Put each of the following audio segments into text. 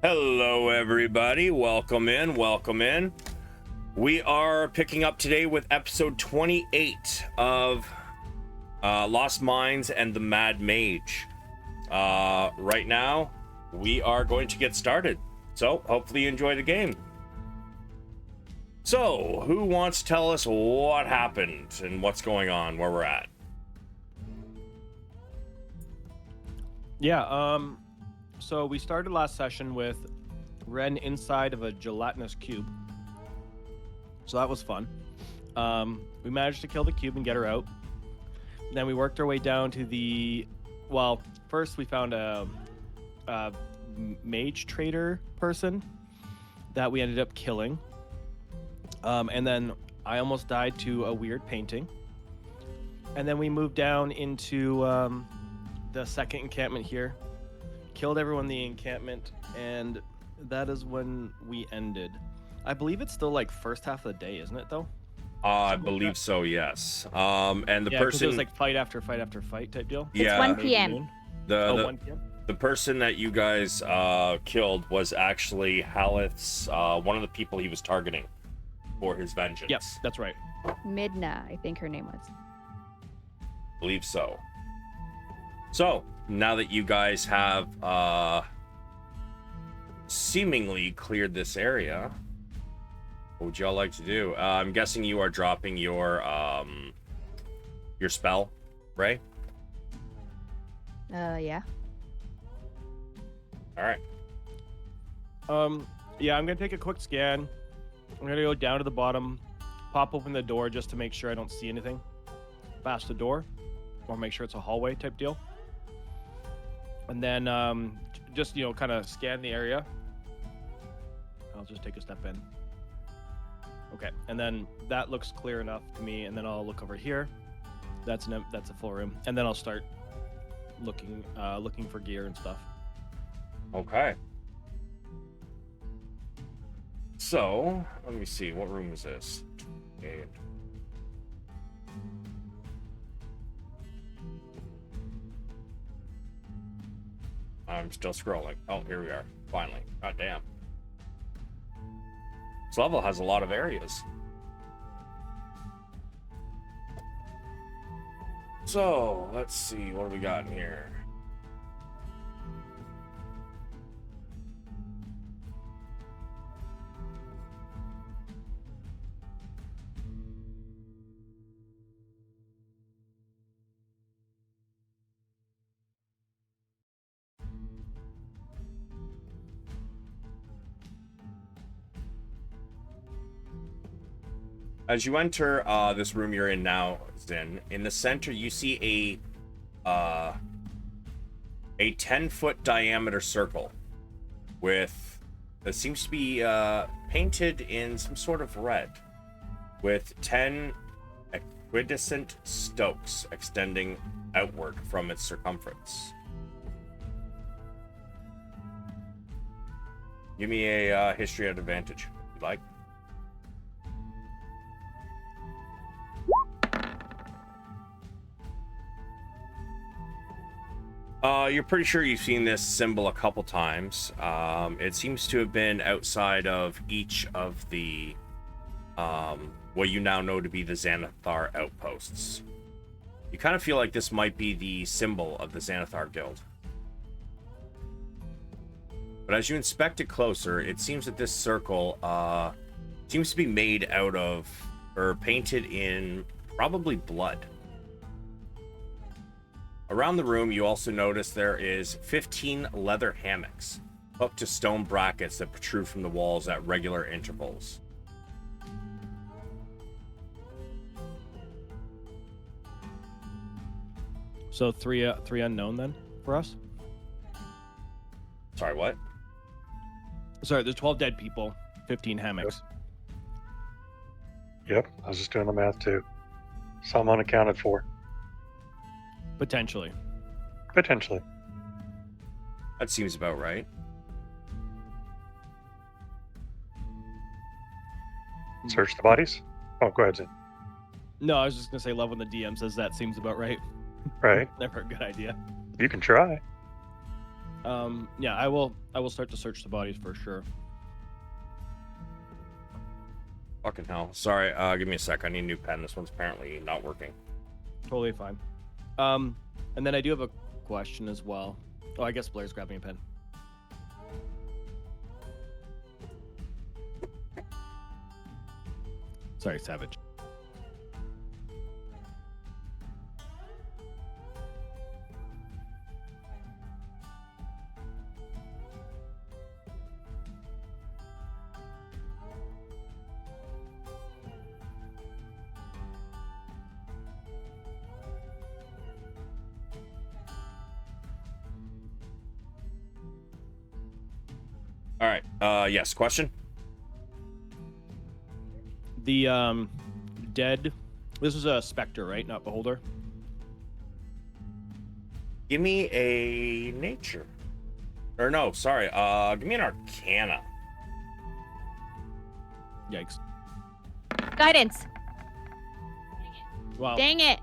Hello, everybody. Welcome in. Welcome in. We are picking up today with episode 28 of Lost Mines and the Mad Mage. Right now, we are going to get started. So, hopefully you enjoy the game. So, who wants to tell us what happened and what's going on, where we're at? Yeah, so we started last session with Ren inside of a gelatinous cube. So that was fun. We managed to kill the cube and get her out. Then we worked our way down to the... Well, first we found a mage trader person that we ended up killing. And then I almost died to a weird painting. And then we moved down into the second encampment here. Killed everyone in the encampment, and that is when we ended. I believe it's still like first half of the day, isn't it though? I believe so, yes. And the person... it was like fight after fight after fight type deal. It's 1 p.m. 1 p.m. The person that you guys killed was actually Haleth's, one of the people he was targeting for his vengeance. Yep, that's right. Midna, I think her name was. Believe so. So, now that you guys have seemingly cleared this area, what would y'all like to do? I'm guessing you are dropping your spell, Ray? Yeah. All right. Yeah, I'm gonna take a quick scan. I'm gonna go down to the bottom, pop open the door just to make sure I don't see anything past the door, or make sure it's a hallway type deal. And then just, kind of scan the area. I'll just take a step in. Okay, and then that looks clear enough to me, and then I'll look over here. That's a full room, and then I'll start looking for gear and stuff. Okay. So, let me see. What room is this? Okay. I'm still scrolling. Oh, here we are. Finally. God damn. This level has a lot of areas. So, let's see. What do we got in here? As you enter this room you're in now, Zynn, in the center you see a 10-foot diameter circle with that seems to be painted in some sort of red, with 10 equidistant stokes extending outward from its circumference. Give me a history at advantage, if you'd like. You're pretty sure you've seen this symbol a couple times. It seems to have been outside of each of the, what you now know to be the Xanathar outposts. You kind of feel like this might be the symbol of the Xanathar Guild. But as you inspect it closer, it seems that this circle, seems to be made out of, or painted in, probably blood. Around the room, you also notice there is 15 leather hammocks hooked to stone brackets that protrude from the walls at regular intervals. So three unknown then for us. Sorry, what? Sorry, there's 12 dead people, 15 hammocks. Yep, I was just doing the math too. Some unaccounted for. Potentially. That seems about right. Search the bodies? Oh, go ahead, Zynn. No, I was just gonna say, love when the DM says that seems about right. Right. Never a good idea. You can try. Yeah, I will start to search the bodies for sure. Fucking hell. Sorry, give me a sec. I need a new pen. This one's apparently not working. Totally fine. And then I do have a question as well. Oh, I guess Blair's grabbing a pen. Sorry, Savage. All right. Yes. Question. The dead. This is a specter, right? Not beholder. Give me a nature. Or no, sorry. Give me an arcana. Yikes! Guidance. Wow. Dang it.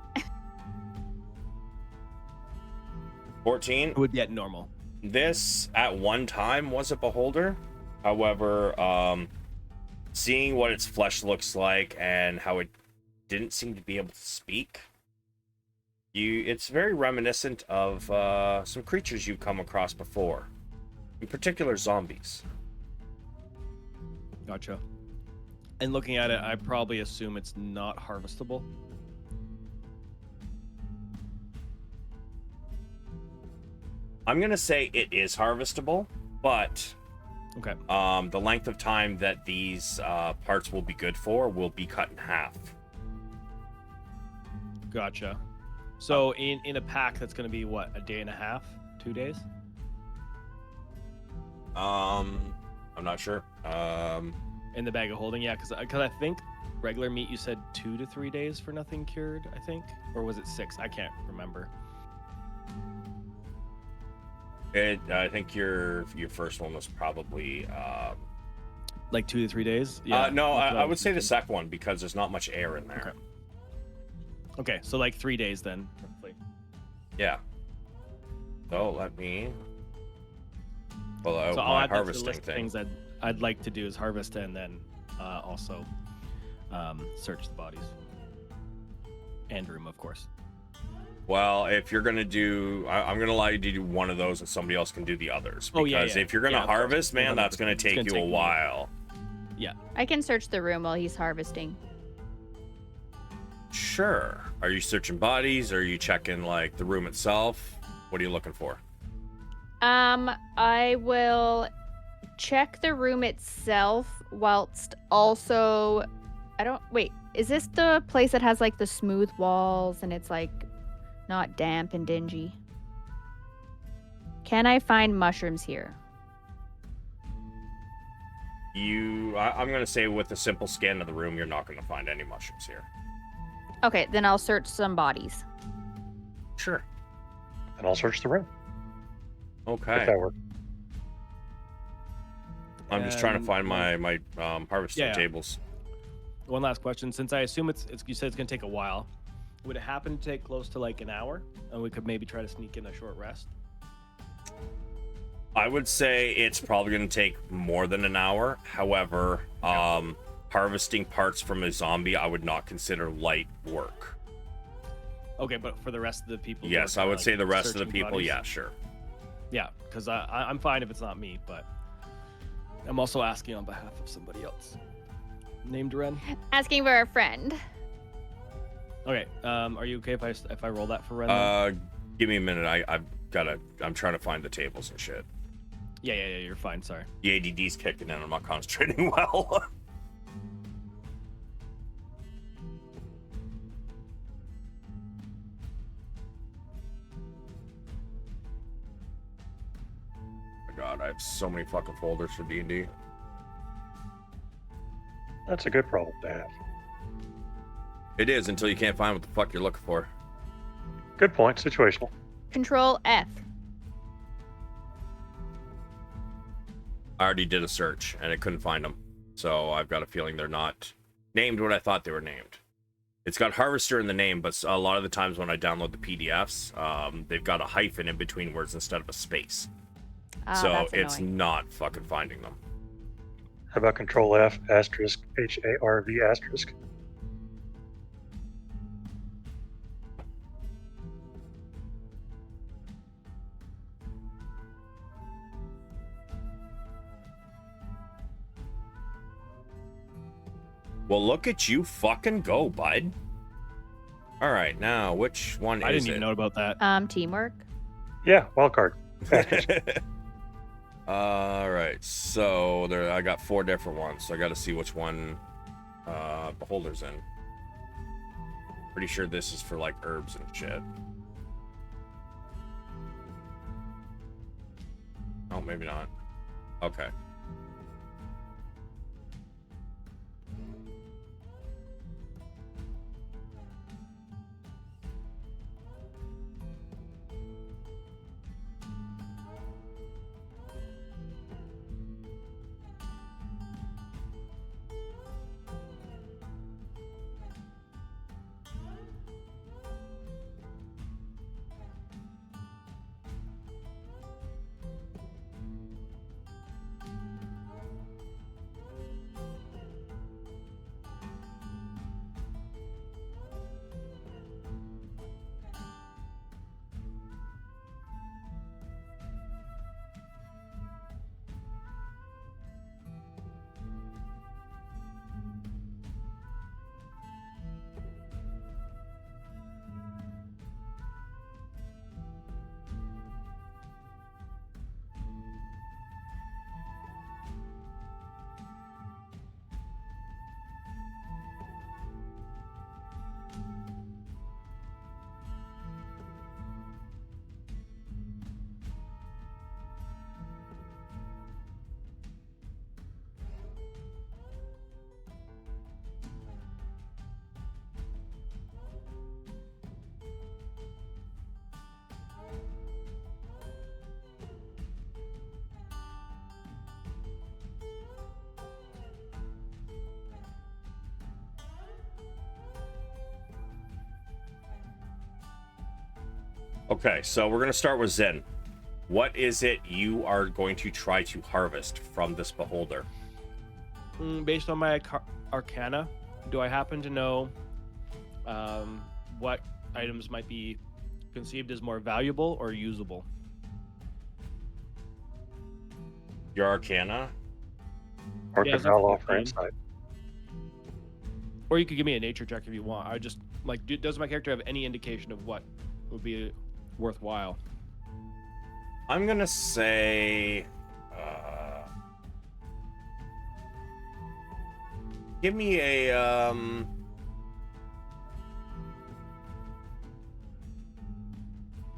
14. It would be at normal. This at one time was a beholder. However, seeing what its flesh looks like and how it didn't seem to be able to speak, it's very reminiscent of some creatures you've come across before, in particular zombies. Gotcha. And looking at it, I probably assume it's not harvestable. I'm gonna say it is harvestable, but Okay. the length of time that these parts will be good for will be cut in half. Gotcha. So in a pack, that's going to be what, a day and a half, 2 days? I'm not sure. In the bag of holding, yeah, because I think regular meat you said 2 to 3 days for nothing cured, I think, or was it 6? I can't remember. I think your first one was probably Like 2 to 3 days. no, that's what I was would say the thinking. second one because there's not much air in there. Okay, so like 3 days then. Roughly. Yeah. So let me pull out So I'll my add that to the harvesting list of thing. things I'd like to do is harvest and then also search the bodies and room, of course. Well, if you're gonna do, I'm gonna allow you to do one of those, and somebody else can do the others. Because Oh, yeah, yeah. if you're gonna Yeah, of course. harvest, man, that's 100%. gonna It's take gonna you take a me- while. Yeah. I can search the room while he's harvesting. Sure. Are you searching bodies? Or are you checking like the room itself? What are you looking for? I will check the room itself whilst also wait, is this the place that has like the smooth walls and it's like not damp and dingy? Can I find mushrooms here? I'm gonna say with a simple scan of the room, you're not gonna find any mushrooms here. Okay, then I'll search some bodies. Sure. And I'll search the room if Okay. that works. I'm just trying to And find my harvesting Yeah. tables. One last question. Since I assume it's you said it's gonna take a while, would it happen to take close to like an hour, and we could maybe try to sneak in a short rest? I would say it's probably going to take more than an hour. However, harvesting parts from a zombie, I would not consider light work. Okay, but for the rest of the people. who Yes, are I would like, say the rest of the searching people, bodies? yeah, sure. Yeah, because I'm fine if it's not me, but I'm also asking on behalf of somebody else. Named Ren. Asking for a friend. Okay. Are you okay if I roll that for Ren? then? Give me a minute. I'm trying to find the tables and shit. Yeah. You're fine. Sorry. The ADD's kicking in. I'm not concentrating well. Oh my God, I have so many fucking folders for D&D. That's a good problem to have. It is until you can't find what the fuck you're looking for. Good point. Situational. Control F. I already did a search and I couldn't find them. So I've got a feeling they're not named what I thought they were named. It's got Harvester in the name, but a lot of the times when I download the PDFs, they've got a hyphen in between words instead of a space. So That's it's annoying. not fucking finding them. How about Control F asterisk HARV asterisk? Well, look at you fucking go, bud. All right, now which one I is didn't even it? know about that. Teamwork. Yeah, wildcard. Asterisk. All right, so there I got 4 different ones. So I got to see which one Beholder's in. Pretty sure this is for like herbs and shit. Oh, maybe not. Okay. Okay, so we're gonna start with Zynn. What is it you are going to try to harvest from this beholder? Based on my arcana, do I happen to know what items might be conceived as more valuable or usable? Your Arcana? Or Yeah, could it's up Val to offer 15. insight? Or you could give me a nature check if you want. I just like, does my character have any indication of what would be worthwhile? I'm gonna say, give me a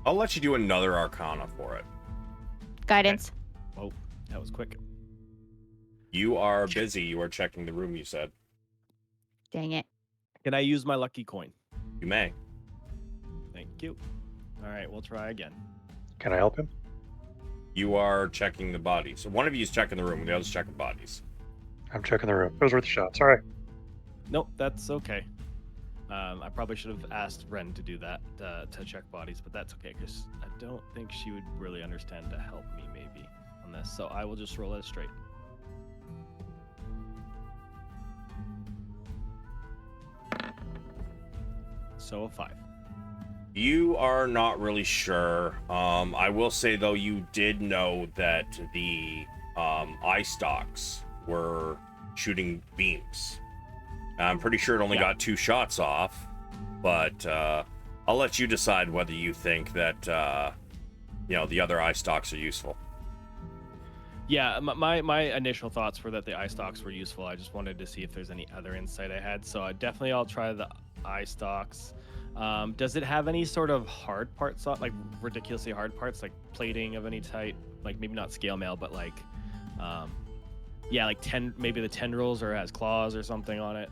I'll let you do another Arcana for it. Guidance. Oh, that was quick. You are busy. You are checking the room. You said Dang it. Can I use my lucky coin? you may. Thank you. All right, we'll try again. Can I help him? You are checking the bodies. So one of you is checking the room, and the other's checking bodies. I'm checking the room. It was worth a shot. Sorry. Nope, that's okay. I probably should have asked Ren to do that, to check bodies, but that's okay, because I don't think she would really understand to help me, maybe, on this. So I will just roll it straight. So a 5. You are not really sure. I will say, though, you did know that the eye stalks were shooting beams. I'm pretty sure it only got 2 shots off, but I'll let you decide whether you think that the other eye stalks are useful. Yeah, my initial thoughts were that the eye stalks were useful. I just wanted to see if there's any other insight I had. So definitely I'll try the eye stalks. Does it have any sort of hard parts, like ridiculously hard parts, like plating of any type? Like maybe not scale mail, but like, like maybe the tendrils, or it has claws or something on it.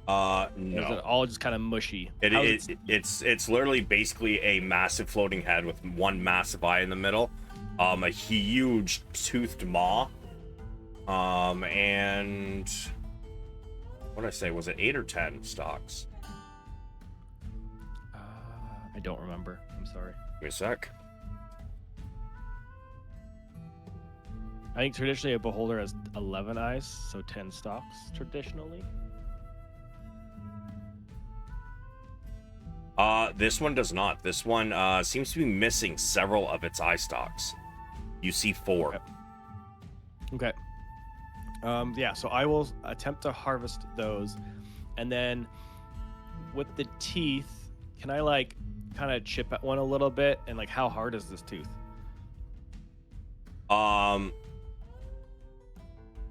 No. Or is it all just kind of mushy? It's literally basically a massive floating head with one massive eye in the middle, a huge toothed maw, and what did I say? Was it 8 or 10 stalks? I don't remember. I'm sorry. Give me a sec. I think traditionally a beholder has 11 eyes, so 10 stalks traditionally. This one does not. This one seems to be missing several of its eye stalks. You see 4. Okay. Yeah, so I will attempt to harvest those, and then with the teeth, can I like kind of chip at one a little bit? And like, how hard is this tooth?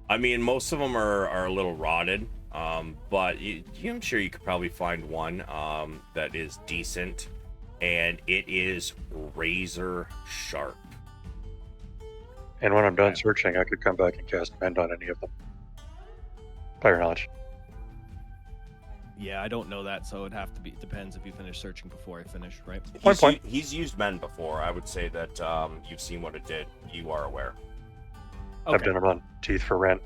I mean, most of them are a little rotted, but I'm sure you could probably find one that is decent, and it is razor sharp. And when I'm done searching, I could come back and cast Mend on any of them. Player knowledge. Yeah, I don't know that, so it'd have to be. Depends if you finish searching before I finish, right? Point. He's used men before. I would say that you've seen what it did. You are aware. Okay. I've done them on teeth for rent.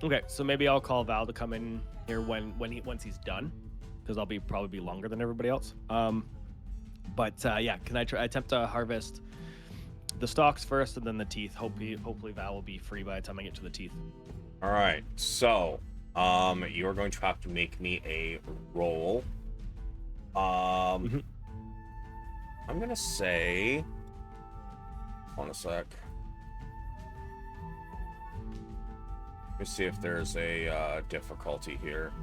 Okay, so maybe I'll call Val to come in here once he's done, because I'll probably be longer than everybody else. But yeah, can I attempt to harvest the stalks first and then the teeth? Hopefully Val will be free by the time I get to the teeth. All right, so you're going to have to make me a roll. I'm gonna say, hold on a sec. Let me see if there's a difficulty here.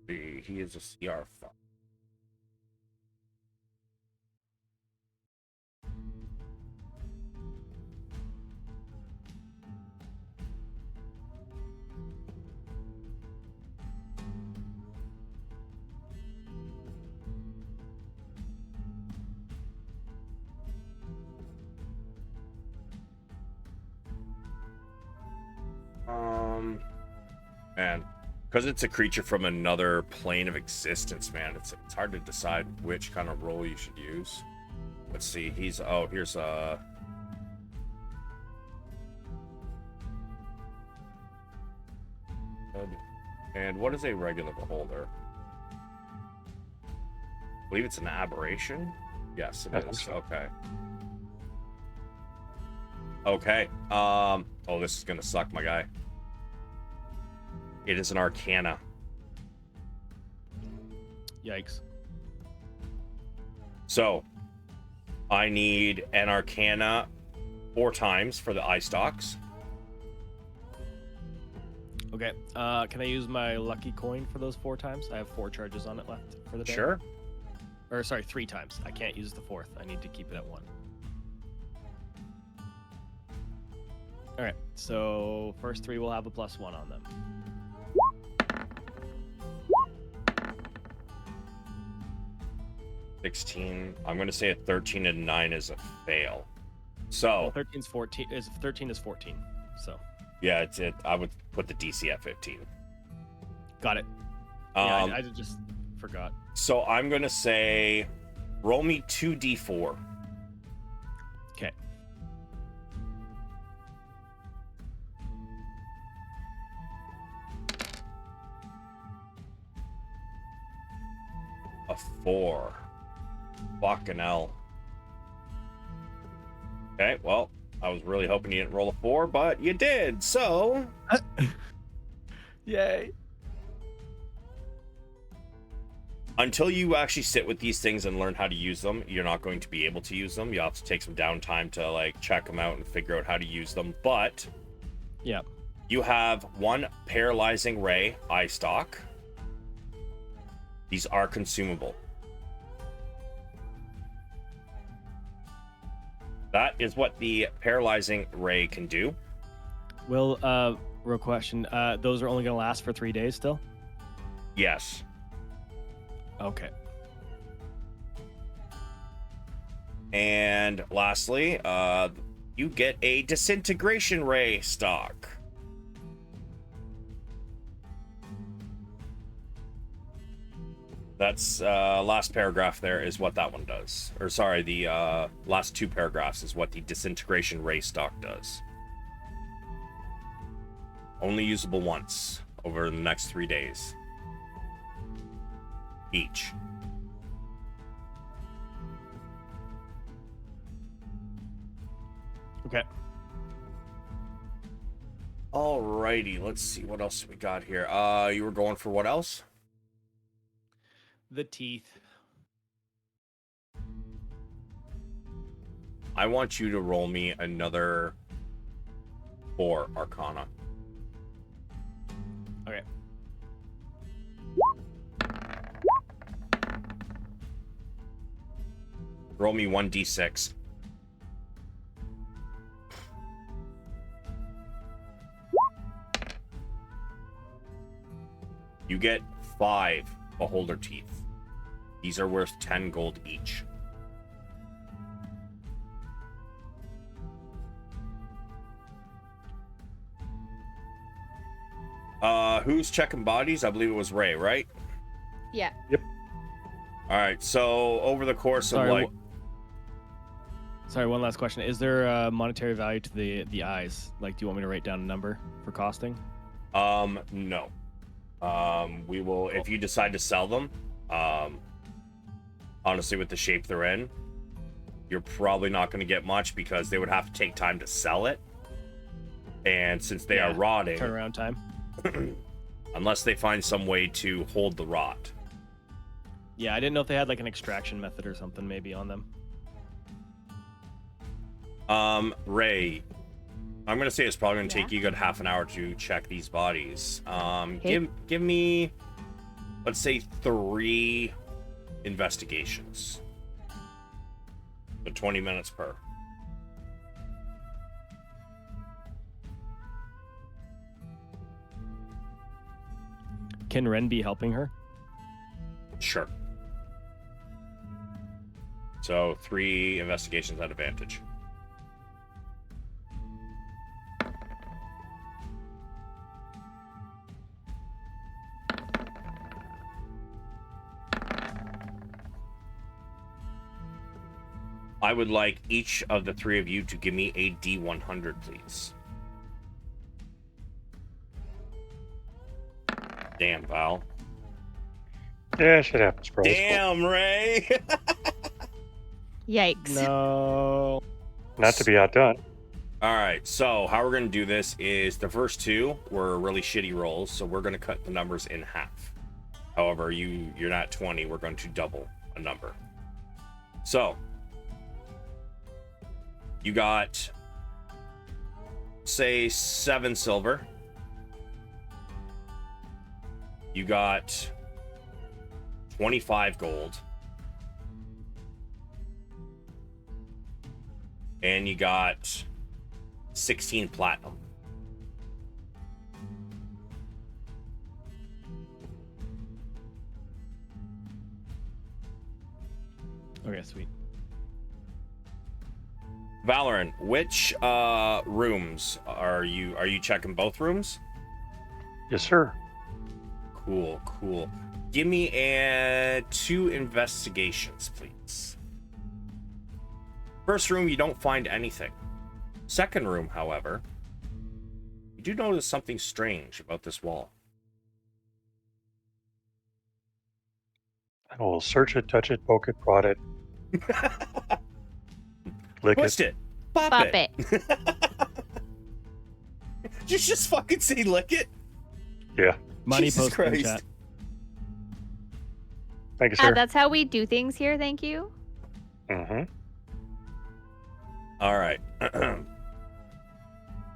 He is a CR5. Man, because it's a creature from another plane of existence, man, it's hard to decide which kind of roll you should use. Let's see, here's a and what is a regular beholder? I believe it's an aberration. Yes, it is. Okay. Okay. Oh, this is gonna suck, my guy. It is an Arcana. Yikes. So, I need an Arcana 4 times for the eye stalks. Okay. Can I use my lucky coin for those 4 times? I have 4 charges on it left for the day. Sure. Or sorry, 3 times. I can't use the 4th. I need to keep it at 1. All right. So first 3 will have a +1 on them. $16. I'm going to say a 13 and 9 is a fail. So 13 is 14. So yeah, I would put the DC at 15. got it. Yeah, I just forgot. So I'm going to say, roll me 2d4. Okay. A 4. Fucking hell. Okay, well, I was really hoping you didn't roll a 4, but you did, so... Yay. Until you actually sit with these things and learn how to use them, you're not going to be able to use them. You'll have to take some downtime to, like, check them out and figure out how to use them, but... Yeah. You have 1 Paralyzing Ray eye stalk. These are consumable. That is what the Paralyzing Ray can do. Well, real question. Those are only going to last for 3 days still? Yes. Okay. And lastly, you get a Disintegration Ray stock. That's last paragraph there is what that one does. Or sorry, the last 2 paragraphs is what the Disintegration Ray stock does. Only usable once over the next 3 days. each. Okay. Alrighty, let's see what else we got here. You were going for what else? The teeth. I want you to roll me another 4 Arcana. Okay. Roll me 1d6. You get 5 beholder teeth. These are worth 10 gold each. Who's checking bodies? I believe it was Ray, right? Yeah. All right. So over the course Sorry, of like, Sorry, one last question. Is there a monetary value to the eyes? Like, do you want me to write down a number for costing? no. We will if you decide to sell them. Honestly, with the shape they're in, you're probably not going to get much because they would have to take time to sell it, and since they are rotting, Turnaround time. unless they find some way to hold the rot. Yeah, I didn't know if they had like an extraction method or something maybe on them. Ray, I'm gonna say it's probably gonna take you a good half an hour to check these bodies. Give me, let's say 3 investigations. So 20 minutes per. Can Ren be helping her? Sure. So 3 investigations at advantage. I would like each of the 3 of you to give me a D100, please. Damn, Val. Yeah, shit happens, bro. It's cool. Damn, Ray. Yikes. No. Not to be outdone. All right, so how we're going to do this is the first 2 were really shitty rolls, so we're going to cut the numbers in half. However, you're not 20, we're going to double a number. So, you got, say, 7 silver. You got 25 gold. And you got 16 platinum. Okay, sweet. Valeran, which rooms are you checking? Both rooms? Yes, sir. Cool. Give me 2 investigations, please. First room, you don't find anything. Second room, however, you do notice something strange about this wall. I will search it, touch it, poke it, prod it, lick Twist it. it. Pop Pop it. it. Did you just fucking say lick it? Yeah. Money Jesus post in Christ. chat. Thank you, sir. That's how we do things here, thank you. Mm-hmm. All right.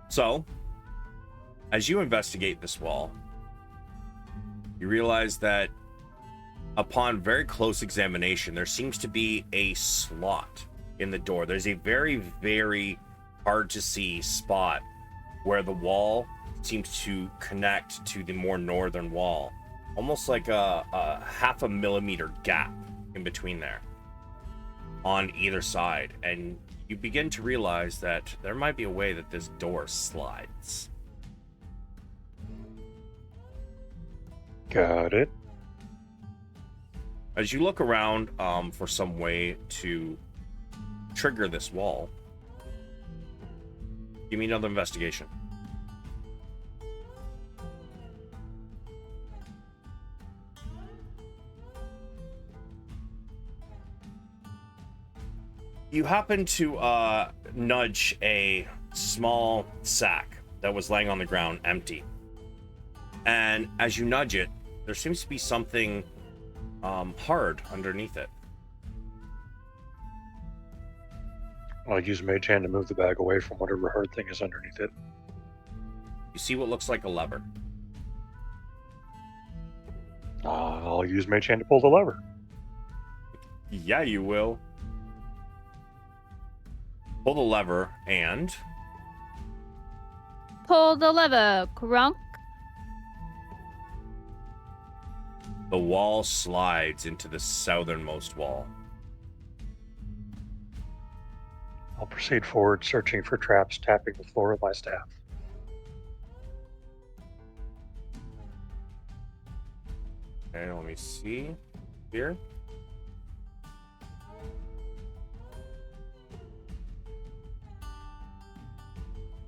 So, as you investigate this wall, you realize that upon very close examination, there seems to be a slot in the door. There's a very, very hard to see spot where the wall seems to connect to the more northern wall. Almost like a 0.5 millimeter gap in between there on either side. And you begin to realize that there might be a way that this door slides. Got it. As you look around for some way to trigger this wall, give me another investigation. You happen to nudge a small sack that was laying on the ground empty. And as you nudge it, there seems to be something hard underneath it. I'll use Mage Hand to move the bag away from whatever hard thing is underneath it. You see what looks like a lever. I'll use Mage Hand to pull the lever. Yeah, you will. Pull the lever and... Pull the lever, crunk. the wall slides into the southernmost wall. I'll proceed forward, searching for traps, tapping the floor with my staff. Okay, let me see here.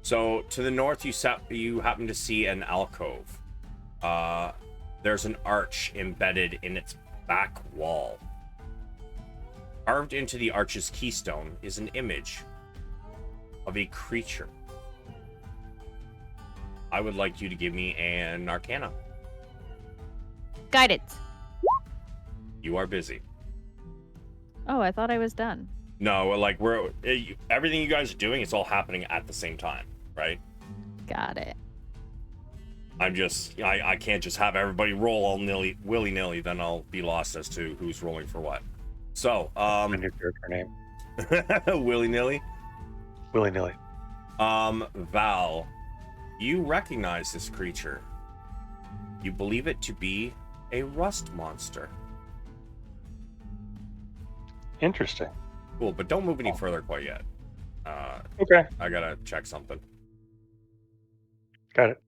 So to the north, you happen to see an alcove. There's an arch embedded in its back wall. Carved into the arch's keystone is an image of a creature. I would like you to give me an Arcana. Guidance. You are busy. Oh, I thought I was done. No, like everything you guys are doing, it's all happening at the same time, right? Got it. I can't just have everybody roll all willy-nilly, then I'll be lost as to who's rolling for what. So, My new character name. willy-nilly. Willy-nilly. Val, you recognize this creature. You believe it to be a rust monster. Interesting. Cool, but don't move any further quite yet. Okay. I gotta check something. Got it.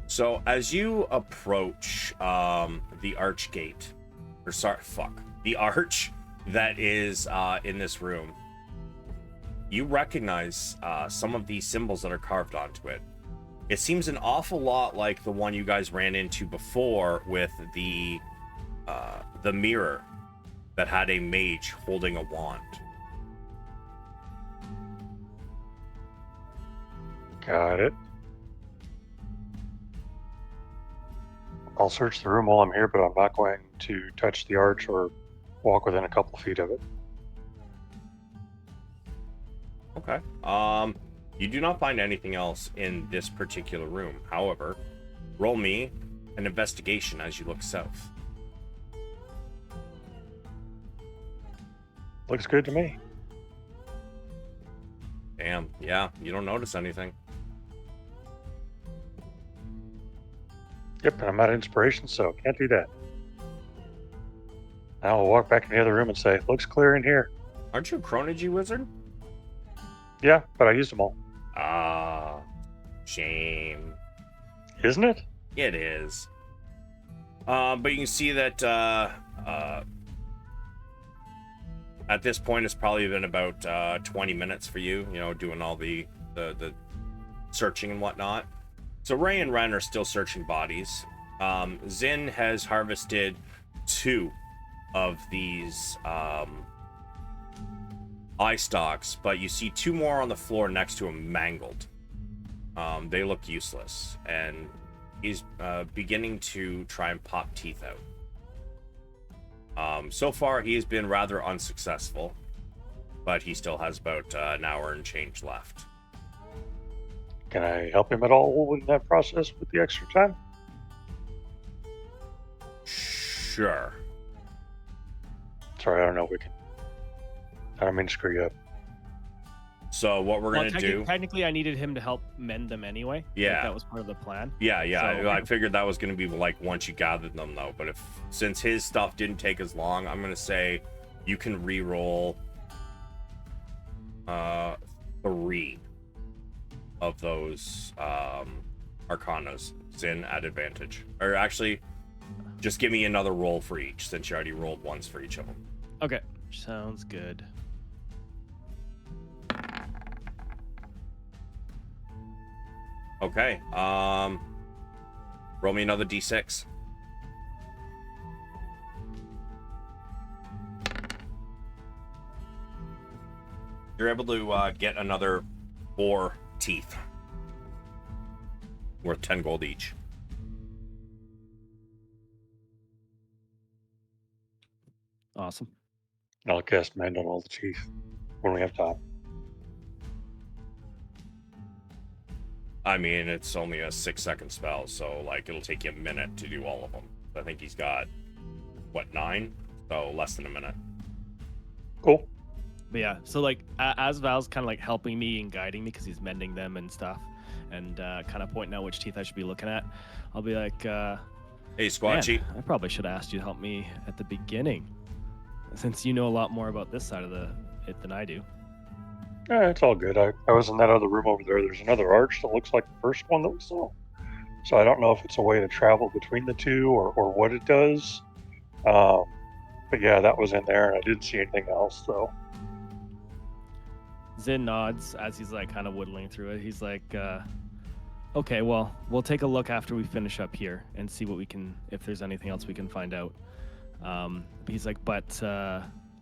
So as you approach the arch gate, the arch that is in this room, you recognize some of these symbols that are carved onto it. It seems an awful lot like the one you guys ran into before with the mirror that had a mage holding a wand. Got it. I'll search the room while I'm here, but I'm not going to touch the arch or walk within a couple feet of it. Okay. You do not find anything else in this particular room. However, roll me an investigation as you look south. Looks good to me. Damn, yeah, you don't notice anything. Yep, and I'm out of inspiration, so can't do that. Now I'll walk back in the other room and say, looks clear in here. Aren't you a Chronology wizard? Yeah, but I used them all. Ah, shame. Isn't it? It is. But you can see that at this point, it's probably been about 20 minutes for you, doing all the searching and whatnot. So Ray and Ren are still searching bodies. Zynn has harvested 2 of these eye stalks, but you see 2 more on the floor next to him mangled. They look useless, and he's beginning to try and pop teeth out. So far, he has been rather unsuccessful, but he still has about an hour and change left. Can I help him at all in that process with the extra time? Sure. Sorry, I don't know if we can. I don't mean to screw you up. So what we're going to do... Technically, I needed him to help mend them anyway. Yeah. Like, that was part of the plan. Yeah. So- I figured that was going to be like once you gathered them, though. But since his stuff didn't take as long, I'm going to say you can re-roll 3 of those Arcanas. Zynn at advantage. Or actually, just give me another roll for each, since you already rolled once for each of them. Okay, sounds good. Okay. Roll me another d6. You're able to get another 4 teeth. Worth 10 gold each. Awesome. And I'll cast Mend on all the teeth when we have time. I mean, it's only a 6-second spell, so like it'll take you a minute to do all of them. I think he's got, what, 9? So less than a minute. Cool. But yeah, so like as Val's kind of like helping me and guiding me because he's mending them and stuff, and kind of pointing out which teeth I should be looking at, I'll be like, Hey, Squatchy. I probably should have asked you to help me at the beginning, since you know a lot more about this side of it than I do. It's all good. I was in that other room over there. There's another arch that looks like the first one that we saw. So I don't know if it's a way to travel between the two or what it does. But yeah, that was in there, and I didn't see anything else, so. Zynn nods as he's like kind of whittling through it. He's like, okay, well, we'll take a look after we finish up here and see what we can, if there's anything else we can find out. He's like, but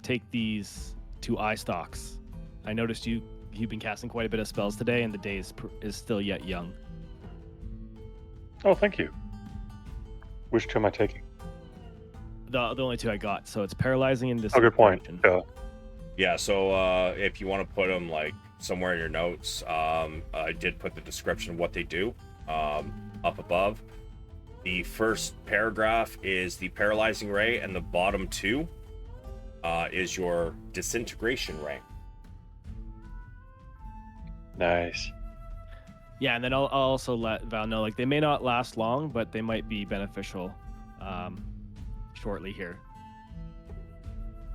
take these 2 eye stalks. I noticed you've been casting quite a bit of spells today, and the day is still yet young. Oh, thank you. Which 2 am I taking? The only 2 I got, so it's paralyzing and Oh, good point. disintegration. Yeah, so if you want to put them like somewhere in your notes, I did put the description of what they do up above. The first paragraph is the paralyzing ray, and the bottom 2 is your disintegration ray. Nice. Yeah, and then I'll also let Val know, like, they may not last long, but they might be beneficial shortly here.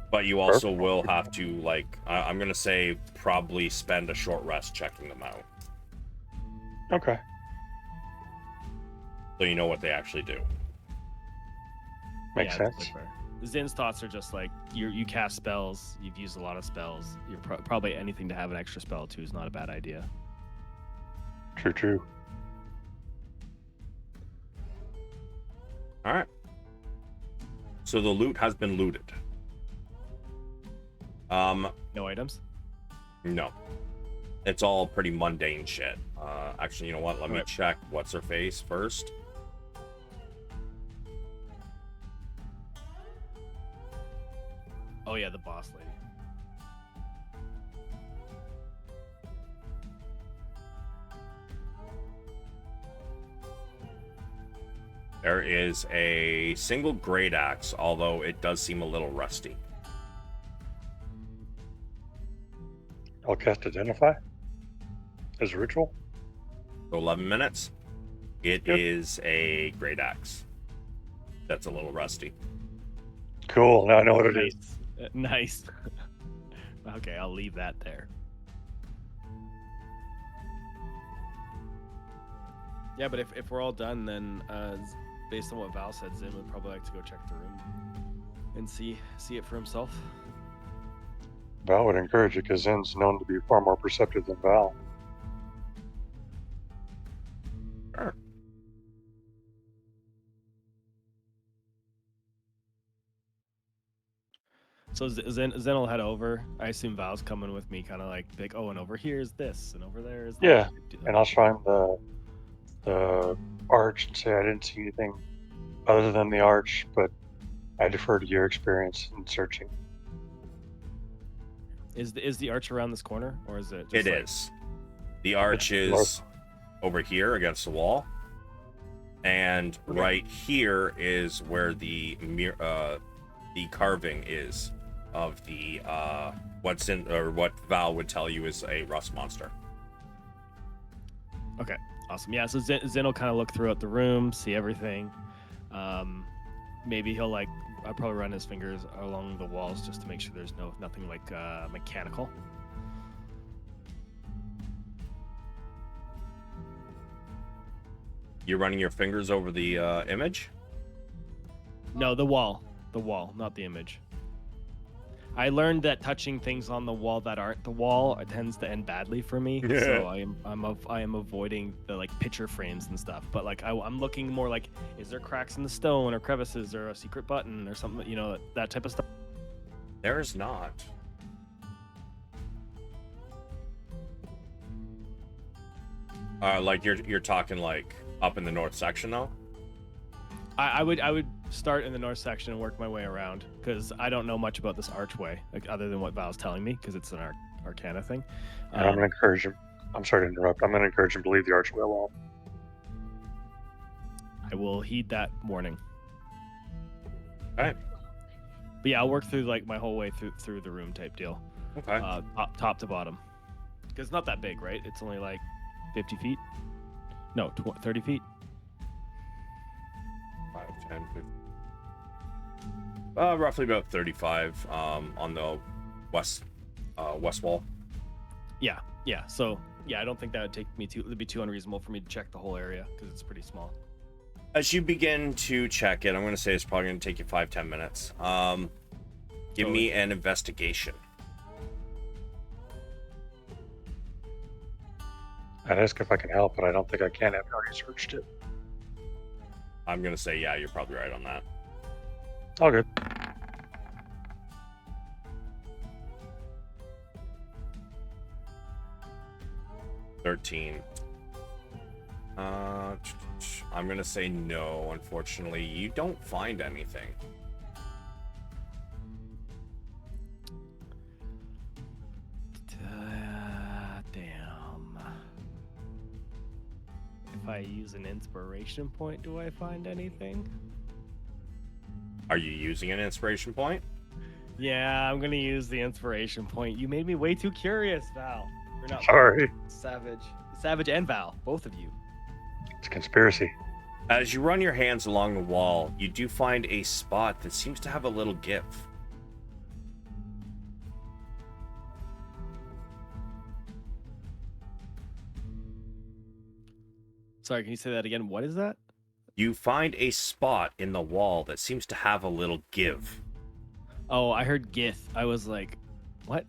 But you also will have to, like, I'm going to say probably spend a short rest checking them out. Okay. So you know what they actually do. Makes Yeah, sense. Zynn's thoughts are just like, you cast spells, you've used a lot of spells, you're probably anything to have an extra spell too is not a bad idea. True. All right. So the loot has been looted. No items? No. It's all pretty mundane shit. Actually, you know what? Let me check what's her face first. Oh yeah, the boss lady. There is a single great axe, although it does seem a little rusty. I'll cast Identify as a ritual. So 11 minutes. It Yep. is a great axe. That's a little rusty. Cool. Now I know what it is. Nice. Okay, I'll leave that there. Yeah, but if we're all done, then based on what Val said, Zynn would probably like to go check the room and see it for himself. Val would encourage it because Zen's known to be far more perceptive than Val. Sure. So Zynn will head over. I assume Val's coming with me, kind of like, oh, and over here is this, and over there is that. Yeah, and I'll find the arch and say I didn't see anything other than the arch, but I defer to your experience in searching. Is the arch around this corner, or is it? It is. The arch is over here against the wall, and right here is where the carving is of the what's in, or what Val would tell you is a rust monster. Okay, awesome. Yeah, so Zynn will kind of look throughout the room, see everything. Maybe he'll I'll probably run his fingers along the walls just to make sure there's nothing like mechanical. You're running your fingers over the image? No, the wall. The wall, not the image. I learned that touching things on the wall that aren't the wall tends to end badly for me. So I am avoiding the like picture frames and stuff. But like I'm looking more like, is there cracks in the stone or crevices or a secret button or something? You know, that type of stuff. There is not. Like you're talking like up in the north section though? I would start in the north section and work my way around because I don't know much about this archway, like other than what Val's telling me, because it's an Arcana thing. And I'm gonna encourage him. I'm sorry to interrupt. I'm gonna encourage him to leave the archway alone. I will heed that warning. All right. But yeah, I'll work through like my whole way through the room type deal, Okay. top to bottom, because it's not that big, right? It's only like 50 feet. No, 30 feet. 5, 10, 15. Roughly about 35 on the west wall. Yeah. So yeah, I don't think that would take me it'd be too unreasonable for me to check the whole area because it's pretty small. As you begin to check it, I'm going to say it's probably going to take you 5-10 minutes. Give me an investigation. I'd ask if I can help, but I don't think I can. I've already searched it. I'm going to say, yeah, you're probably right on that. All good. $13. I'm going to say no, unfortunately. You don't find anything. Damn. If I use an inspiration point, do I find anything? Are you using an inspiration point? Yeah, I'm gonna use the inspiration point. You made me way too curious, Val. You're not Sorry. Savage and Val, both of you. It's a conspiracy. As you run your hands along the wall, you do find a spot that seems to have a little give. Sorry, can you say that again? What is that? You find a spot in the wall that seems to have a little give. Oh, I heard Gith. I was like, what?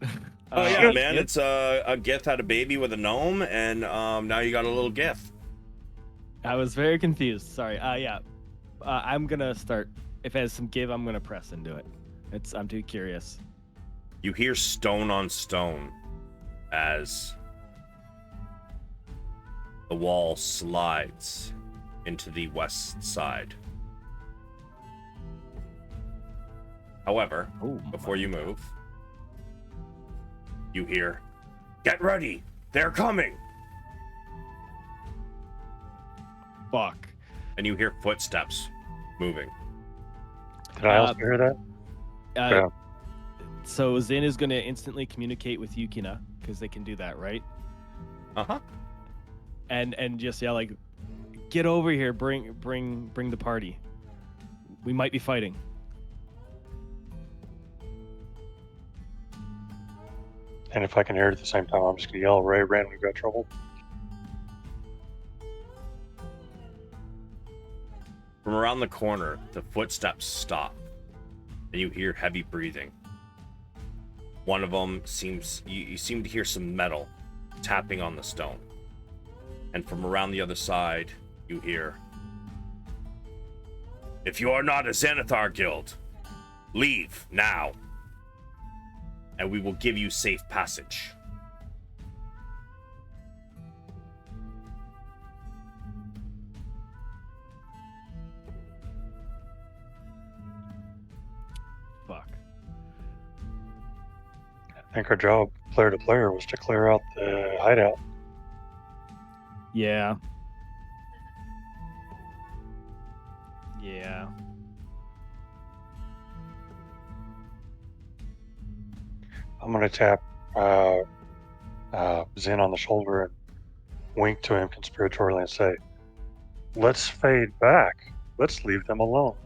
Oh yeah, man, it's a Gith had a baby with a gnome, and now you got a little Gith. I was very confused. Sorry. I'm gonna start. If it has some give, I'm gonna press into it. I'm too curious. You hear stone on stone as the wall slides into the west side. However, before you move, you hear, "Get ready! They're coming!" Fuck. And you hear footsteps moving. Did I also hear that? Yeah. So Zynn is gonna instantly communicate with Yukina because they can do that, right? Uh-huh. And just yell like, "Get over here! Bring the party. We might be fighting." And if I can hear it at the same time, I'm just gonna yell, "Ray, Ran, we've got trouble." From around the corner, the footsteps stop, and you hear heavy breathing. One of them you seem to hear some metal tapping on the stone. And from around the other side, you hear, "If you are not a Xanathar guild, leave now, and we will give you safe passage." Fuck. I think our job, player to player, was to clear out the hideout. Yeah. I'm gonna tap Zynn on the shoulder and wink to him conspiratorially and say, "Let's fade back. Let's leave them alone."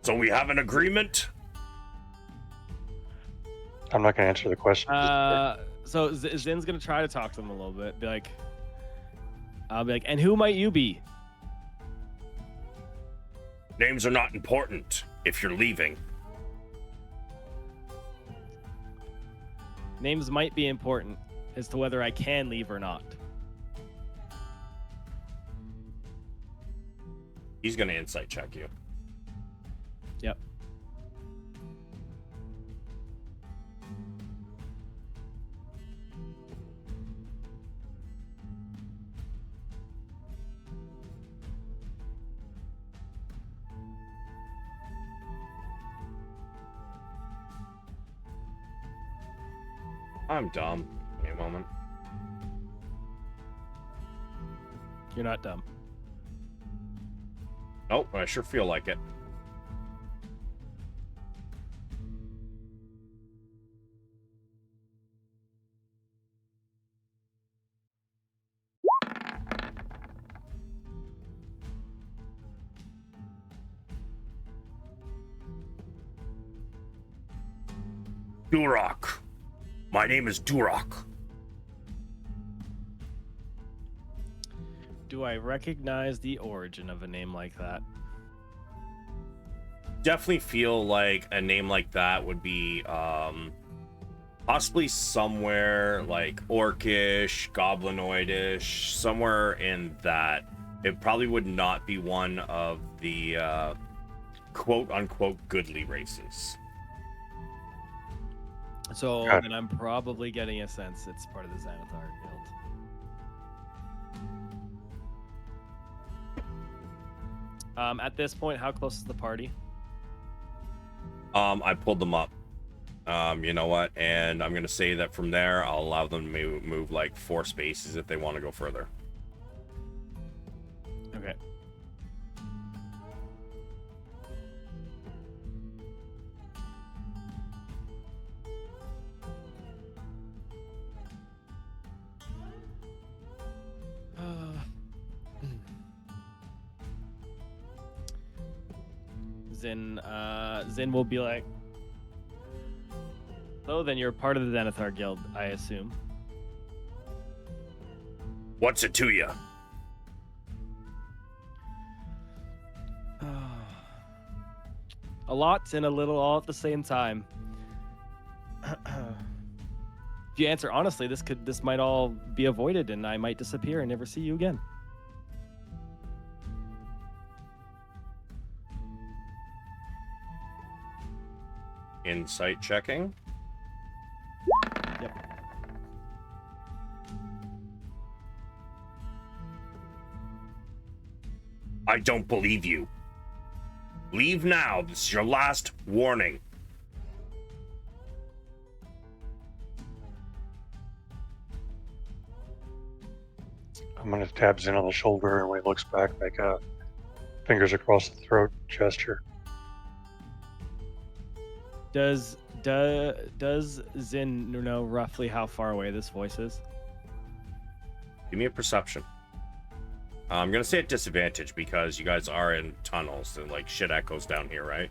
So we have an agreement? I'm not gonna answer the question. So Zin's gonna try to talk to them a little bit. I'll be like, and who might you be? Names are not important if you're leaving. Names might be important as to whether I can leave or not. He's gonna insight check you. Yep. I'm dumb. Wait a moment. You're not dumb. Oh, I sure feel like it. Duroc. My name is Duroc. Do I recognize the origin of a name like that? Definitely feel like a name like that would be possibly somewhere like orcish, goblinoidish, somewhere in that. It probably would not be one of the quote unquote goodly races. So Okay. then I'm probably getting a sense it's part of the Xanathar Guild. At this point, how close is the party? I pulled them up. You know what? And I'm gonna say that from there, I'll allow them to move like 4 spaces if they want to go further. Okay. Zynn will be like, oh, then you're part of the Xanathar Guild, I assume. What's it to you? A lot and a little all at the same time. If you answer honestly, this might all be avoided and I might disappear and never see you again. Insight checking. Yep. I don't believe you. Leave now. This is your last warning. I'm gonna tap Zynn on the shoulder, and when he looks back, make a fingers across the throat gesture. Does Zynn know roughly how far away this voice is? Give me a perception. I'm gonna say at disadvantage because you guys are in tunnels and like shit echoes down here, right?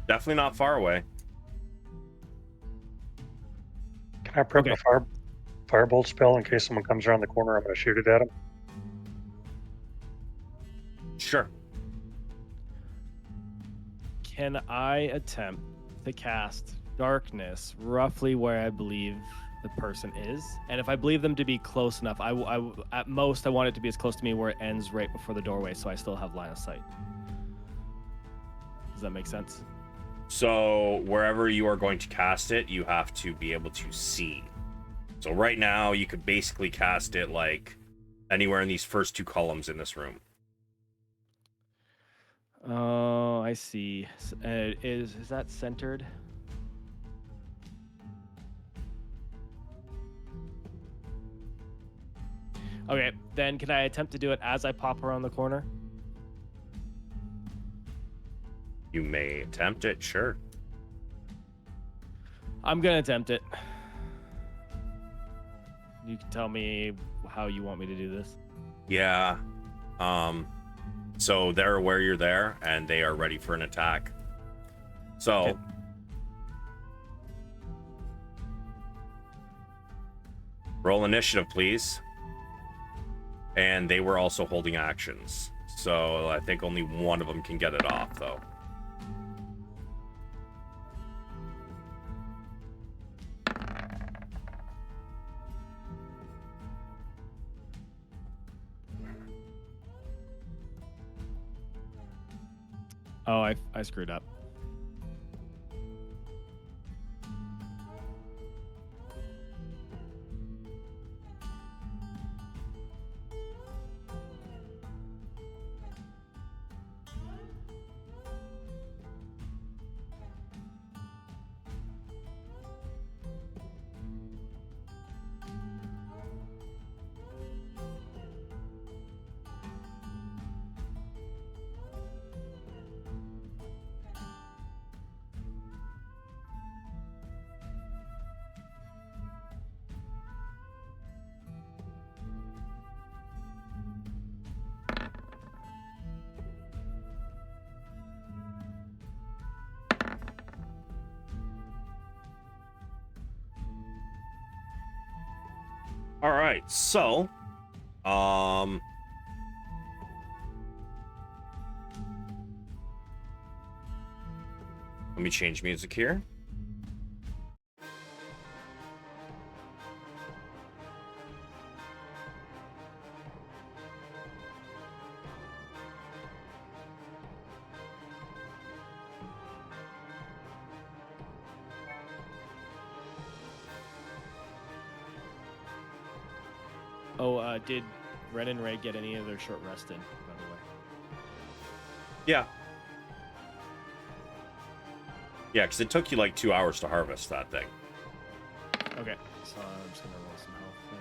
Definitely not far away. Can I prep Okay. a firebolt spell in case someone comes around the corner? I'm gonna shoot it at him. Sure. Can I attempt to cast darkness roughly where I believe the person is? And if I believe them to be close enough, at most I want it to be as close to me where it ends right before the doorway, so I still have line of sight. Does that make sense? So wherever you are going to cast it, you have to be able to see. So right now, you could basically cast it like anywhere in these first 2 columns in this room. Oh, I see. Is that centered? Okay, then can I attempt to do it as I pop around the corner? You may attempt it, sure. I'm gonna attempt it. You can tell me how you want me to do this. Yeah. So they're aware you're there, and they are ready for an attack. So, Okay. roll initiative, please. And they were also holding actions. So I think only one of them can get it off, though. Oh, I screwed up. All right, so, let me change music here. Oh, did Ren and Ray get any of their short rest in, by the way? Yeah. Yeah, because it took you like 2 hours to harvest that thing. Okay, so I'm just gonna roll some health then.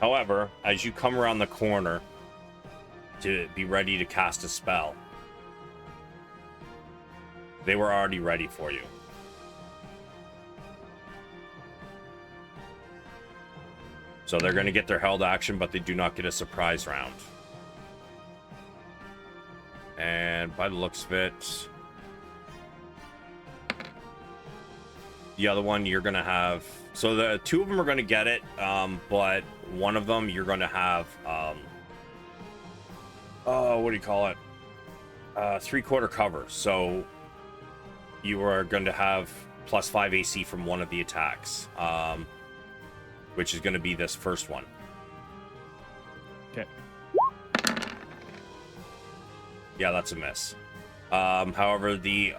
However, as you come around the corner to be ready to cast a spell, they were already ready for you. So they're going to get their held action, but they do not get a surprise round. And by the looks of it, the other one you're going to have... So the two of them are going to get it, but one of them you're going to have... what do you call it? 3/4 cover. So you are going to have +5 AC from one of the attacks, which is going to be this first one. Okay. Yeah, that's a miss. However, the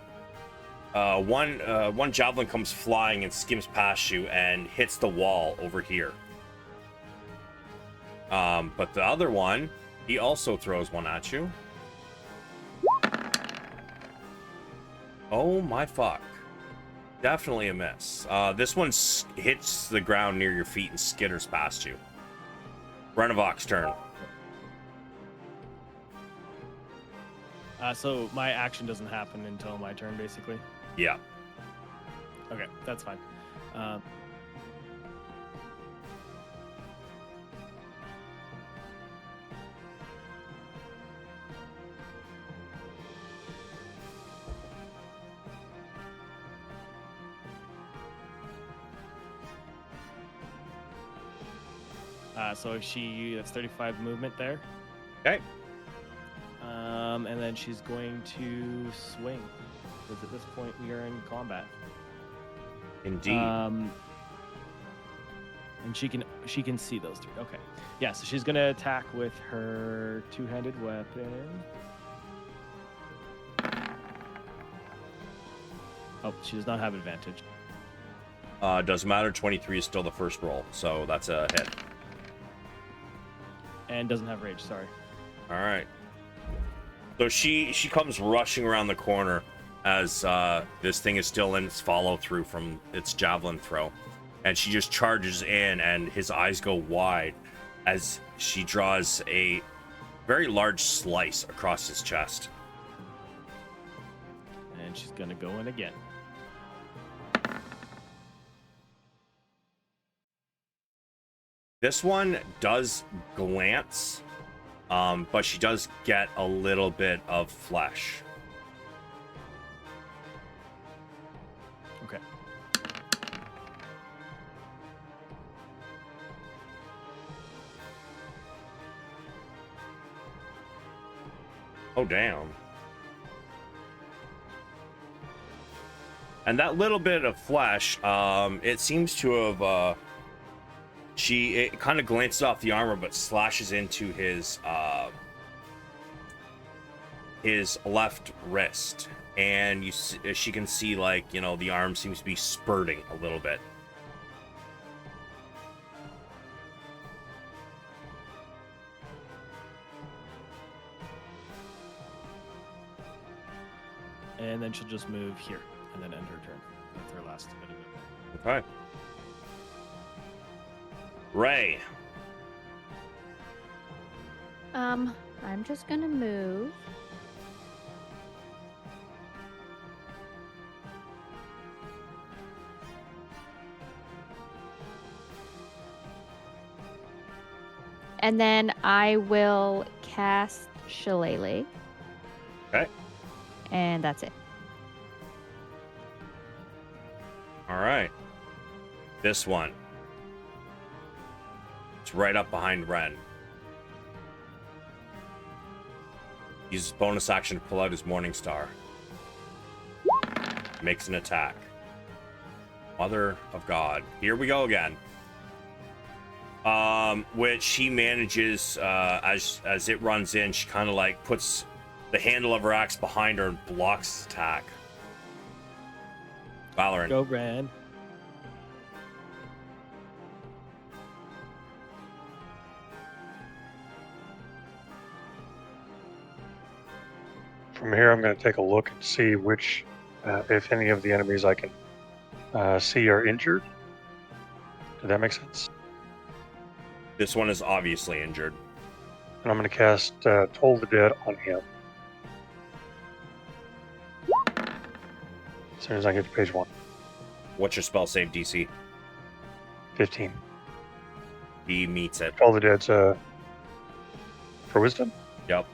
one javelin comes flying and skims past you and hits the wall over here. But the other one, he also throws one at you. Oh my fuck. Definitely a miss. This one hits the ground near your feet and skitters past you. Renavok's turn. So my action doesn't happen until my turn, basically. Yeah. Okay, that's fine. So that's 35 movement there. Okay. And then she's going to swing, because at this point we are in combat. Indeed. And she can see those three. Okay. Yeah, so she's gonna attack with her two-handed weapon. Oh, she does not have advantage. Doesn't matter. 23 is still the first roll, so that's a hit. And doesn't have rage, sorry. All right. So she comes rushing around the corner as this thing is still in its follow through from its javelin throw, and she just charges in, and his eyes go wide as she draws a very large slice across his chest. And she's gonna go in again. This one does glance, but she does get a little bit of flesh. Okay. Oh, damn. And that little bit of flesh, it seems to have, it kind of glances off the armor, but slashes into his left wrist. And she can see, like, you know, the arm seems to be spurting a little bit. And then she'll just move here and then end her turn. That's her last bit of movement. Okay. Ray. I'm just gonna move. And then I will cast Shillelagh. Okay. And that's it. All right. This one. It's right up behind Ren. Uses bonus action to pull out his Morning Star. Makes an attack. Mother of God. Here we go again. Which he manages, as it runs in, she kind of like puts the handle of her axe behind her and blocks his attack. Valeran. Go, Ren. From here, I'm going to take a look and see which, if any of the enemies I can see are injured. Did that make sense? This one is obviously injured. And I'm going to cast Toll the Dead on him. As soon as I get to page 1. What's your spell save DC? 15. He meets it. Toll the Dead's for wisdom? Yep.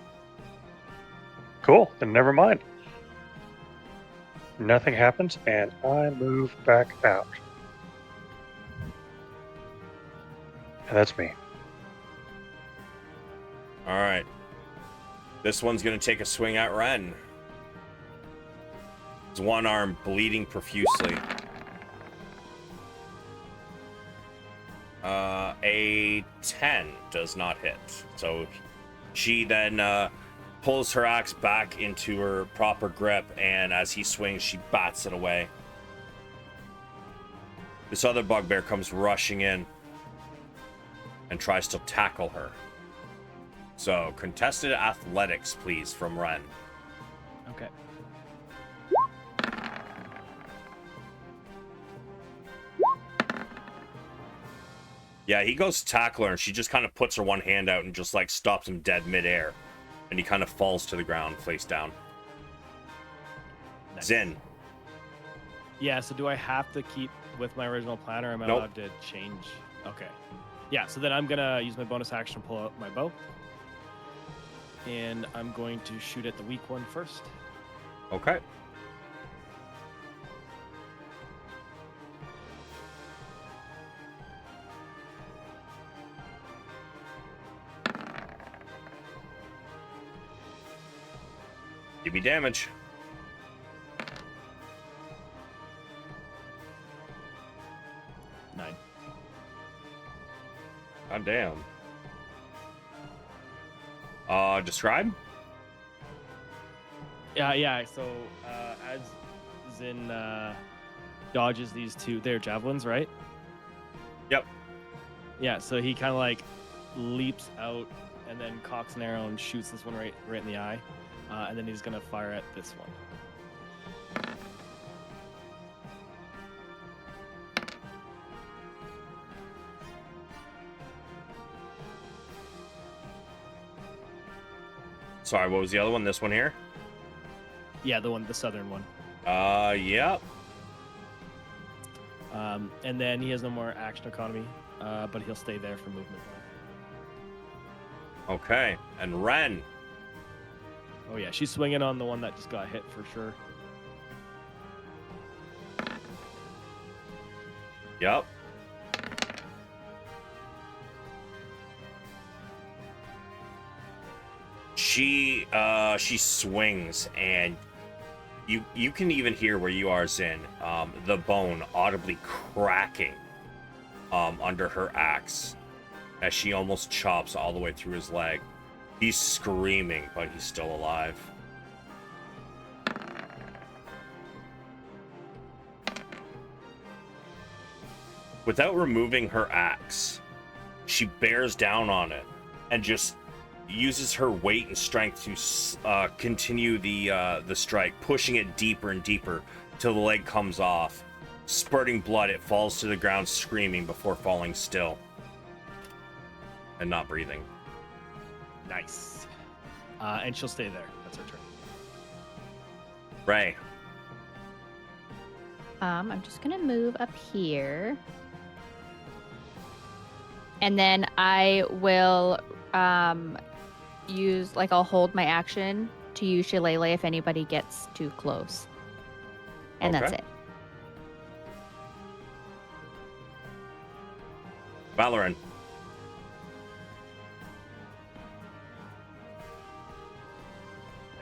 Cool, then never mind. Nothing happens, and I move back out. And that's me. All right. This one's going to take a swing at Ren. His one arm bleeding profusely. A 10 does not hit. So she then pulls her axe back into her proper grip, and as he swings, she bats it away. This other bugbear comes rushing in and tries to tackle her. So, contested athletics, please, from Ren. Okay. Yeah, he goes to tackle her, and she just kind of puts her one hand out and just, like, stops him dead midair. And he kind of falls to the ground, face down. Nice. Zynn. Yeah, so do I have to keep with my original plan, or am I Nope. allowed to change? Okay. Yeah, so then I'm going to use my bonus action to pull out my bow. And I'm going to shoot at the weak one first. Okay. Give me damage. Nine. God damn. Describe? Yeah. So as Zynn dodges these two, they're javelins, right? Yep. Yeah. So he kind of like leaps out and then cocks an arrow and shoots this one right in the eye, and then he's gonna fire at this one. Sorry, what was the other one? This one here? Yeah, the southern one. Yep. And then he has no more action economy, but he'll stay there for movement. Okay, and Ren. Oh yeah, she's swinging on the one that just got hit for sure. Yep. She swings, and you can even hear where you are, Zynn, the bone audibly cracking under her axe as she almost chops all the way through his leg. He's screaming, but he's still alive. Without removing her axe, she bears down on it and just uses her weight and strength to continue the strike, pushing it deeper and deeper till the leg comes off. Spurting blood, it falls to the ground screaming before falling still and not breathing. Nice. And she'll stay there. That's her turn. Ray. I'm just gonna move up here. And then I will I'll hold my action to use Shillelagh if anybody gets too close. And that's Okay. it. Valeran.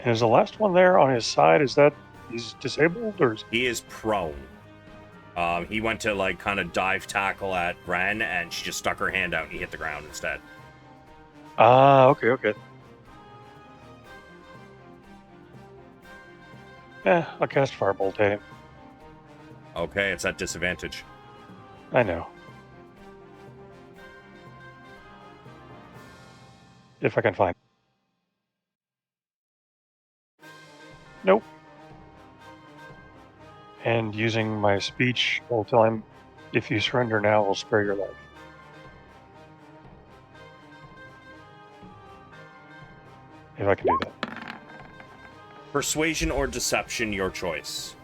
And is the last one there on his side? Is that he's disabled or is... He is prone. He went to like kind of dive tackle at Ren, and she just stuck her hand out and he hit the ground instead. Ah, okay. I'll cast Firebolt at him. Okay, it's at disadvantage. I know. If I can find. Nope. And using my speech, I'll tell him, if you surrender now, we'll spare your life. If I can do that. Persuasion or deception, your choice.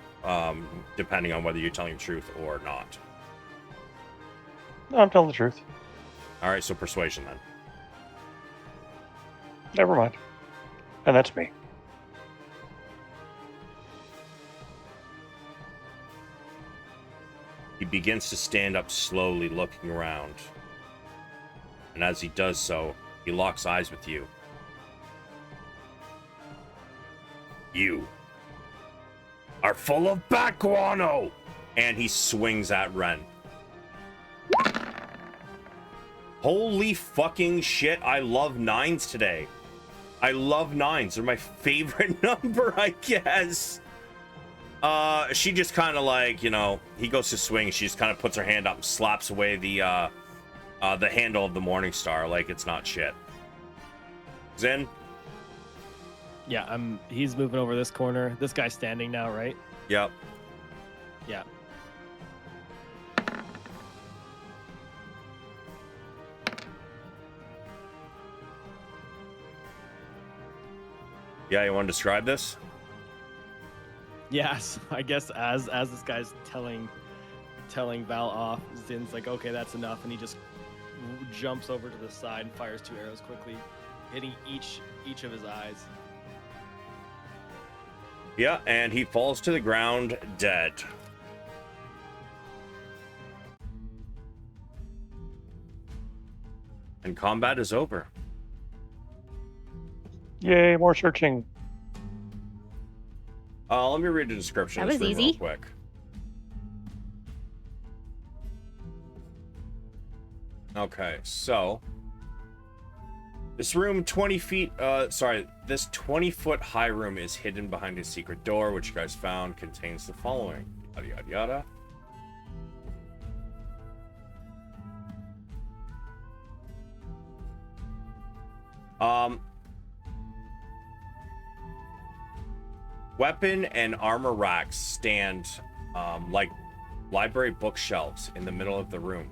Depending on whether you're telling the truth or not. No, I'm telling the truth. Alright, so persuasion then. Never mind. And that's me. He begins to stand up slowly, looking around. And as he does so, he locks eyes with you. You are full of bat guano! And he swings at Ren. Holy fucking shit, I love 9s today. I love 9s. They're my favorite number, I guess. She just kind of like, he goes to swing. She just kind of puts her hand up and slaps away the handle of the Morning Star like it's not shit. Zynn? Yeah, he's moving over this corner. This guy's standing now, right? Yep. Yeah. Yeah, you want to describe this? Yes, I guess as this guy's telling Val off, Zin's like, okay, that's enough, and he just jumps over to the side and fires 2 arrows quickly, hitting each of his eyes. Yeah, and he falls to the ground dead. And combat is over. Yay, more searching. Let me read the description That of this was room real easy. quick. Okay, so this room, 20 feet, this 20-foot high room is hidden behind a secret door, which you guys found contains the following. Yada, yada, yada. Weapon and armor racks stand like library bookshelves in the middle of the room,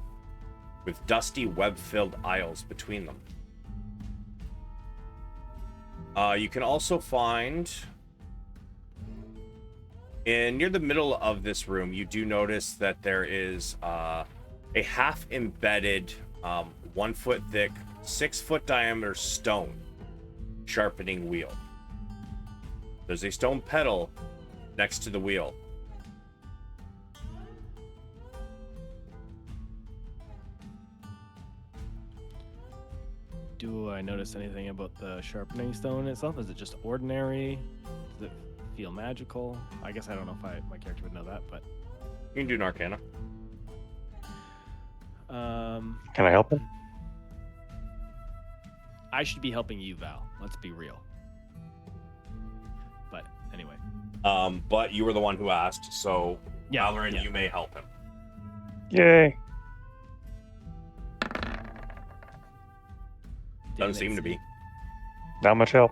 with dusty web-filled aisles between them. You can also find near the middle of this room, you do notice that there is a half embedded 1 foot thick, 6 foot diameter stone sharpening wheel. There's a stone pedal next to the wheel. Do I notice anything about the sharpening stone itself? Is it just ordinary? Does it feel magical? I guess I don't know if my character would know that, but You can do an Arcana. Can I help him? I should be helping you, Val. Let's be real. But anyway, But you were the one who asked, so yeah, Valeran, yeah. you may help him. Yay! Doesn't seem to be. Not much help.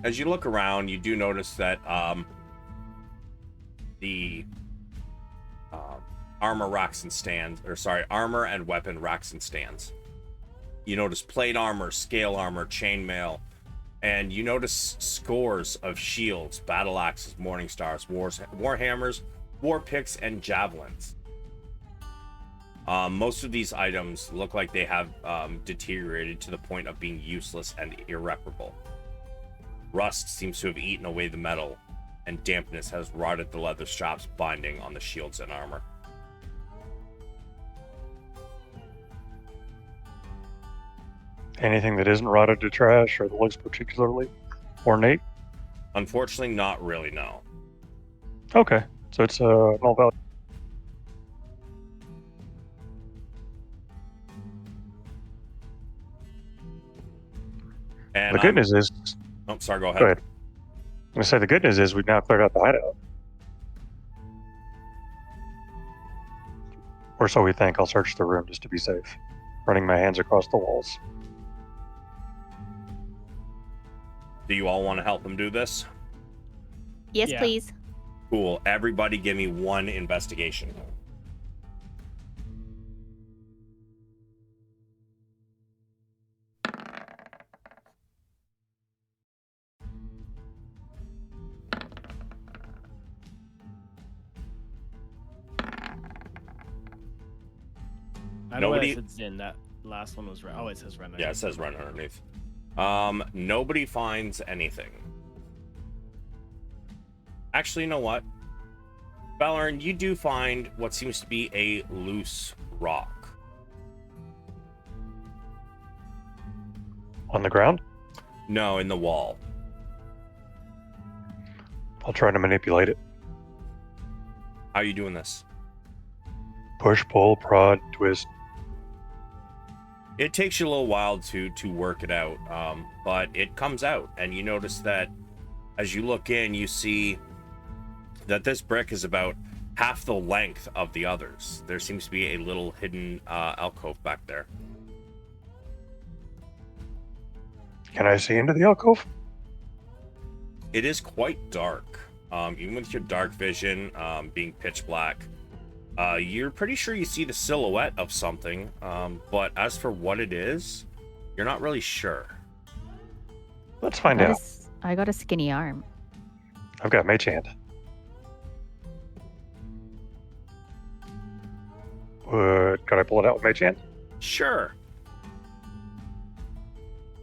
As you look around, you do notice that the armor racks and stands, or sorry, armor and weapon racks and stands. You notice plate armor, scale armor, chainmail, and you notice scores of shields, battle axes, morning stars, war hammers, war picks, and javelins. Most of these items look like they have deteriorated to the point of being useless and irreparable. Rust seems to have eaten away the metal, and dampness has rotted the leather straps binding on the shields and armor. Anything that isn't rotted to trash or that looks particularly ornate? Unfortunately, not really, no. Okay, so it's null value. And The good news is, oh, sorry, go ahead. go ahead. I'm gonna say the good news is we've now cleared out the hideout. Or so we think. I'll search the room just to be safe, running my hands across the walls. Do you all want to help him do this? Yes, Yeah. please. Cool. Everybody give me 1 investigation. I know Nobody- it said Zynn. That last one was right. Oh, it says Ren. Yeah, it says run underneath. Nobody finds anything. Actually, you know what? Valeran, you do find what seems to be a loose rock. On the ground? No, in the wall. I'll try to manipulate it. How are you doing this? Push, pull, prod, twist. It takes you a little while to work it out, but it comes out, and you notice that as you look in, you see that this brick is about half the length of the others. There seems to be a little hidden alcove back there. Can I see into the alcove? It is quite dark, even with your dark vision being pitch black. You're pretty sure you see the silhouette of something, but as for what it is, you're not really sure. Let's find out. I got a skinny arm. I've got Mage Hand. Could I pull it out with Mage Hand? Sure.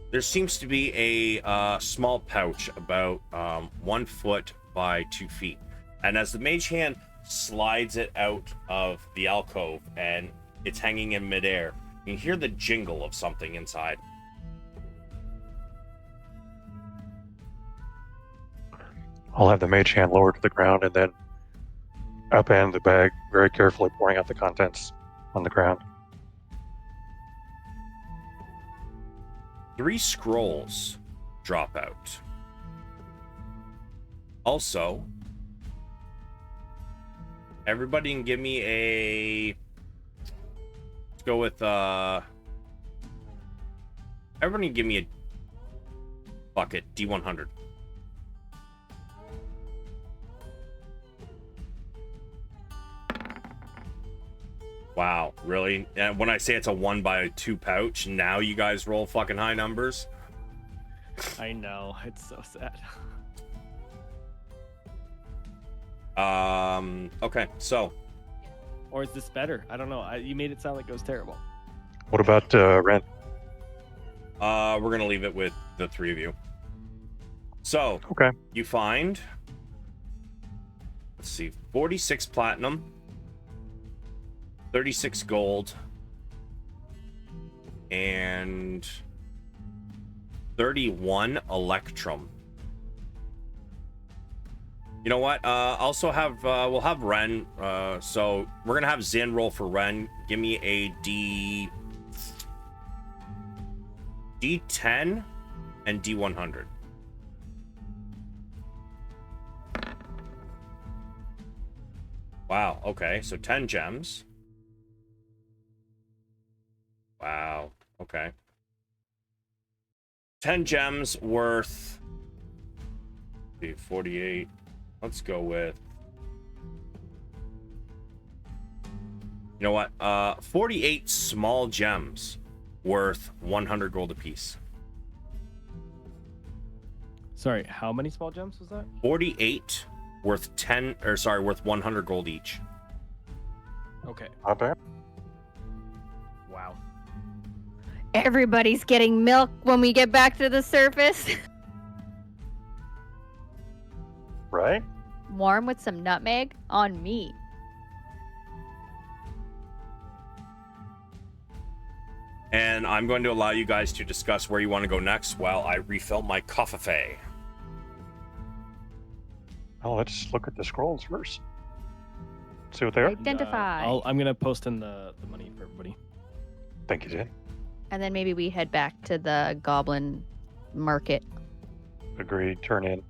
There seems to be a small pouch about 1 foot by 2 feet. And as the mage hand slides it out of the alcove and it's hanging in midair, you can hear the jingle of something inside. I'll have the Mage Hand lowered to the ground and then upend the bag, very carefully pouring out the contents on the ground. 3 scrolls drop out. Also, everybody can give me a... Let's go with... Everybody can give me a bucket, D100. Wow, really? And when I say it's a 1x2 pouch, now you guys roll fucking high numbers? I know, it's so sad. Okay, so Or is this better? I don't know. You made it sound like it was terrible. What about Ren? we're gonna leave it with the three of you. So Okay. you find, let's see, 46 platinum, 36 gold, and 31 electrum. You know what? Also have we'll have Ren. So we're gonna have Zynn roll for Ren. Give me a D10 and D100. Wow. Okay. So 10 gems. Wow. Okay. 10 gems worth 48. Let's go with, you know what? 48 small gems worth 100 gold apiece. Sorry, how many small gems was that? 48 worth 100 gold each. Okay. Not bad. Wow. Everybody's getting milk when we get back to the surface. Right? Warm with some nutmeg on me. And I'm going to allow you guys to discuss where you want to go next while I refill my coffee. Well, let's look at the scrolls first. See what they are. Identify. I'm gonna post in the money for everybody. Thank you, Zynn. And then maybe we head back to the goblin market. Agreed. Turn in.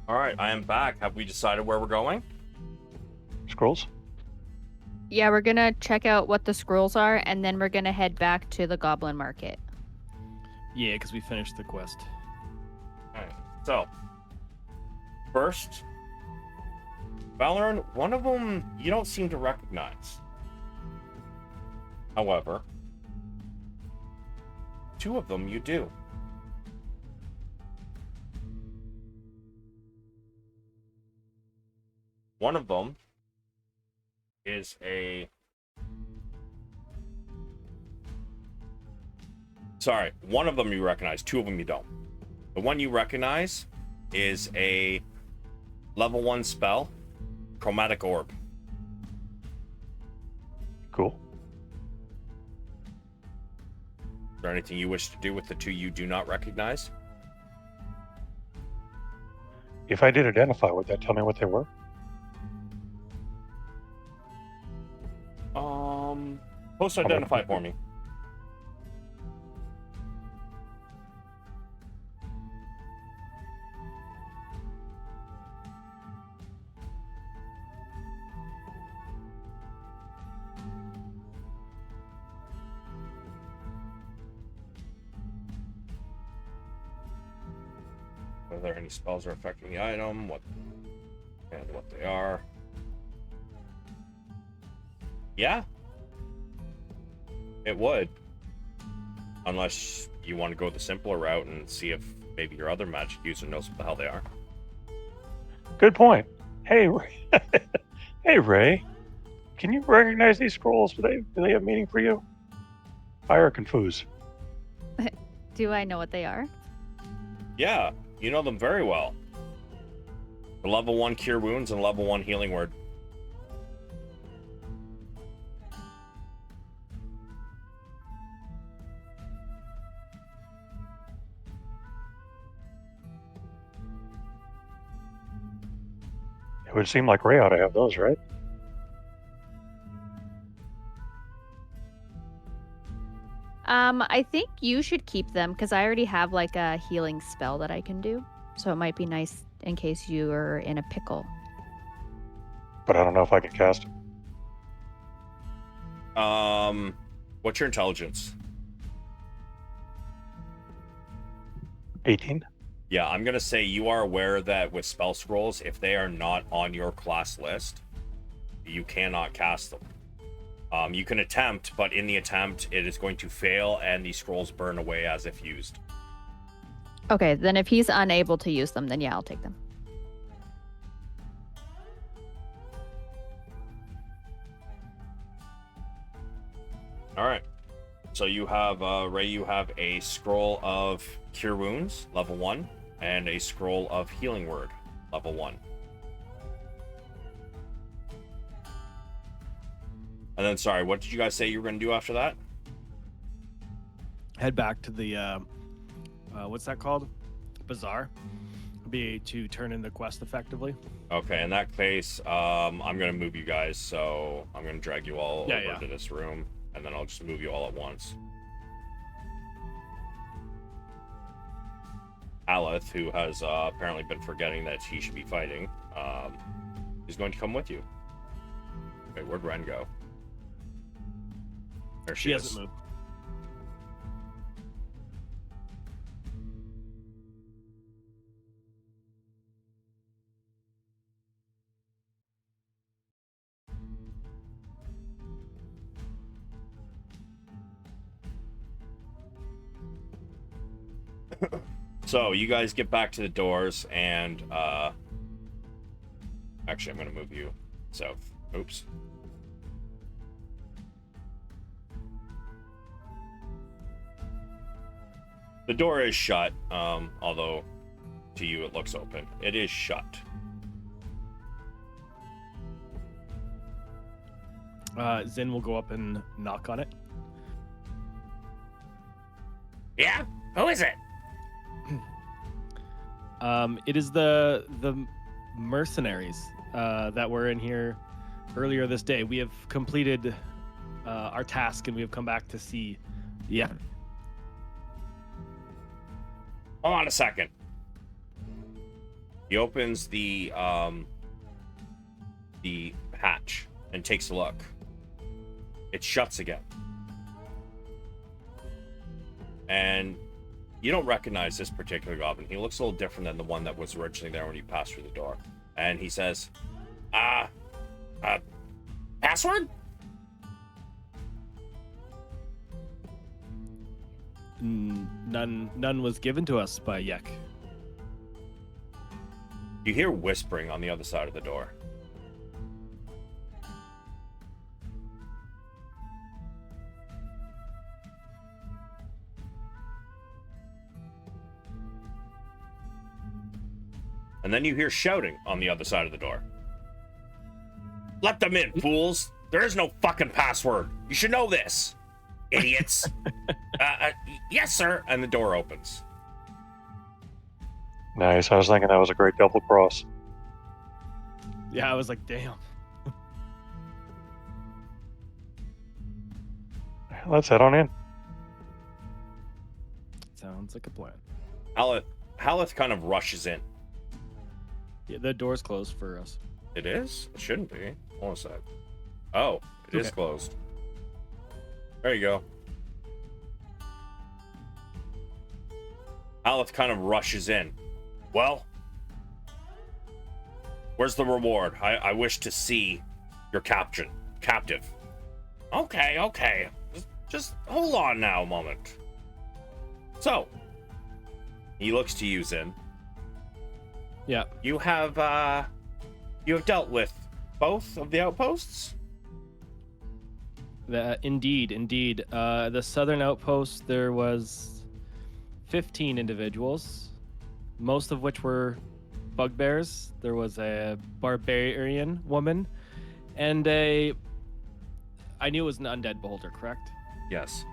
All right, I am back. Have we decided where we're going? Scrolls? Yeah, we're gonna check out what the scrolls are, and then we're gonna head back to the goblin market. Yeah, because we finished the quest. All right. So, first, Valeran, one of them you don't seem to recognize. However, two of them you do. One of them is a... Sorry, one of them you recognize, two of them you don't. The one you recognize is a level 1 spell, Chromatic Orb. Cool. Is there anything you wish to do with the two you do not recognize? If I did identify, would that tell me what they were? Post identify for me. Whether any spells are affecting the item, what they are. Yeah, it would. Unless you want to go the simpler route and see if maybe your other magic user knows what the hell they are. Good point. Hey, Ray. Hey, Ray. Can you recognize these scrolls? Do they have meaning for you? I are confused. Do I know what they are? Yeah, you know them very well. The level 1 cure wounds and level 1 healing word. It would seem like Ray ought to have those, right? I think you should keep them because I already have like a healing spell that I can do. So it might be nice in case you are in a pickle. But I don't know if I can cast them. What's your intelligence? 18? Yeah, I'm gonna say you are aware that with spell scrolls, if they are not on your class list, you cannot cast them. You can attempt, but in the attempt, it is going to fail, and the scrolls burn away as if used. Okay, then if he's unable to use them, then yeah, I'll take them. All right. So you have, Ray, you have a scroll of Cure Wounds, level 1, and a scroll of Healing Word, level 1. And then, sorry, what did you guys say you were going to do after that? Head back to the what's that called? Bazaar. Be to turn in the quest effectively. Okay, in that case, I'm going to move you guys, so I'm going to drag you all over to this room, and then I'll just move you all at once. Aleth, who has apparently been forgetting that he should be fighting, is going to come with you. Wait, where'd Ren go? There she is. Hasn't moved. So you guys get back to the doors, and actually, I'm going to move you south. Oops. The door is shut, although to you it looks open. It is shut. Zynn will go up and knock on it. Yeah? Who is it? It is the mercenaries that were in here earlier this day. We have completed our task, and we have come back to see. Yeah. Hold on a second. He opens the hatch and takes a look. It shuts again. And you don't recognize this particular goblin. He looks a little different than the one that was originally there when you passed through the door. And he says, password? None was given to us by Yek. You hear whispering on the other side of the door. And then you hear shouting on the other side of the door. Let them in, fools. There is no fucking password. You should know this, idiots. Yes, sir. And the door opens. Nice. I was thinking that was a great double cross. Yeah, I was like, damn. Let's head on in. Sounds like a plan. Haleth kind of rushes in. Yeah, the door's closed for us. It is? It shouldn't be. Hold on a sec. Oh, it is Okay. closed. There you go. Haleth kind of rushes in. Well, where's the reward? I wish to see your captive. Okay. Just hold on now a moment. So, he looks to you, Zynn. Yeah. You have dealt with both of the outposts? Indeed. The southern outpost, there was 15 individuals, most of which were bugbears. There was a barbarian woman, and I knew it was an undead beholder, correct? Yes.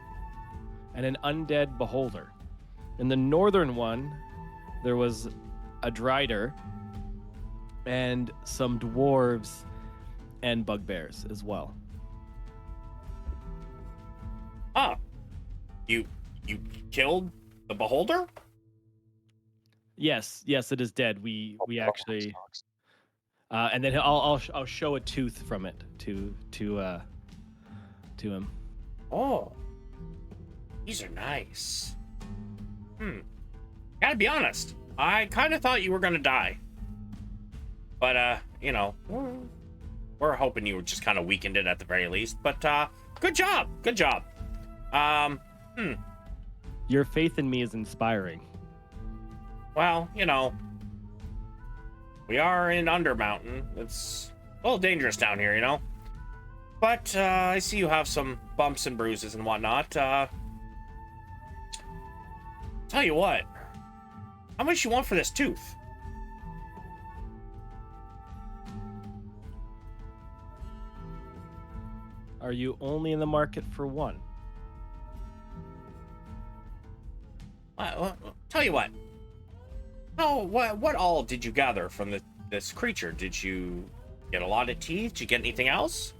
And an undead beholder. In the northern one, there was a drider and some dwarves and bugbears as well. Ah, you killed the beholder? Yes, it is dead. We actually, and then I'll show a tooth from it to him. Oh, these are nice. Gotta be honest, I kind of thought you were gonna die, but you know, we're hoping you were just kind of weakened it at the very least. But good job. Your faith in me is inspiring. Well, you know, we are in Undermountain. It's a little dangerous down here, you know. But I see you have some bumps and bruises and whatnot. Tell you what, how much you want for this tooth? Are you only in the market for one? Tell you what. Oh, what all did you gather from this creature? Did you get a lot of teeth? Did you get anything else?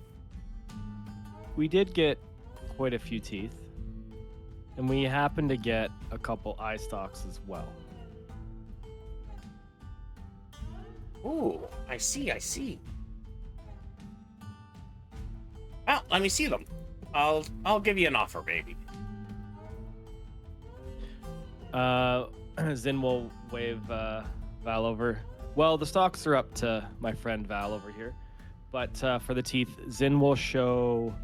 We did get quite a few teeth, and we happened to get a couple eye stalks as well. Ooh, I see. Well, let me see them. I'll give you an offer, baby. Zynn will wave Val over. Well, the stalks are up to my friend Val over here, but for the teeth, Zynn will show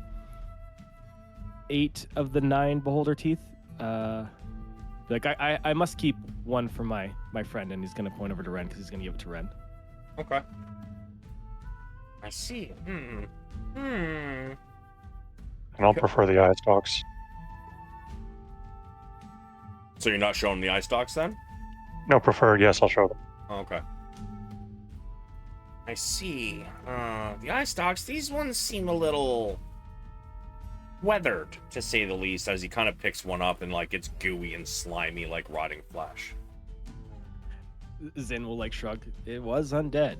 8 of the 9 beholder teeth. Like I must keep one for my friend, and he's gonna point over to Ren because he's gonna give it to Ren. Okay. I see. I don't prefer the eye stalks. So you're not showing the eye stalks then? No, prefer. Yes, I'll show them. Oh, okay. I see. The eye stalks, these ones seem a little weathered, to say the least, as he kind of picks one up and like it's gooey and slimy like rotting flesh. Zynn will like shrug. It was undead.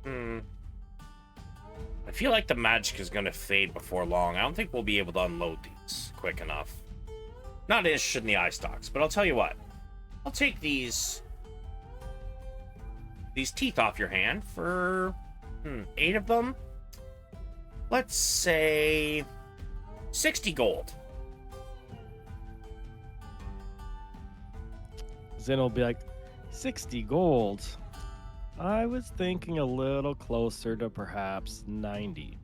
I feel like the magic is gonna fade before long. I don't think we'll be able to unload these quick enough. Not interested in the eye stalks, but I'll tell you what. I'll take these teeth off your hand for 8 of them. Let's say 60 gold. Zynn will be like, 60 gold. I was thinking a little closer to perhaps 90.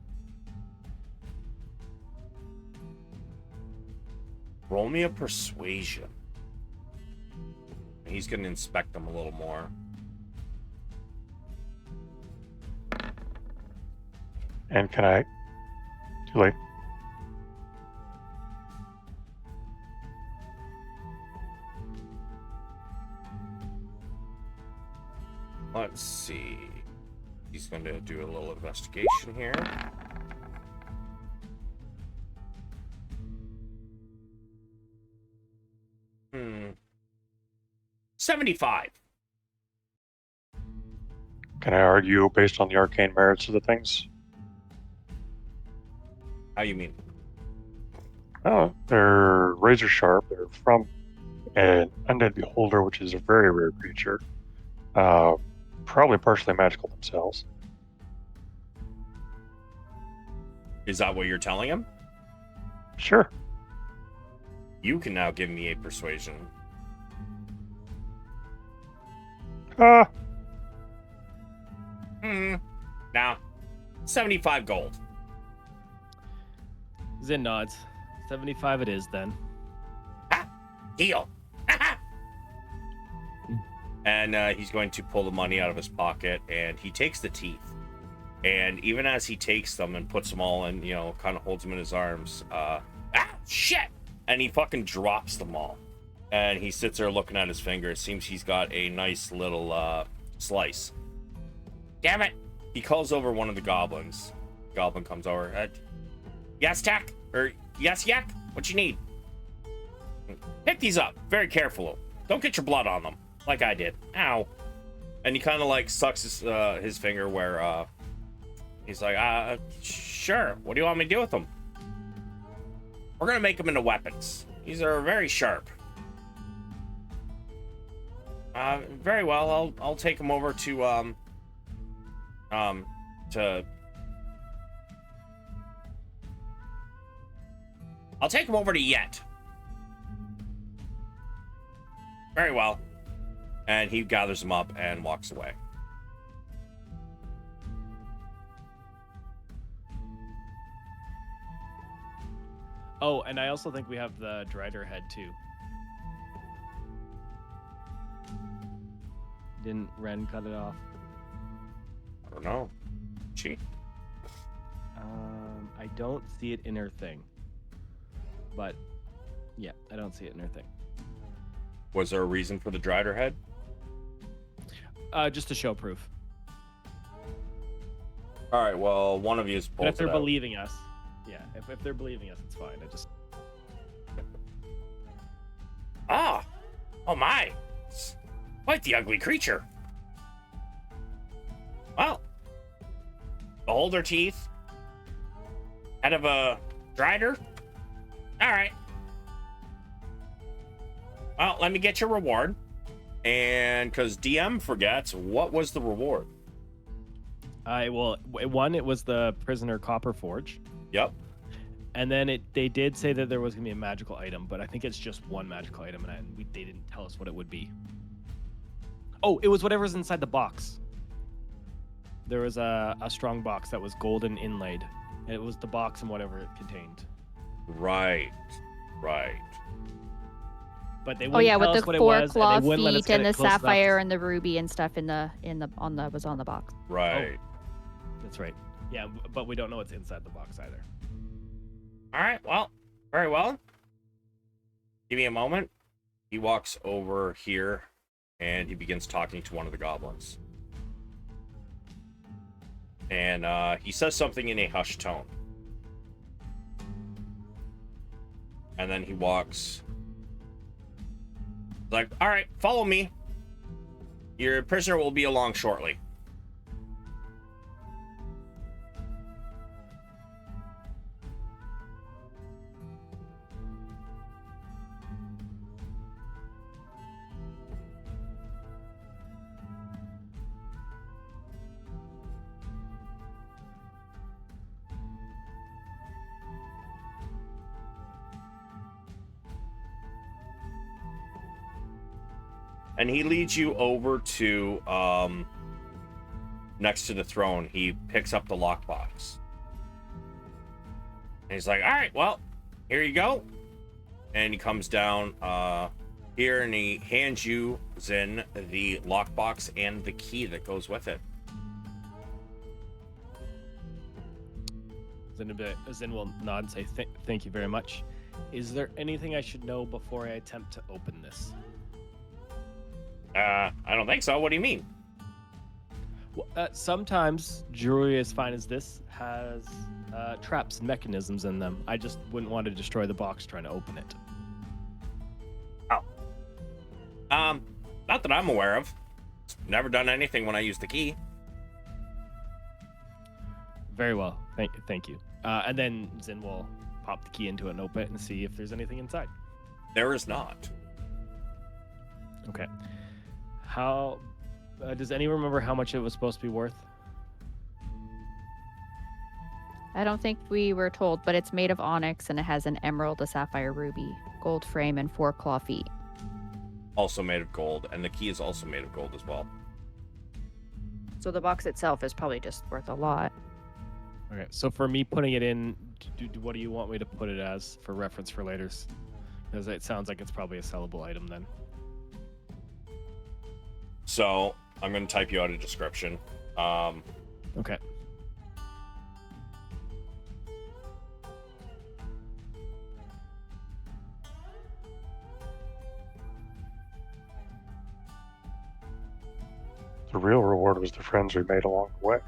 Roll me a persuasion. He's gonna inspect them a little more. And can I? Too late. Let's see. He's going to do a little investigation here. Hmm. 75. Can I argue based on the arcane merits of the things? How you mean? Oh, they're razor sharp. They're from an undead beholder, which is a very rare creature. Probably partially magical themselves. Is that what you're telling him? Sure. You can now give me a persuasion. Ah, Now, 75 gold. Zynn nods. 75 it is then. Ha! Deal. And he's going to pull the money out of his pocket, and he takes the teeth. And even as he takes them and puts them all in, kind of holds them in his arms, shit! And he fucking drops them all. And he sits there looking at his finger. It seems he's got a nice little slice. Damn it! He calls over one of the goblins. Goblin comes over. Yes, Tack? Or yes, Yak? What you need? Pick these up. Very careful. Don't get your blood on them. Like I did. Ow. And he kind of like sucks his finger where he's like, sure. What do you want me to do with them? We're going to make them into weapons. These are very sharp. Very well. I'll take them over to I'll take him over to Yet. Very well. And he gathers them up and walks away. Oh, and I also think we have the Drider head too. Didn't Ren cut it off? I don't know. She? I don't see it in her thing. But, yeah, I don't see it in her thing. Was there a reason for the Drider head? Just to show proof. All right, well, one of you is But pulled if they're it out. believing us, yeah, if they're believing us, it's fine. Oh my. It's quite the ugly creature. Well, beholder teeth. Head of a Drider. All right. Well, let me get your reward. And because DM forgets, what was the reward? It was the prisoner copper forge. Yep. And then they did say that there was going to be a magical item, but I think it's just one magical item, and they didn't tell us what it would be. Oh, it was whatever's inside the box. There was a strong box that was golden inlaid. And it was the box and whatever it contained. Right. But they Oh wouldn't yeah, tell with us the what it four was, claw and they wouldn't let us feet get and it the close enough. sapphire and the ruby and stuff was on the box. Right. That's right. Yeah, but we don't know what's inside the box either. All right. Well, very well. Give me a moment. He walks over here and he begins talking to one of the goblins. And he says something in a hushed tone. And then he walks. Like, all right, follow me. Your prisoner will be along shortly. And he leads you over to next to the throne. He picks up the lockbox. And he's like, all right, well, here you go. And he comes down here and he hands you, Zynn, the lockbox and the key that goes with it. Zynn will nod and say, thank you very much. Is there anything I should know before I attempt to open this? I don't think so. What do you mean? Well, sometimes jewelry as fine as this has traps and mechanisms in them. I just wouldn't want to destroy the box trying to open it. Oh. Not that I'm aware of. Never done anything when I use the key. Very well. Thank you. And then Zynn will pop the key into it and open it and see if there's anything inside. There is not. Okay. How does anyone remember how much it was supposed to be worth? I don't think we were told, but it's made of onyx and it has an emerald, a sapphire, ruby, gold frame, and 4 claw feet. Also made of gold, and the key is also made of gold as well. So the box itself is probably just worth a lot. Okay, so for me putting it in, what do you want me to put it as for reference for later? Because it sounds like it's probably a sellable item then. So I'm going to type you out a description. Okay. The real reward was the friends we made along the way.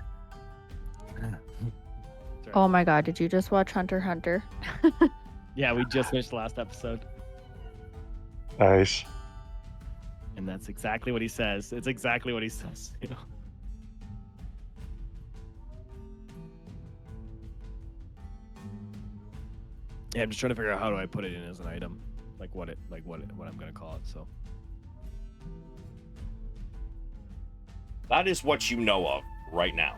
Oh my god, did you just watch Hunter x Hunter? Yeah, we just finished the last episode. Nice. And that's exactly what he says. It's exactly what he says, you know. Yeah, I'm just trying to figure out how do I put it in as an item, what I'm gonna call it. So That is what you know of right now.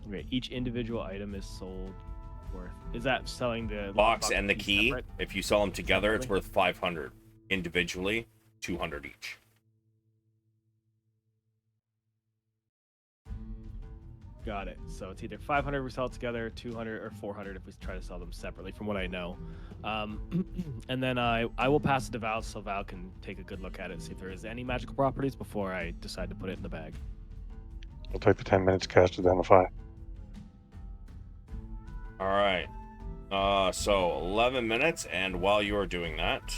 okay, each individual item is sold worth. Is that selling the Box and the key key, separate? if you sell them together, it's Separately? worth 500. Individually, 200 each. Got it. So it's either 500 we sell it together, 200 or 400 if we try to sell them separately, from what I know. And then I will pass it to Val so Val can take a good look at it, see if there is any magical properties before I decide to put it in the bag. I'll take the 10 minutes cast identify. All right. So 11 minutes, and while you are doing that,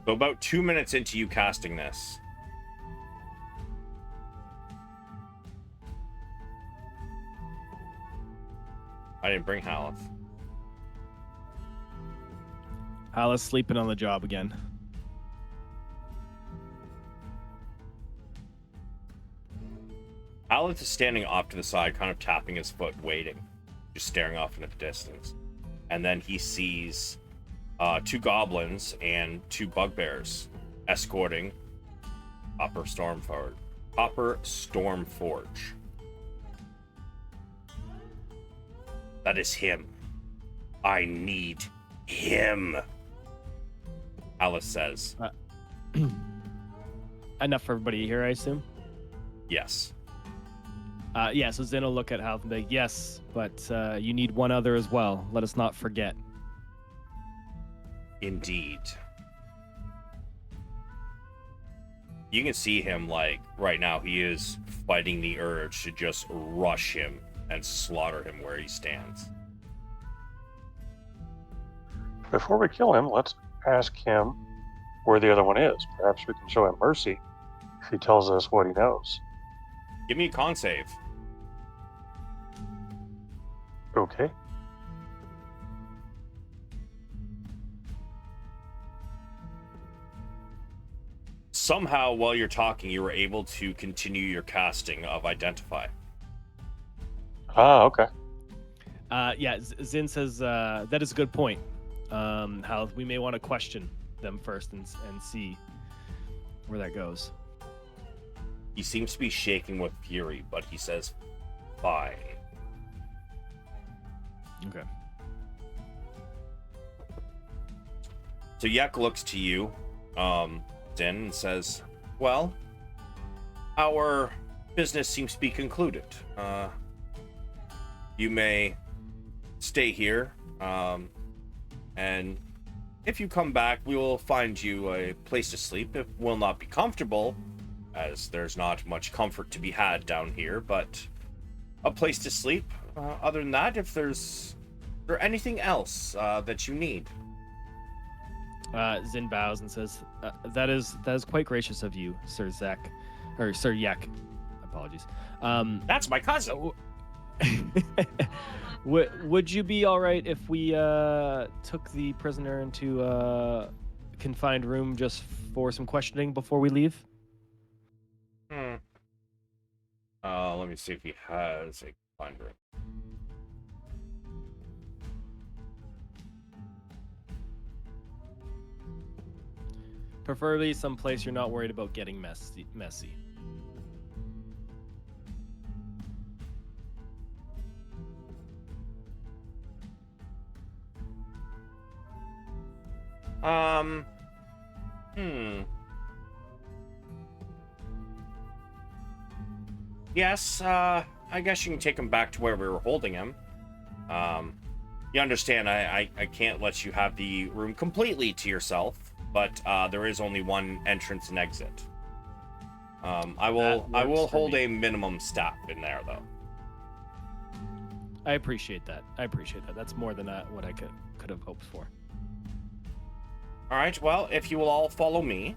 so about 2 minutes into you casting this, I didn't bring Haleth. Alice sleeping on the job again. Haleth is standing off to the side, kind of tapping his foot, waiting, just staring off into the distance. And then he sees 2 goblins and 2 bugbears escorting Copper Stormforge. That is him. I need him, Alice says. Enough for everybody here, I assume? Yes. Yeah, so Zynn will look at Haleth and be like, yes, but you need one other as well. Let us not forget. Indeed. You can see him, like, right now, he is fighting the urge to just rush him and slaughter him where he stands. Before we kill him, let's ask him where the other one is. Perhaps we can show him mercy if he tells us what he knows. Give me a con save. Okay. Somehow, while you're talking, you were able to continue your casting of Identify. Ah, okay. Yeah, Zynn says that is a good point. How we may want to question them first and see where that goes. He seems to be shaking with fury, but he says, fine. Okay. So Yek looks to you, Zynn, and says, well, our business seems to be concluded. You may stay here, and if you come back, we will find you a place to sleep. It will not be comfortable, as there's not much comfort to be had down here, but a place to sleep. Other than that, if there's anything else that you need. Zynn bows and says, that is quite gracious of you, Sir Yek. Apologies. That's my cousin. Would you be all right if we took the prisoner into a confined room just for some questioning before we leave? Let me see if he has a confined room. Preferably someplace you're not worried about getting messy. Yes, I guess you can take him back to where we were holding him. You understand, I can't let you have the room completely to yourself, but there is only one entrance and exit. I will hold a minimum staff in there, though. I appreciate that. That's more than what I could have hoped for. All right, well, if you will all follow me.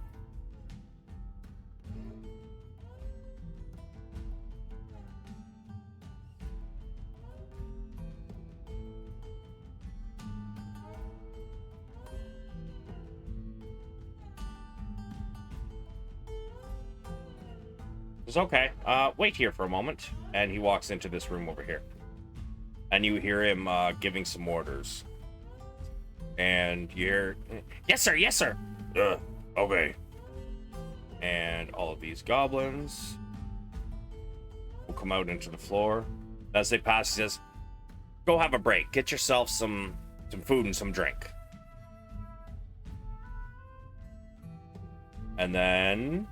It's okay. Wait here for a moment. And he walks into this room over here. And you hear him giving some orders. And you hear, yes, sir, yes, sir. Okay. And all of these goblins will come out into the floor. As they pass, he says, go have a break. Get yourself some food and some drink. And then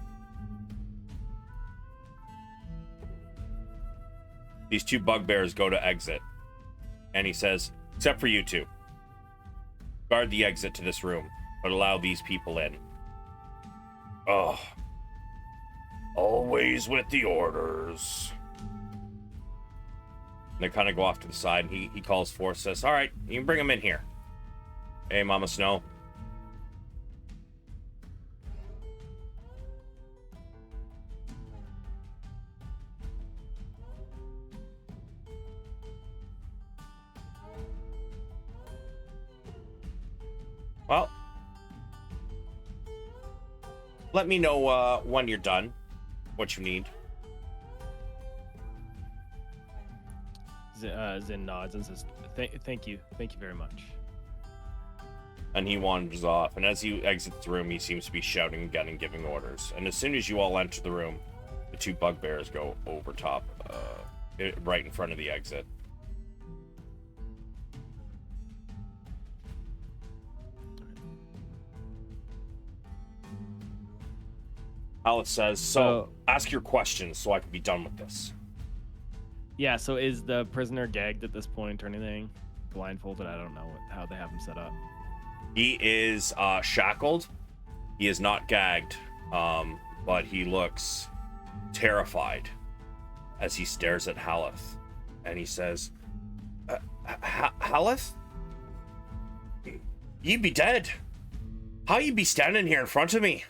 these two bugbears go to exit. And he says, except for you two. Guard the exit to this room, but allow these people in. Oh. Always with the orders. And they kind of go off to the side, and he calls forth, says, all right, you can bring him in here. Hey, Mama Snow. Well, let me know when you're done, what you need. Zynn nods and says, thank you very much. And he wanders off, and as he exits the room, he seems to be shouting again and giving orders. And as soon as you all enter the room, the two bugbears go over top, right in front of the exit. Alice says, so ask your questions so I can be done with this. Yeah, so is the prisoner gagged at this point or anything? Blindfolded? I don't know how they have him set up. He is shackled. He is not gagged, but he looks terrified as he stares at Haleth. And he says, Haleth? Ye be dead. How ye be standing here in front of me?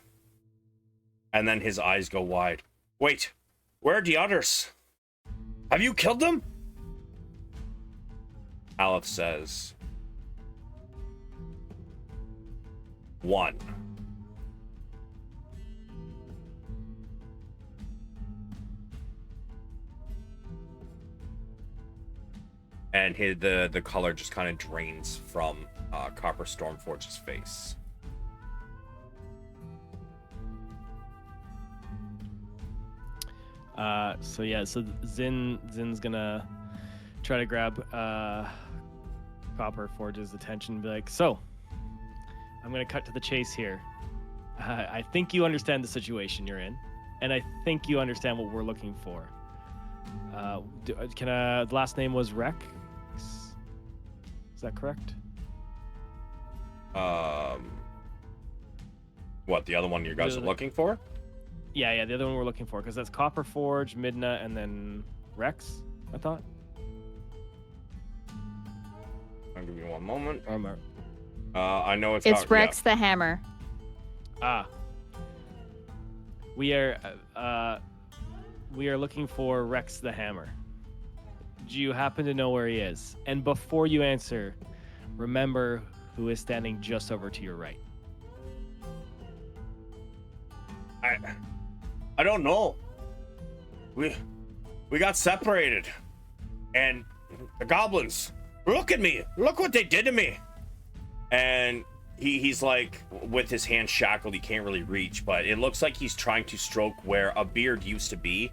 And then his eyes go wide. Wait, where are the others? Have you killed them? Aleph says, one. And the color just kind of drains from Copper Stormforge's face. So Zynn's gonna try to grab Copper Forge's attention and be like, so, I'm gonna cut to the chase here. I think you understand the situation you're in, and I think you understand what we're looking for. The last name was Rex? Is that correct? What, the other one you guys are looking for? Yeah, the other one we're looking for, because that's Copper Forge, Midna, and then Rex, I thought. I'll give you one moment. Or I know it's Rex the Hammer. We are we are looking for Rex the Hammer. Do you happen to know where he is? And before you answer, remember who is standing just over to your right. I don't know. We got separated, and the goblins. Look at me! Look what they did to me! And he's like, with his hand shackled, he can't really reach, but it looks like he's trying to stroke where a beard used to be,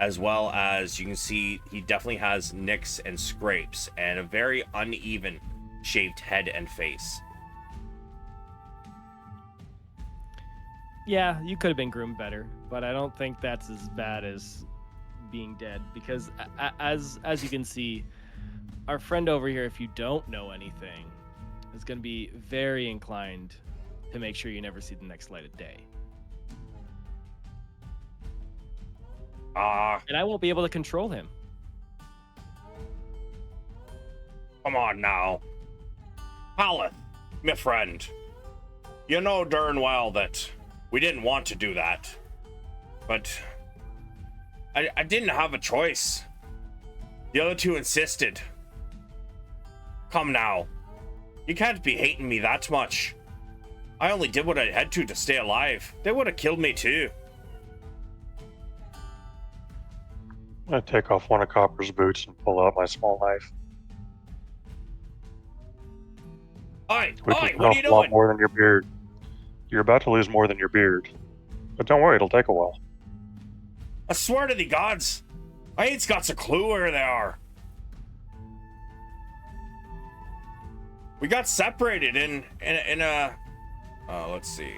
as well as you can see he definitely has nicks and scrapes and a very uneven shaved head and face. Yeah, you could have been groomed better, but I don't think that's as bad as being dead, because as you can see, our friend over here, if you don't know anything, is going to be very inclined to make sure you never see the next light of day. And I won't be able to control him. Come on now. Haleth, my friend. You know darn well that we didn't want to do that. But I didn't have a choice. The other two insisted. Come now. You can't be hating me that much. I only did what I had to stay alive. They would have killed me too. I take off one of Copper's boots and pull out my small knife. Oi, Which oi, is what are you a lot doing? more than your beard. You're about to lose more than your beard. But don't worry, it'll take a while. I swear to the gods, I ain't got a clue where they are. We got separated in a. Let's see.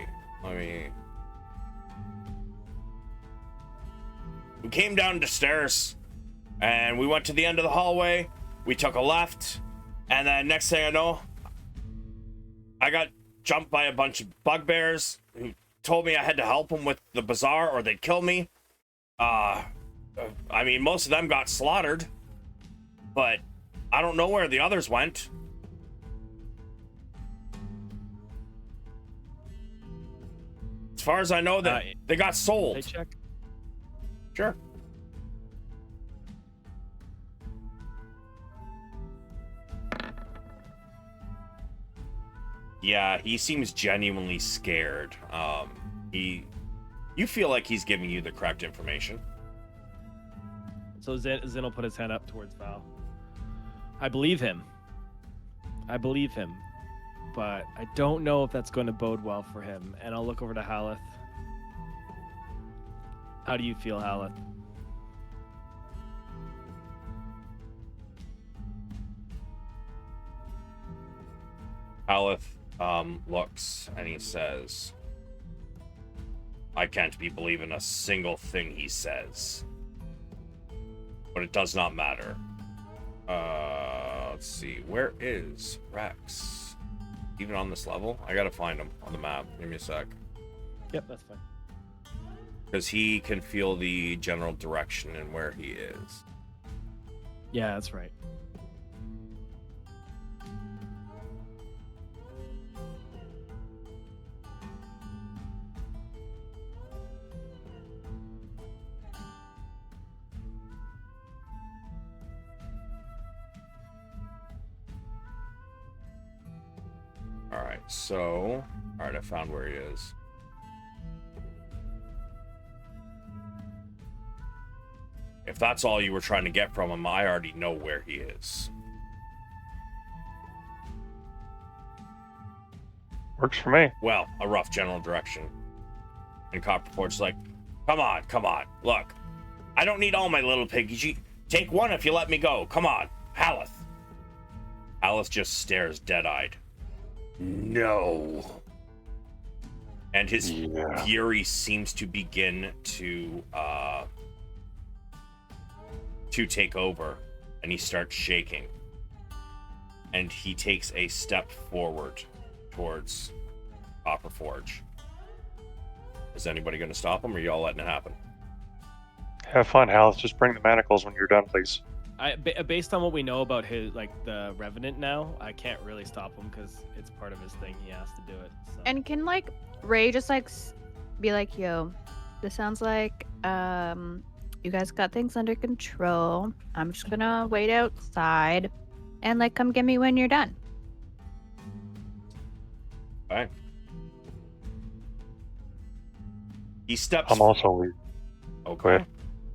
We came down the stairs, and we went to the end of the hallway. We took a left, and then next thing I know, I got jumped by a bunch of bugbears who told me I had to help them with the bazaar or they'd kill me. I mean, most of them got slaughtered, but I don't know where the others went. As far as I know, they got sold. They check. Sure. Yeah, he seems genuinely scared. You feel like he's giving you the correct information. So Zynn will put his hand up towards Val. I believe him. But I don't know if that's going to bode well for him. And I'll look over to Haleth. How do you feel, Haleth? Haleth looks and he says, I can't be believing a single thing he says. But it does not matter. Let's see. Where is Rex? Even on this level? I gotta find him on the map. Give me a sec. Yep, that's fine. Because he can feel the general direction and where he is. Yeah, that's right. Alright, I found where he is. If that's all you were trying to get from him, I already know where he is. Works for me. Well, a rough general direction. And Copperport's like, come on, look. I don't need all my little piggies. Take one if you let me go. Come on, Haleth. Haleth just stares dead-eyed. No. And his fury seems to begin to take over, and he starts shaking. And he takes a step forward towards Copperforge. Is anybody going to stop him, or are y'all letting it happen? Have fun, Hal. Just bring the manacles when you're done, please. Based on what we know about his, the Revenant now, I can't really stop him because it's part of his thing. He has to do it. So. And can Ray just be like, yo, this sounds like You guys got things under control. I'm just gonna wait outside and like come get me when you're done. Okay. He steps. I'm also leaving. Okay. Go ahead.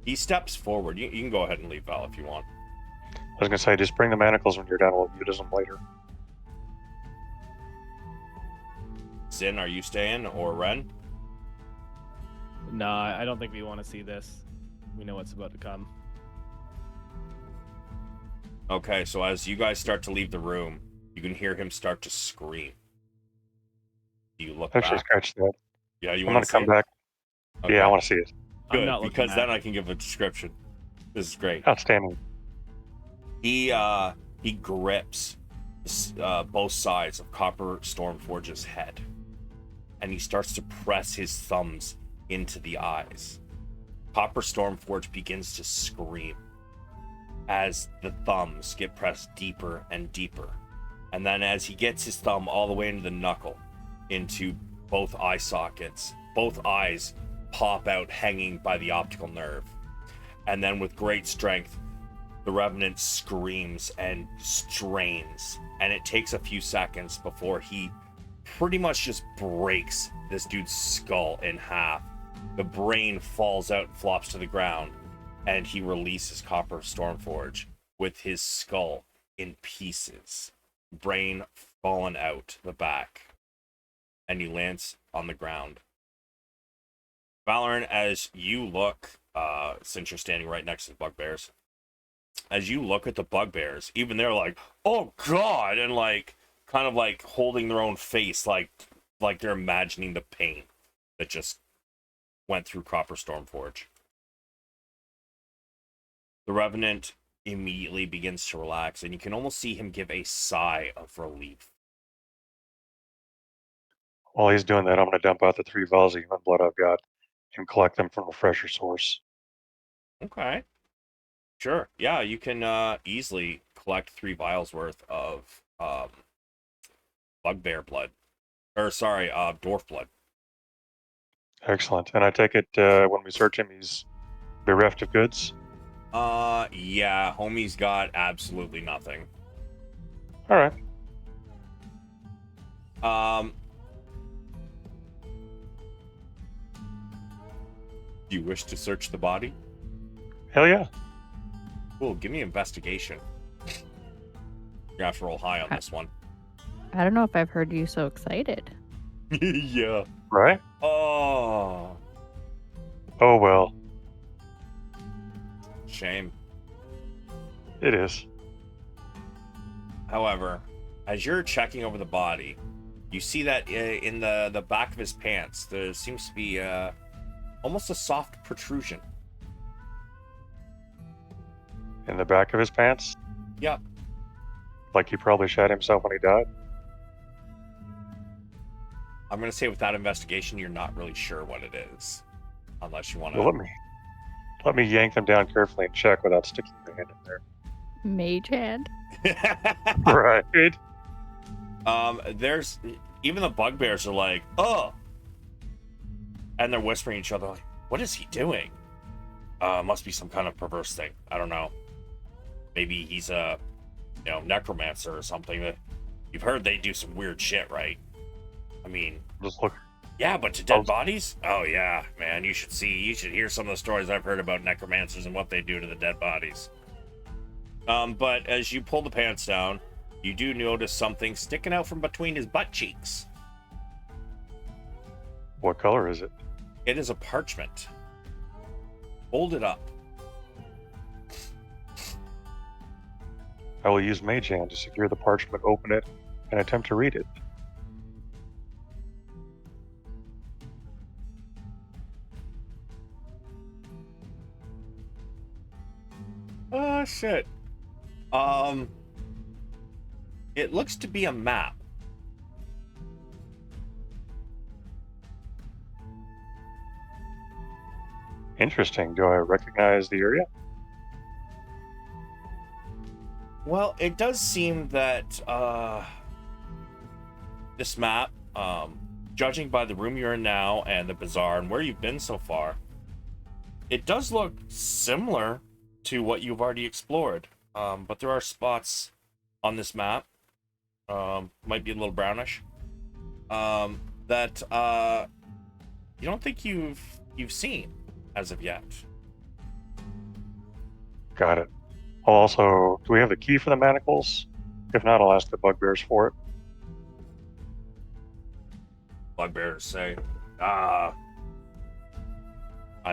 He steps forward. You can go ahead and leave, Val, if you want. I was gonna say, just bring the manacles when you're done. We'll use them later. Zynn, are you staying, or Ren? Nah, I don't think we want to see this. We know what's about to come. Okay, so as you guys start to leave the room, you can hear him start to scream. You look Actually, back. scratch that. Yeah, you I'm want gonna to come back. Okay. Yeah, I want to see it. I'm Good, not looking because then back. I can give a description. This is great. Outstanding. He grips both sides of Copper Stormforge's head, and he starts to press his thumbs into the eyes. Copper Stormforge begins to scream as the thumbs get pressed deeper and deeper, and then as he gets his thumb all the way into the knuckle, into both eye sockets, both eyes pop out hanging by the optical nerve, and then with great strength the Revenant screams and strains, and it takes a few seconds before he pretty much just breaks this dude's skull in half. The brain falls out and flops to the ground, and he releases Copper Stormforge with his skull in pieces, brain fallen out the back, and he lands on the ground. Valeran, as you look, since you're standing right next to the bugbears, as you look at the bugbears, even they're like, oh god, and like kind of like holding their own face, like they're imagining the pain that just went through Copper Stormforge. The Revenant immediately begins to relax, and you can almost see him give a sigh of relief. While he's doing that, I'm gonna dump out the 3 vials of human blood I've got and collect them from a fresher source. Okay. Sure. Yeah, you can easily collect 3 vials worth of bugbear blood. Or sorry, dwarf blood. Excellent. And I take it when we search him, he's bereft of goods. Yeah, homie's got absolutely nothing. All right. Do you wish to search the body? Hell yeah. Cool, give me investigation. You're gonna have to roll high on this one. I don't know if I've heard you so excited. Yeah. Right? Oh, Oh well. shame. It is. However, as you're checking over the body, you see that in the back of his pants, there seems to be almost a soft protrusion. In the back of his pants? Yep. Like he probably shot himself when he died? I'm going to say with that investigation, you're not really sure what it is. Unless you want to... Well, let me yank them down carefully and check without sticking my hand in there. Mage hand. Right. There's... Even the bugbears are like, oh! And they're whispering each other like, what is he doing? Must be some kind of perverse thing. I don't know. Maybe he's a, necromancer or something. That you've heard they do some weird shit, right? I mean, Just look. yeah, but to dead bodies? Oh yeah, man, you should hear some of the stories I've heard about necromancers and what they do to the dead bodies. But as you pull the pants down, you do notice something sticking out from between his butt cheeks. What color is it? It is a parchment. Hold it up. I will use Mage Hand to secure the parchment, open it, and attempt to read it. Oh shit. It looks to be a map. Interesting. Do I recognize the area? Well, it does seem that this map, judging by the room you're in now and the bazaar and where you've been so far, It does look similar to what you've already explored, but there are spots on this map, might be a little brownish, that you don't think you've seen as of yet. Got it. I'll also, do we have the key for the manacles? If not, I'll ask the bugbears for it. Bugbears say, I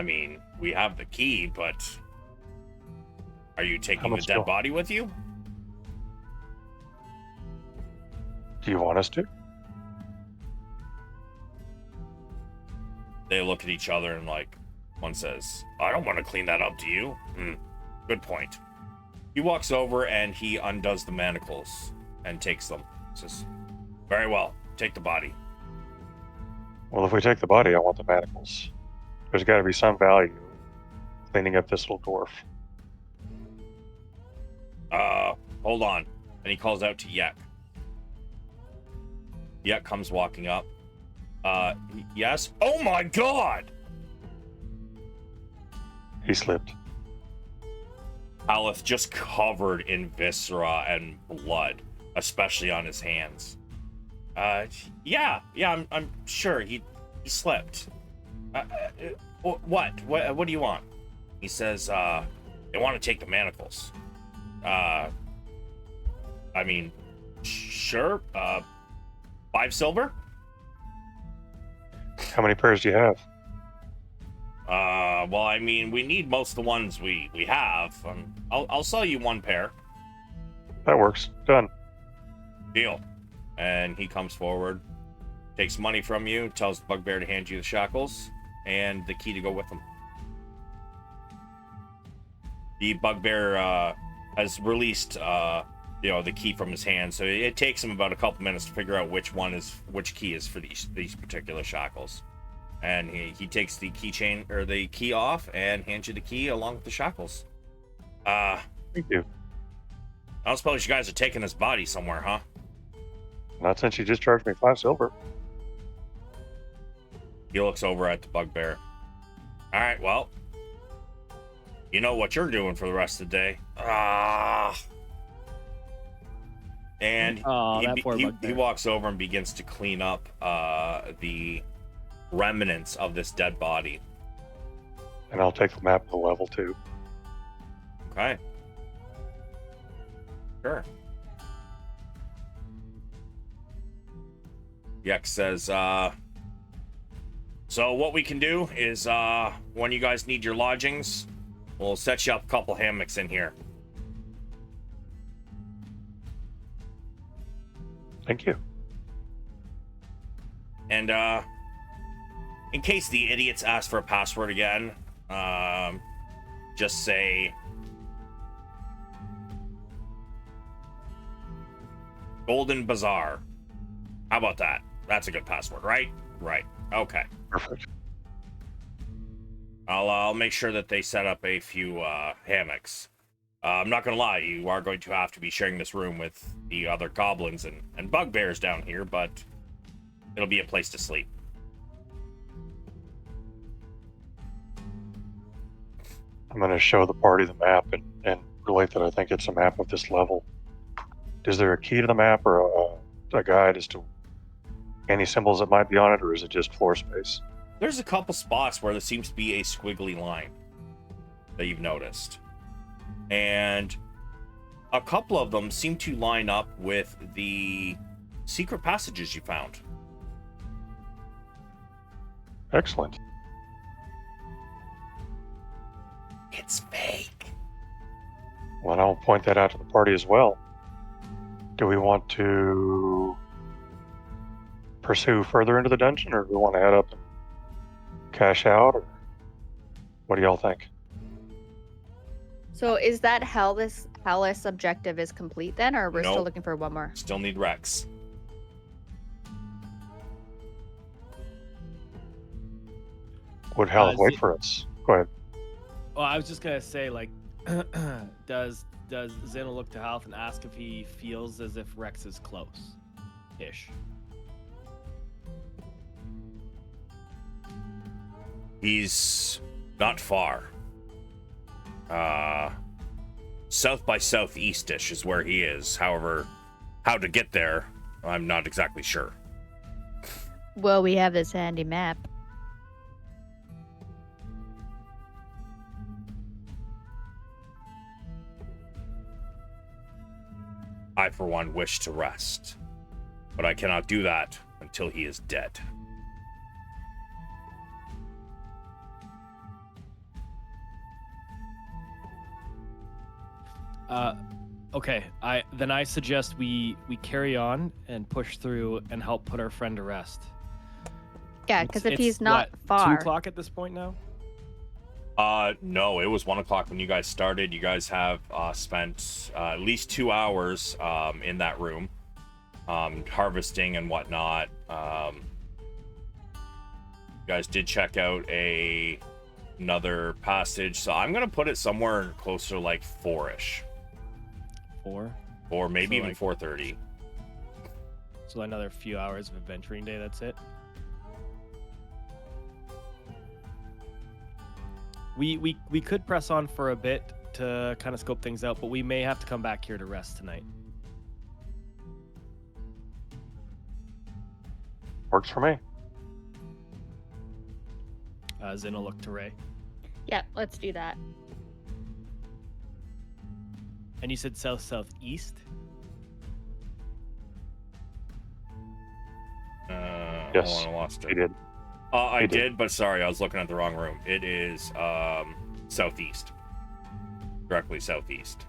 mean, we have the key, but are you taking the dead body with you? Do you want us to? They look at each other and like, one says, I don't want to clean that up, do you? Good point. He walks over and he undoes the manacles and takes them. Says, very well, take the body. Well, if we take the body, I want the manacles. There's got to be some value cleaning up this little dwarf. Hold on. And he calls out to Yek. Yek comes walking up. Yes? Oh my god! He slipped. Aleph just covered in viscera and blood, especially on his hands. Yeah, I'm sure he slipped. What do you want? He says, they want to take the manacles. I mean, sure, 5 silver? How many pairs do you have? Well, I mean, we need most of the ones we have. I'll sell you 1 pair. That works. Done. Deal. And he comes forward, takes money from you, tells the bugbear to hand you the shackles and the key to go with them. The bugbear has released the key from his hand, so it takes him about a couple minutes to figure out which key is for these particular shackles. And he takes the keychain or the key off and hands you the key along with the shackles. Thank you. I don't suppose you guys are taking this body somewhere, huh? Not since you just charged me 5 silver. He looks over at the bugbear. All right, well, you know what you're doing for the rest of the day. And he walks over and begins to clean up the remnants of this dead body. And I'll take the map of the level too. Okay. Sure. Yek says, so what we can do is, when you guys need your lodgings, we'll set you up a couple hammocks in here. Thank you. And, in case the idiots ask for a password again, just say Golden Bazaar. How about that? That's a good password, right? Right. Okay. Perfect. I'll make sure that they set up a few hammocks. I'm not gonna lie, you are going to have to be sharing this room with the other goblins and bugbears down here, but it'll be a place to sleep. I'm going to show the party the map and relate that I think it's a map of this level. Is there a key to the map or a guide as to any symbols that might be on it, or is it just floor space? There's a couple spots where there seems to be a squiggly line that you've noticed. And a couple of them seem to line up with the secret passages you found. Excellent. It's fake. Well, I'll point that out to the party as well. Do we want to pursue further into the dungeon, or do we want to head up and cash out, or what do y'all think? So is that Hellas objective is complete then, or we're Nope. still looking for one more? Still need Rex. Would Hal wait for us? Go ahead. Well, I was just gonna say, like, does Zynn look to Half and ask if he feels as if Rex is close-ish? He's Not far. South by southeast-ish is where he is. However, how to get there, I'm not exactly sure. Well, we have this handy map. I, for one, wish to rest, but I cannot do that until he is dead. Okay. I suggest we carry on and push through and help put our friend to rest. Yeah, because if It's he's not what, far. 2 o'clock at this point now? No, it was 1 o'clock when you guys started. You guys have spent at least 2 hours in that room, harvesting and whatnot. You guys did check out another passage, so I'm gonna put it somewhere closer to like 4-ish, 4. or maybe So, even like- 4:30. So another few hours of adventuring day. That's it. We could press on for a bit to kind of scope things out, but we may have to come back here to rest tonight. Works for me. Zynn will look to Ray. Yeah, let's do that. And you said southeast? Yes, hold on, I lost He it. did. I He did. did, but sorry, I was looking at the wrong room. It is southeast, directly southeast.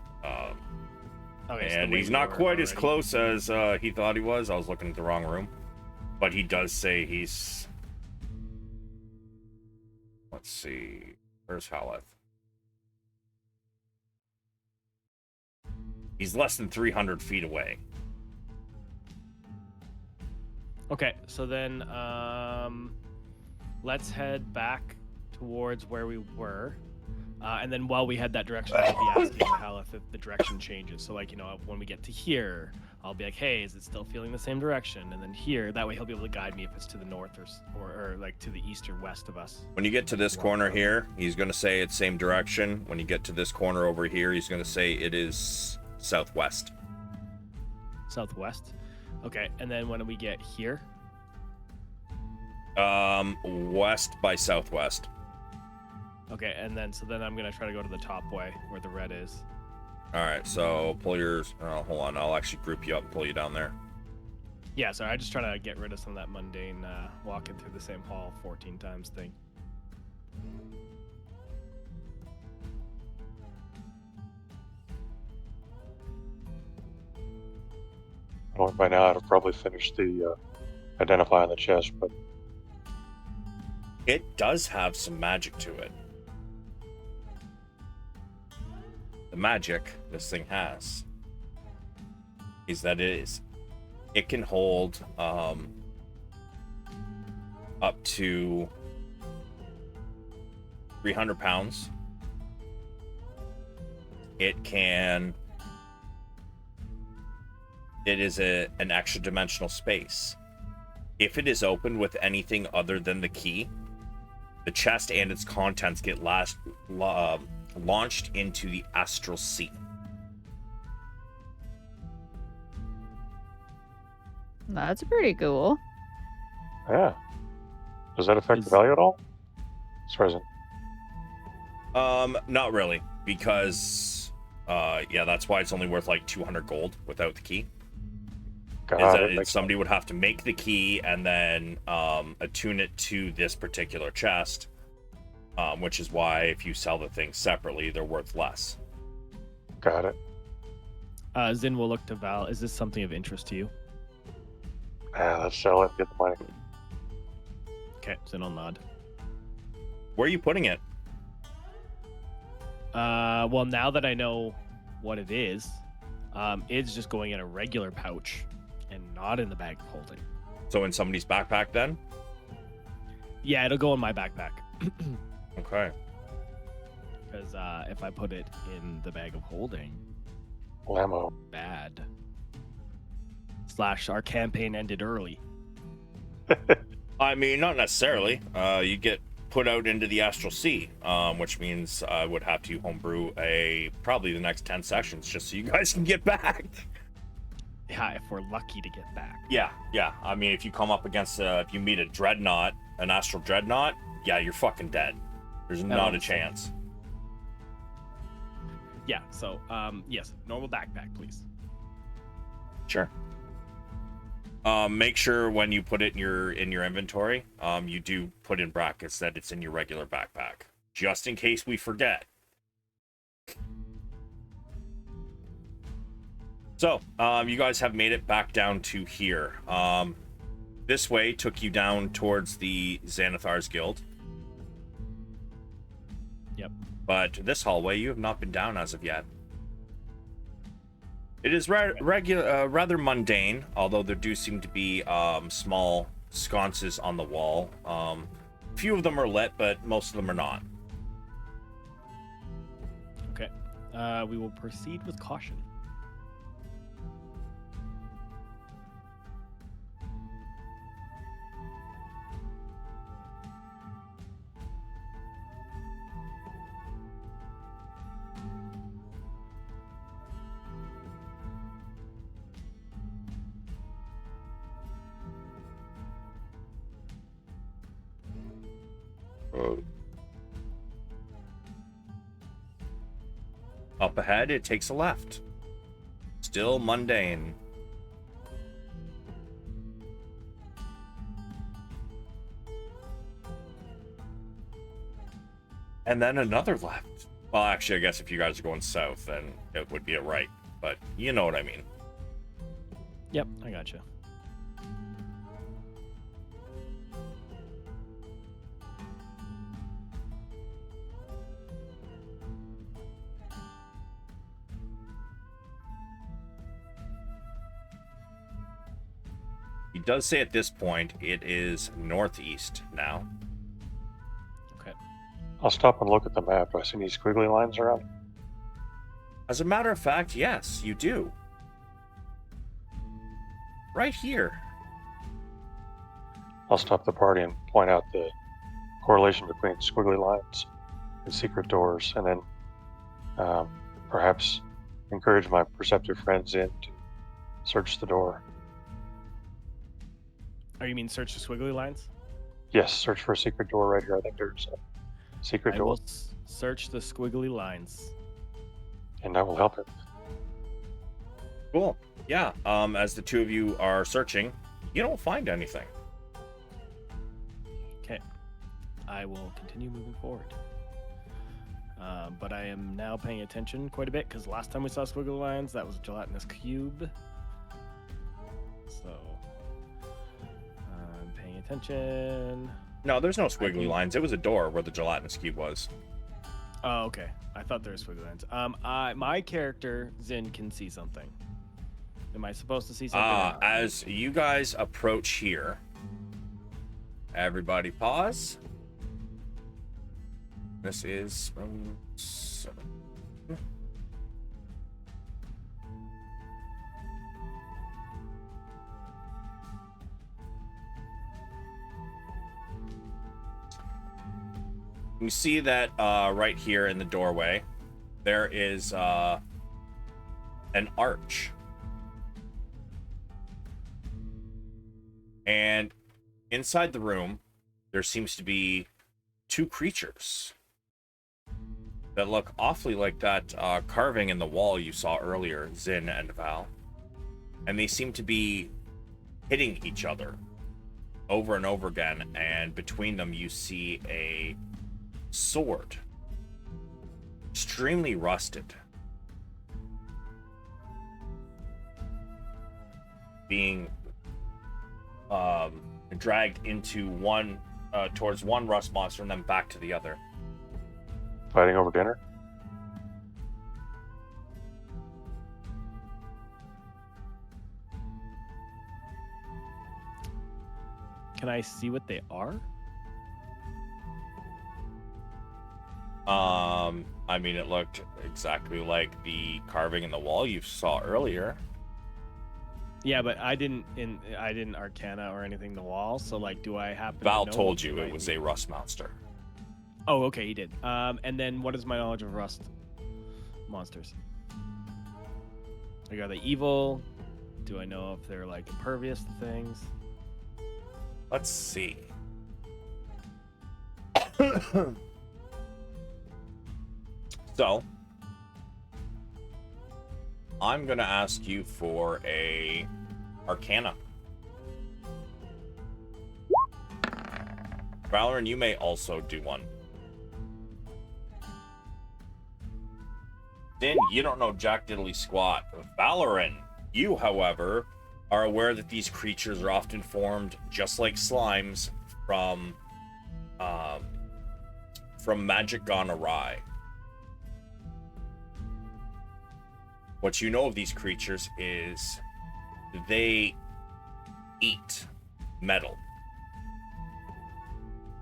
Okay, so the And way he's we not were quite as already. close as he thought he was. I was looking at the wrong room, but he does say he's. Let's see, where's Haleth? He's less than 300 feet away. Okay, so then let's head back towards where we were. And then while we head that direction, I'll be asking Haleth if the direction changes. So, like, you know, when we get to here, I'll be like, hey, is it still feeling the same direction? And then here, that way he'll be able to guide me if it's to the north or like to the east or west of us. When you get to this corner here, he's going to say it's same direction. When you get to this corner over here, he's going to say it is southwest. Southwest. Okay, and then when we get here, West by southwest. okay, and then so then I'm gonna try to go to the top way where the red is. All right, so pull yours. Oh, hold on, I'll actually group you up and pull you down there. Yeah, sorry, I just trying to get rid of some of that mundane walking through the same hall 14 times thing. I don't know, by now I'd have probably finished the identifying the chest, but It does have some magic to it. The magic this thing has is that it can hold up to 300 pounds. It is an extra dimensional space. If it is opened with anything other than the key, the chest and its contents get launched into the astral sea. That's pretty cool. yeah. Does that affect the Is- value at all? As far as Not really, because yeah, that's why it's only worth like 200 gold without the key. God, Is that it makes somebody would have to make the key and then attune it to this particular chest, which is why if you sell the things separately, they're worth less. got it. Zin will look to Val. Is this something of interest to you? Let's sell it and get the money. Okay, Zin will nod. Where are you putting it? Well, now that I know what it is, it's just going in a regular pouch and not in the bag of holding. So in somebody's backpack then? Yeah, it'll go in my backpack. Okay. Because if I put it in the bag of holding, Lamo. bad. / our campaign ended early. I mean, not necessarily. You get put out into the astral sea, which means I would have to homebrew probably the next 10 sessions just so you guys can get back. Yeah, if we're lucky to get back. Yeah. I mean, if you come up against, if you meet a dreadnought, an astral dreadnought, yeah, you're fucking dead. There's not a chance. Yeah, so, yes, normal backpack, please. Sure. Make sure when you put it in your inventory, you do put in brackets that it's in your regular backpack, just in case we forget. So, you guys have made it back down to here. This way took you down towards the Xanathar's Guild. Yep. But this hallway you have not been down as of yet. It is rather mundane, although there do seem to be small sconces on the wall. A few of them are lit, but most of them are not. Okay. We will proceed with caution. Up ahead, it takes a left. Still mundane. And then another left. Well, actually, I guess if you guys are going south, then it would be a right. But you know what I mean. Yep, I gotcha. He does say at this point it is northeast now. Okay. I'll stop and look at the map. Do I see any squiggly lines around? As a matter of fact, yes, you do. Right here. I'll stop the party and point out the correlation between squiggly lines and secret doors, and then perhaps encourage my perceptive friends in to search the door. Oh, you mean search the squiggly lines? Yes, search for a secret door right here. I think there's a secret I door, will search the squiggly lines. and that will help it. Cool. Yeah, as the two of you are searching, you don't find anything. Okay. I will continue moving forward. But I am now paying attention quite a bit because last time we saw squiggly lines, that was a gelatinous cube. So, I'm paying attention. No, there's no squiggly lines. It was a door where the gelatinous cube was. Oh, okay. I thought there were squiggly lines. My character, Zynn, can see something. Am I supposed to see something? As you guys approach here, everybody pause. This is room 7. You see that right here in the doorway, there is an arch. And inside the room, there seems to be 2 creatures that look awfully like that carving in the wall you saw earlier, Zynn and Val. And they seem to be hitting each other over and over again. And between them, you see a sword, extremely rusted, being dragged into one towards one rust monster and then back to the other. Fighting over dinner? Can I see what they are? I mean, it looked exactly like the carving in the wall you saw earlier. Yeah, but I didn't Arcana or anything the wall. So like, do I happen? Val to know told you what it I was need? a rust monster. Oh, okay, he did. And then what is my knowledge of rust monsters? Like, are they evil? Do I know if they're like impervious to things? Let's see. So, I'm gonna ask you for a Arcana. Valeran, you may also do one. Zynn, you don't know jack diddly squat. Valeran, you, however, are aware that these creatures are often formed just like slimes from magic gone awry. What you know of these creatures is they eat metal.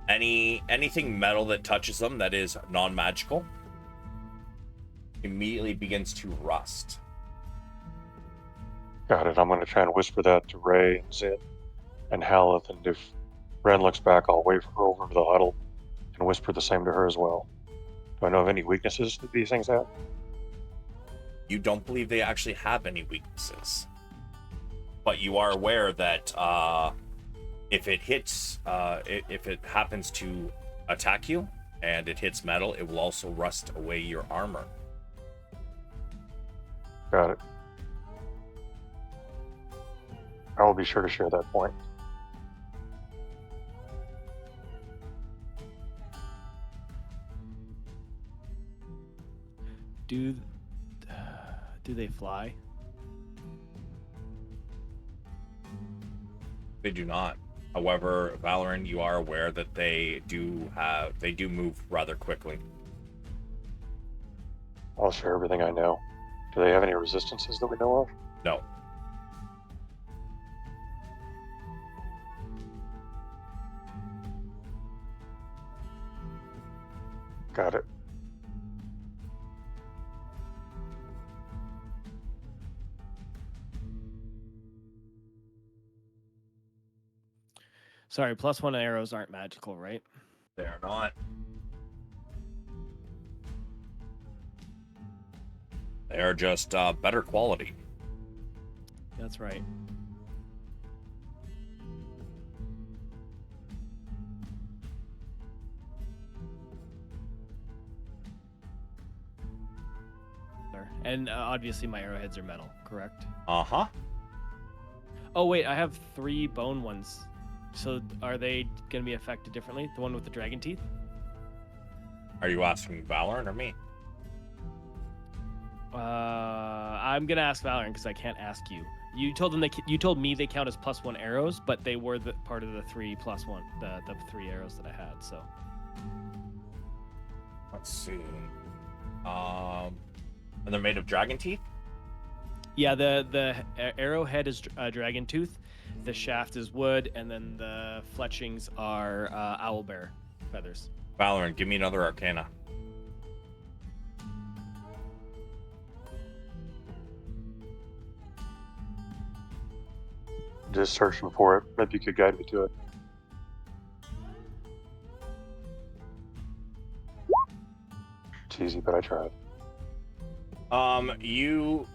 Anything metal that touches them that is non-magical immediately begins to rust. Got it. I'm going to try and whisper that to Ray and Zynn and Haleth, and if Ren looks back, I'll wave her over to the huddle and whisper the same to her as well. Do I know of any weaknesses that these things have? You don't believe they actually have any weaknesses, but you are aware that if it hits, if it happens to attack you and it hits metal, it will also rust away your armor. Got it. I will be sure to share that point. Do they fly? They do not. However, Valeran, you are aware that they do move rather quickly. I'll share everything I know. Do they have any resistances that we know of? No. Got it. Sorry, +1 arrows aren't magical, right? They are not. They are just better quality. That's right. And obviously my arrowheads are metal, correct? Uh-huh. Oh, wait, I have 3 bone ones. So are they going to be affected differently? The one with the dragon teeth? Are you asking Valeran or me? I'm going to ask Valeran because I can't ask you. You told me they count as +1 arrows, but they were part of the 3 +1, the 3 arrows that I had, so. Let's see. And they're made of dragon teeth? Yeah, the arrowhead is dragon tooth, the shaft is wood, and then the fletchings are owlbear feathers. Valeran, give me another Arcana. Just searching for it. Maybe you could guide me to it. It's easy, but I tried. You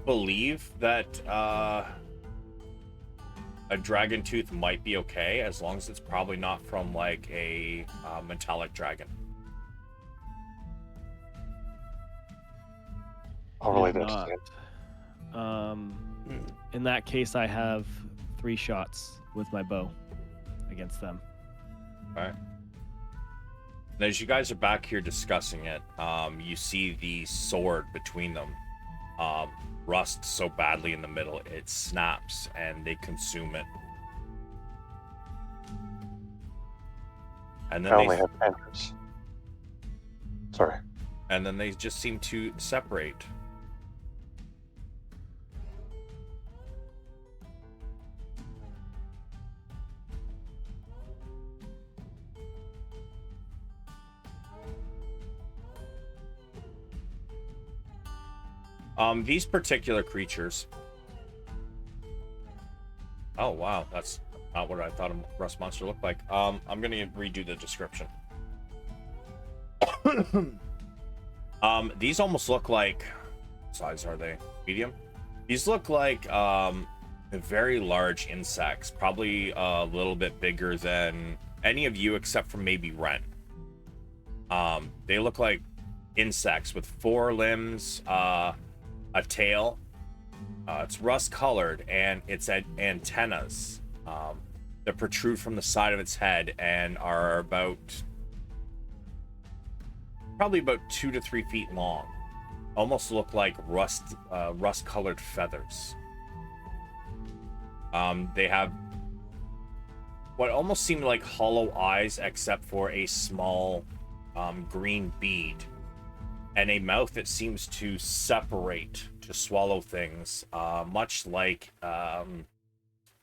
believe that a dragon tooth might be okay as long as it's probably not from like a metallic dragon. I'll relay that to Zynn. In that case, I have 3 shots with my bow against them. All right. And as you guys are back here discussing it, you see the sword between them rust so badly in the middle it snaps and they consume it. And then I only have entrance. Sorry. And then they just seem to separate. These particular creatures. Oh wow, that's not what I thought a rust monster looked like. I'm gonna redo the description. These almost look like, what size are they? Medium? These look like very large insects, probably a little bit bigger than any of you except for maybe Ren. They look like insects with 4 limbs, a tail. It's rust colored, and it's at antennas that protrude from the side of its head and are probably about 2 to 3 feet long. Almost look like rust colored feathers. They have what almost seem like hollow eyes, except for a small green bead and a mouth that seems to separate to swallow things, much like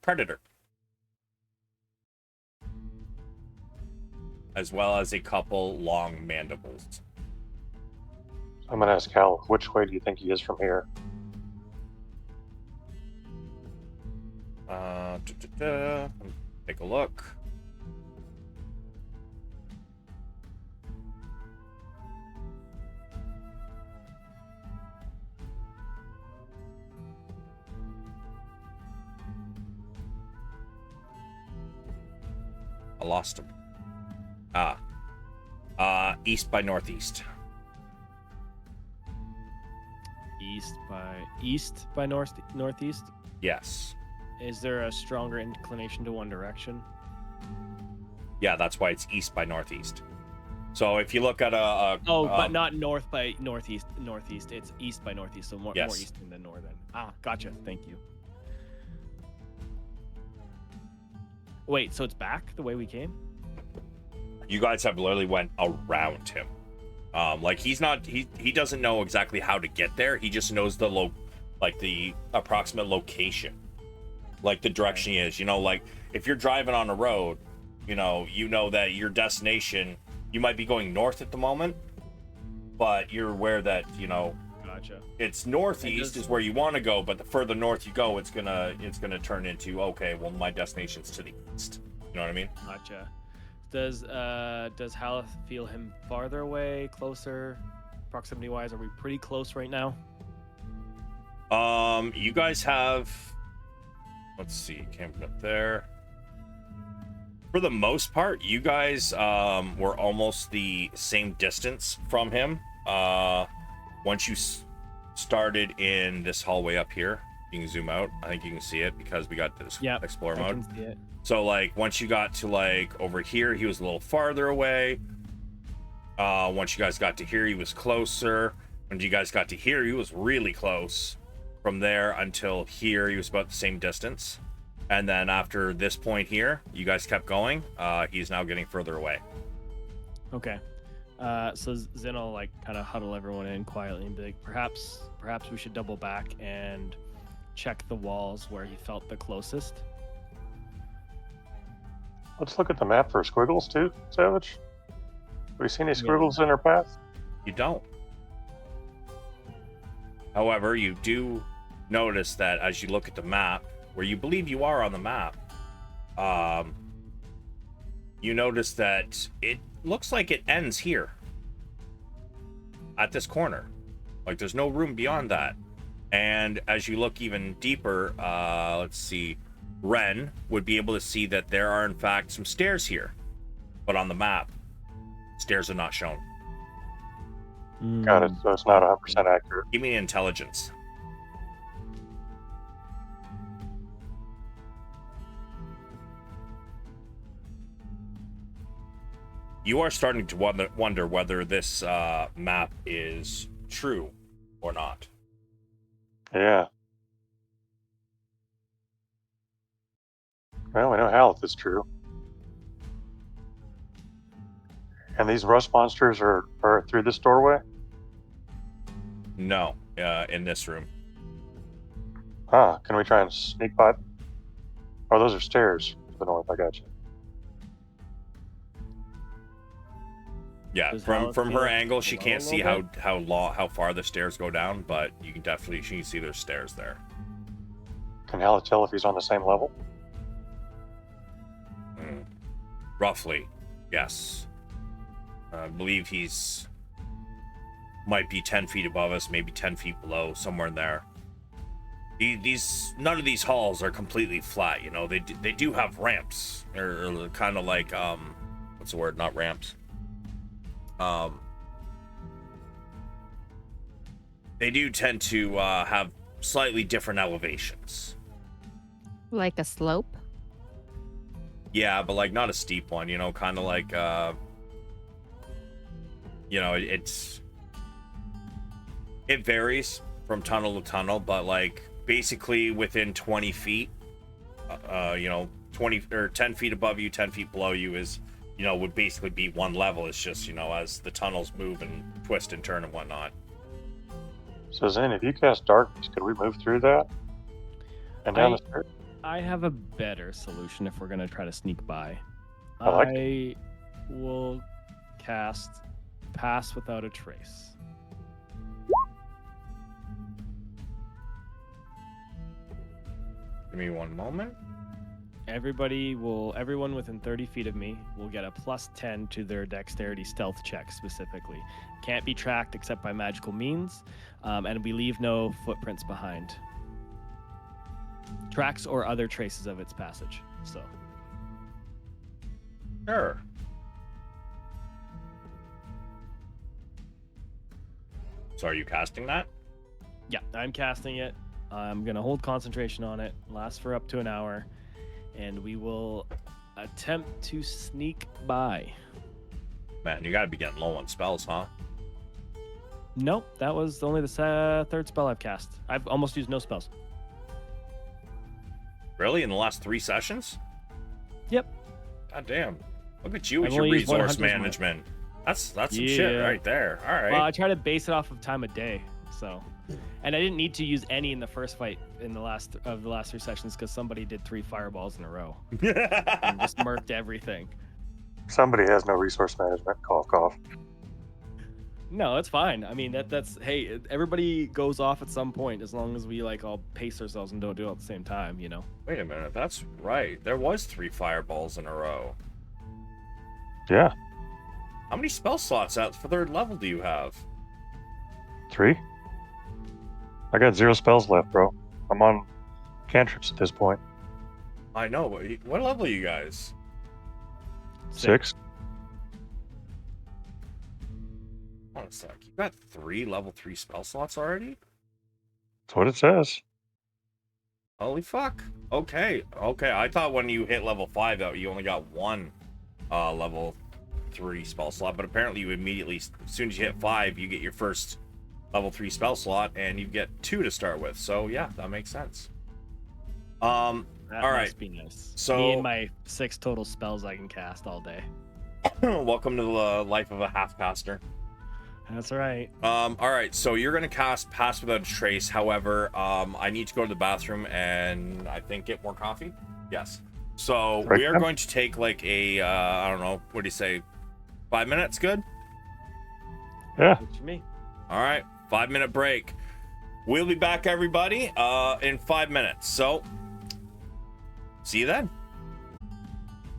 Predator, as well as a couple long mandibles. I'm gonna ask Hal, which way do you think he is from here? Take a look. I lost him. East by northeast. East by northeast. Yes. Is there a stronger inclination to one direction? Yeah, that's why it's east by northeast. So if you look at but not north by northeast. Northeast. It's east by northeast, so more eastern than northern. Gotcha. Thank you. Wait, so it's back the way we came? You guys have literally went around him. Like he doesn't know exactly how to get there. He just knows the approximate location, like the direction he is. You know, like if you're driving on a road, you know that your destination, you might be going north at the moment, but you're aware that Gotcha. It's northeast is where you want to go, but the further north you go, it's gonna turn into, okay, well, my destination's to the east. You know what I mean? Gotcha. Does Haleth feel him farther away, closer, proximity wise? Are we pretty close right now? You guys have, let's see, camping up there. For the most part, you guys were almost the same distance from him. Once you started in this hallway up here, you can zoom out. I think you can see it because we got this explore mode. I can see it. So like once you got to like over here, he was a little farther away. Once you guys got to here, he was closer. When you guys got to here, he was really close. From there until here, he was about the same distance. And then after this point here, you guys kept going. He's now getting further away. Okay. So Zynn will like kind of huddle everyone in quietly and be like, perhaps we should double back and check the walls where he felt the closest. Let's look at the map for squiggles too, Savage. Have we seen any squiggles in our path? You don't. However, you do notice that as you look at the map, where you believe you are on the map, you notice that it looks like it ends here. At this corner. Like there's no room beyond that. And as you look even deeper, let's see, Ren would be able to see that there are in fact some stairs here. But on the map, stairs are not shown. Got it, so it's not 100% accurate. Give me intelligence. You are starting to wonder whether this map is true or not. Yeah. Well, we know Haleth is true. And these rust monsters are through this doorway? No, in this room. Can we try and sneak by? Oh, those are stairs to the north, I got you. Yeah, from her angle, she can't see how far the stairs go down, but you can definitely she can see there's stairs there. Can Haleth tell if he's on the same level? Roughly, yes. I believe he's might be 10 feet above us, maybe 10 feet below, somewhere in there. These none of these halls are completely flat, you know. They do have ramps, or kind of like what's the word? Not ramps. They do tend to have slightly different elevations. Like a slope? Yeah, but like not a steep one, you know, kind of like you know, it varies from tunnel to tunnel, but like basically within 20 feet, you know, 20 or 10 feet above you, 10 feet below you is, you know, would basically be one level. It's just, you know, as the tunnels move and twist and turn and whatnot. So Zynn, if you cast darkness, could we move through that and down the stairs? I have a better solution if we're gonna try to sneak by. I like I will cast Pass Without a Trace. Give me one moment. Everyone within 30 feet of me will get a +10 to their dexterity stealth check specifically. Can't be tracked except by magical means, and we leave no footprints behind. Tracks or other traces of its passage. So. Sure. So are you casting that? Yeah, I'm casting it. I'm going to hold concentration on it, last for up to an hour, and we will attempt to sneak by. Man, you gotta be getting low on spells, huh? Nope, that was only the third spell I've cast. I've almost used no spells. Really? In the last 3 sessions? Yep. God damn. Look at you with I've your only used one resource hunter's mark. management. That's some shit Yeah. right there. All right. Well, I try to base it off of time of day, so. And I didn't need to use any in the first fight in the last 3 sessions because somebody did 3 fireballs in a row and just murked everything. Somebody has no resource management. Cough, cough. No, it's fine. I mean, that's hey, everybody goes off at some point as long as we like all pace ourselves and don't do it at the same time, you know. Wait a minute, that's right. There was 3 fireballs in a row. Yeah, How many spell slots at for 3rd level do you have? 3. I got 0 spells left, bro. I'm on cantrips at this point. I know. What level are you guys? 6. Hold on a sec. You got 3 level 3 spell slots already? That's what it says. Holy fuck. Okay. I thought when you hit level 5 that you only got 1 level 3 spell slot, but apparently you immediately, as soon as you hit 5, you get your first level 3 spell slot, and you get 2 to start with. So yeah, that makes sense. That all right. must be nice. So- me and my 6 total spells I can cast all day. Welcome to the life of a half-caster. That's right. All right, so you're gonna cast Pass Without a Trace. However, I need to go to the bathroom and I think get more coffee. Yes. So Right we are now? going to take like a I don't know, what do you say, 5 minutes? Good. Yeah. Good for me. All right, 5-minute break. We'll be back, everybody, in 5 minutes. So see you then.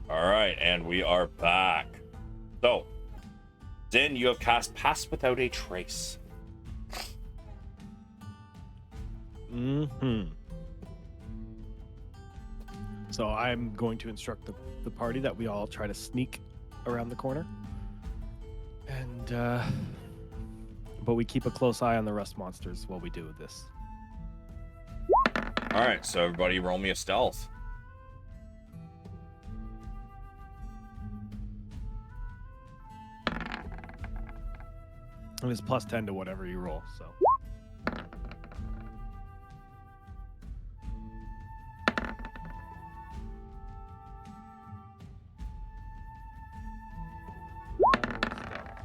All right, and we are back. So Zynn, you have cast Pass Without a Trace. Mm-hmm. So I'm going to instruct the party that we all try to sneak around the corner. And but we keep a close eye on the rust monsters while we do this. All right, so everybody roll me a stealth. And it's +10 to whatever you roll, so.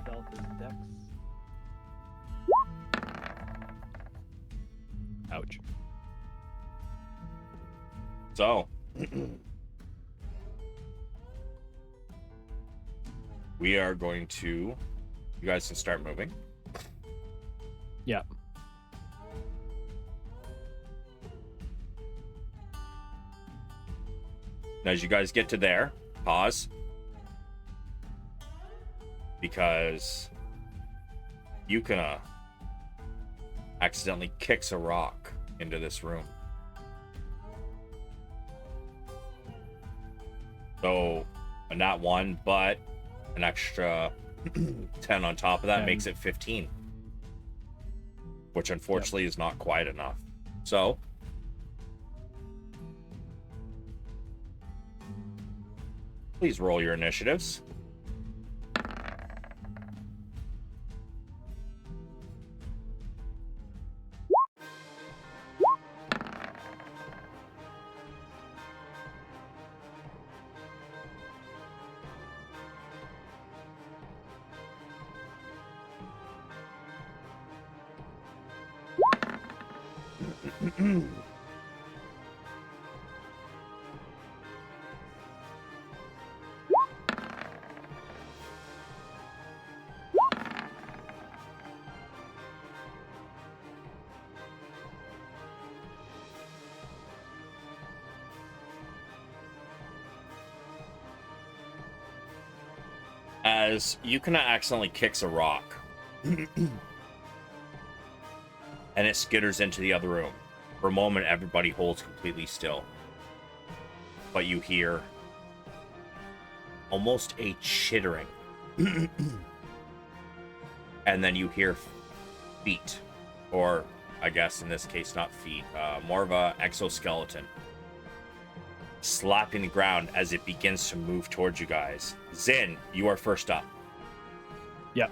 Stealth is dex. Ouch. So we are going to, you guys can start moving. Yeah. As you guys get to there, pause. because Yukina accidentally kicks a rock into this room. So, a nat 1, but an extra 10 on top of that 10. makes it 15. Which unfortunately is not quite enough. So, please roll your initiatives. As Yukina accidentally kicks a rock and it skitters into the other room. For a moment, everybody holds completely still. But you hear almost a chittering. And then you hear feet. Or, I guess in this case, not feet. More of a exoskeleton. Slapping the ground as it begins to move towards you guys. Zynn, you are first up. Yep.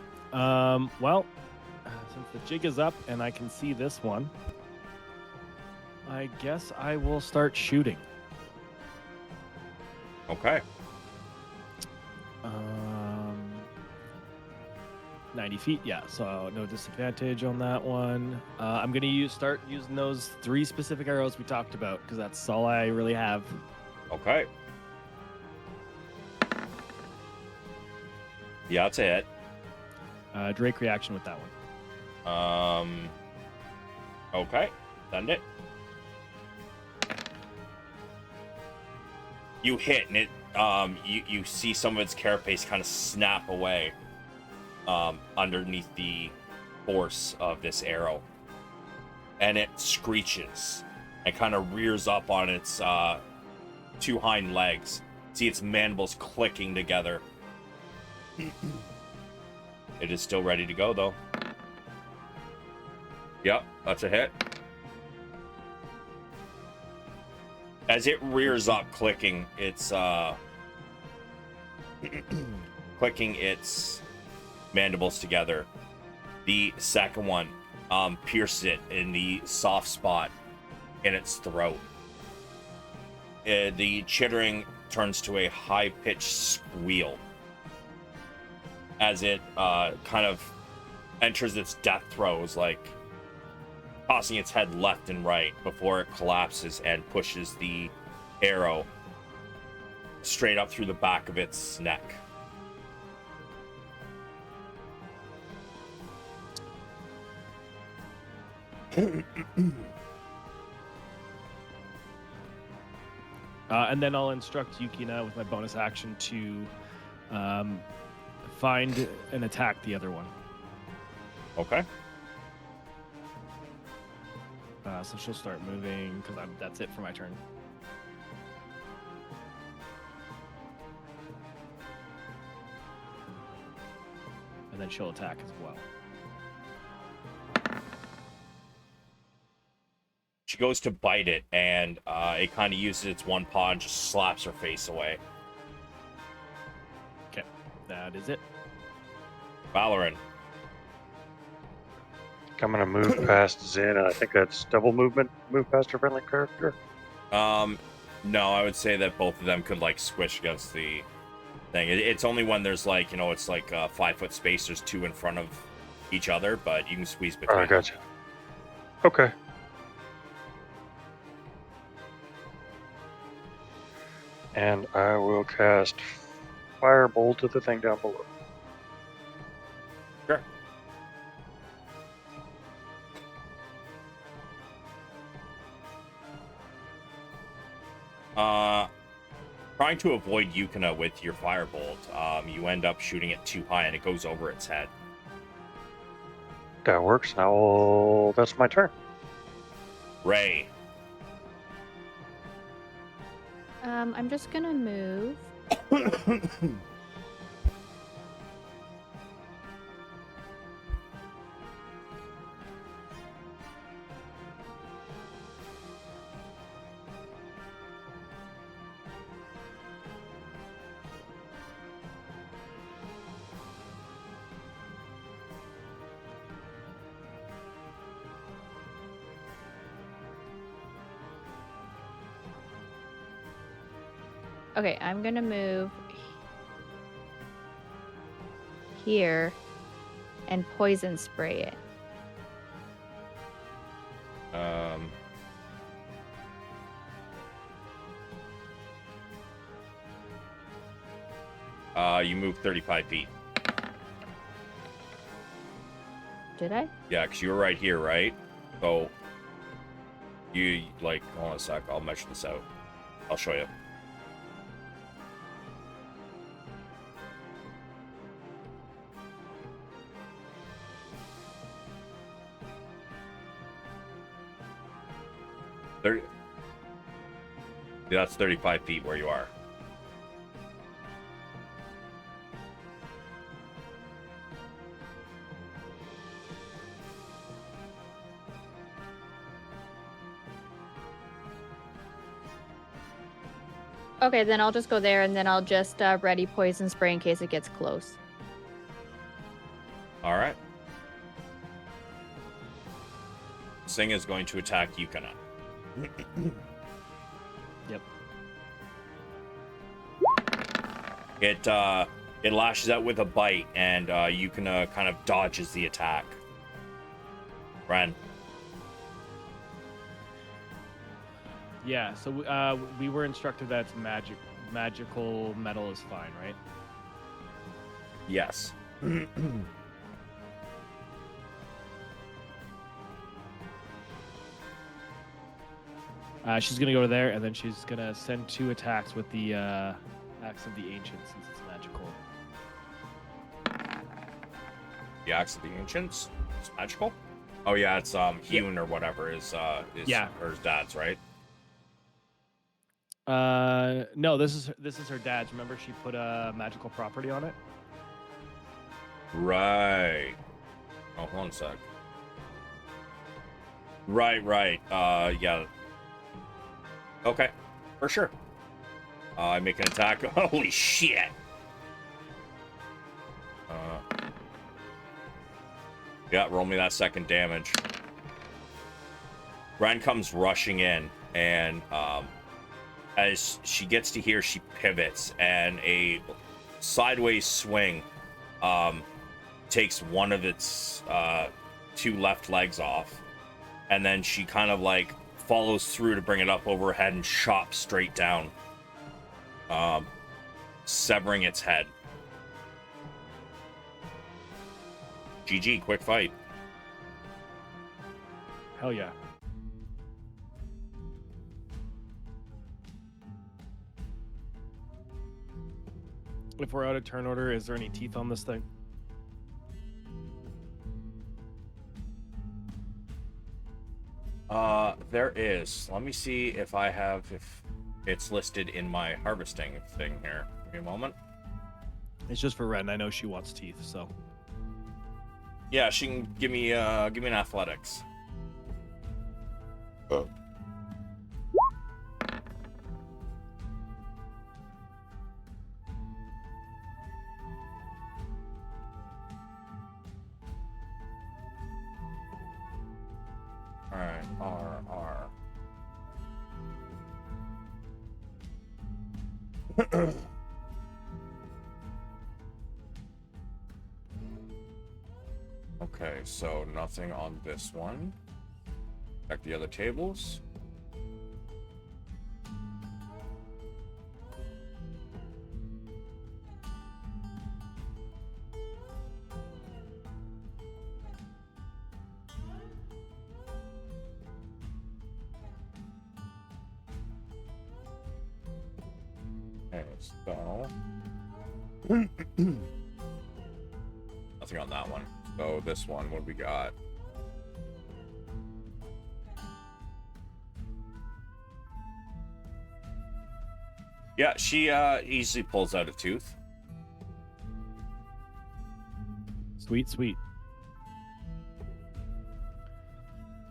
Well, since the jig is up and I can see this one, I guess I will start shooting. Okay. 90 feet, yeah, so no disadvantage on that one. I'm gonna start using those 3 specific arrows we talked about, because that's all I really have. Okay. Yeah, that's a hit. Drake reaction with that one. Okay. Send it. You hit, and it, you see some of its carapace kind of snap away, underneath the force of this arrow. And it screeches and kind of rears up on its, 2 hind legs. See its mandibles clicking together. It is still ready to go, though. Yep, that's a hit. As it rears up, clicking its clicking its mandibles together, the second one pierces it in the soft spot in its throat. The chittering turns to a high-pitched squeal as it kind of enters its death throes, like tossing its head left and right before it collapses and pushes the arrow straight up through the back of its neck. And then I'll instruct Yukina with my bonus action to find and attack the other one. Okay. So she'll start moving, because that's it for my turn. And then she'll attack as well. She goes to bite it, and it kind of uses its one paw and just slaps her face away. Okay, that is it. Valeran. I'm gonna move past Zynn, and I think that's double movement. Move past a friendly character. No, I would say that both of them could like squish against the thing. It's only when there's like, it's like a 5-foot space. There's 2 in front of each other, but you can squeeze between. Oh, I gotcha. Okay. And I will cast Firebolt at the thing down below. Sure. trying to avoid Yukina with your firebolt, you end up shooting it too high and it goes over its head. That works. Now that's my turn. Ray. I'm just gonna move. Okay, I'm gonna move here and poison spray it. You move 35 feet. Did I? Yeah, because you were right here, right? So, you, like, hold on a sec, I'll measure this out. I'll show you. Yeah, that's 35 feet where you are. Okay, then I'll just go there and then I'll just ready poison spray in case it gets close. All right. Sing is going to attack Yukina. Yep. It lashes out with a bite, and Yukina kind of dodges the attack. Ren. Yeah, so we were instructed that magical metal is fine, right? Yes. She's gonna go there, and then she's gonna send 2 attacks with the Axe of the Ancient, since it's magical. The Axe of the Ancients? It's magical? Oh yeah, it's Hewn or whatever is Yeah. her dad's, right? No, this is her dad's. Remember, she put a magical property on it. Right. Oh, hold on a sec. Right. Yeah. Okay, for sure. I make an attack. Holy shit! Yeah, roll me that second damage. Ren comes rushing in, and as she gets to here, she pivots, and a sideways swing takes one of its 2 left legs off, and then she kind of like follows through to bring it up over her head and chops straight down, severing its head. GG, quick fight. Hell yeah. If we're out of turn order, is there any teeth on this thing? There is. Let me see if it's listed in my harvesting thing here. Give me a moment. It's just for Ren. I know she wants teeth, so. Yeah, she can give me an athletics. Oh. Alright, R. Okay, so nothing on this one. Check the other tables. Okay, so nothing on that one. So this one, what do we got? Yeah, she easily pulls out a tooth. Sweet, sweet.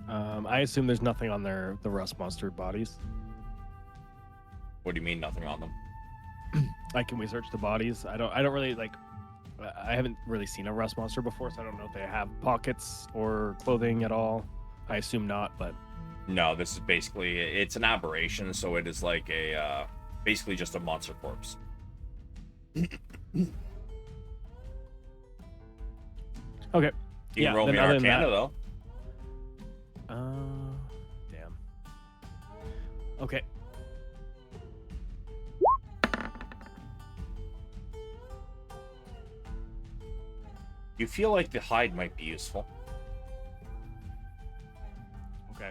I assume there's nothing on the rust monster bodies. What do you mean nothing on them? Like, can we search the bodies? I don't really like. I haven't really seen a rust monster before, so I don't know if they have pockets or clothing at all. I assume not, but No, this is basically, it's an aberration, so it is like a basically just a monster corpse. okay. You can roll me then other than Arcana that- though. Damn. Okay. You feel like the hide might be useful. Okay.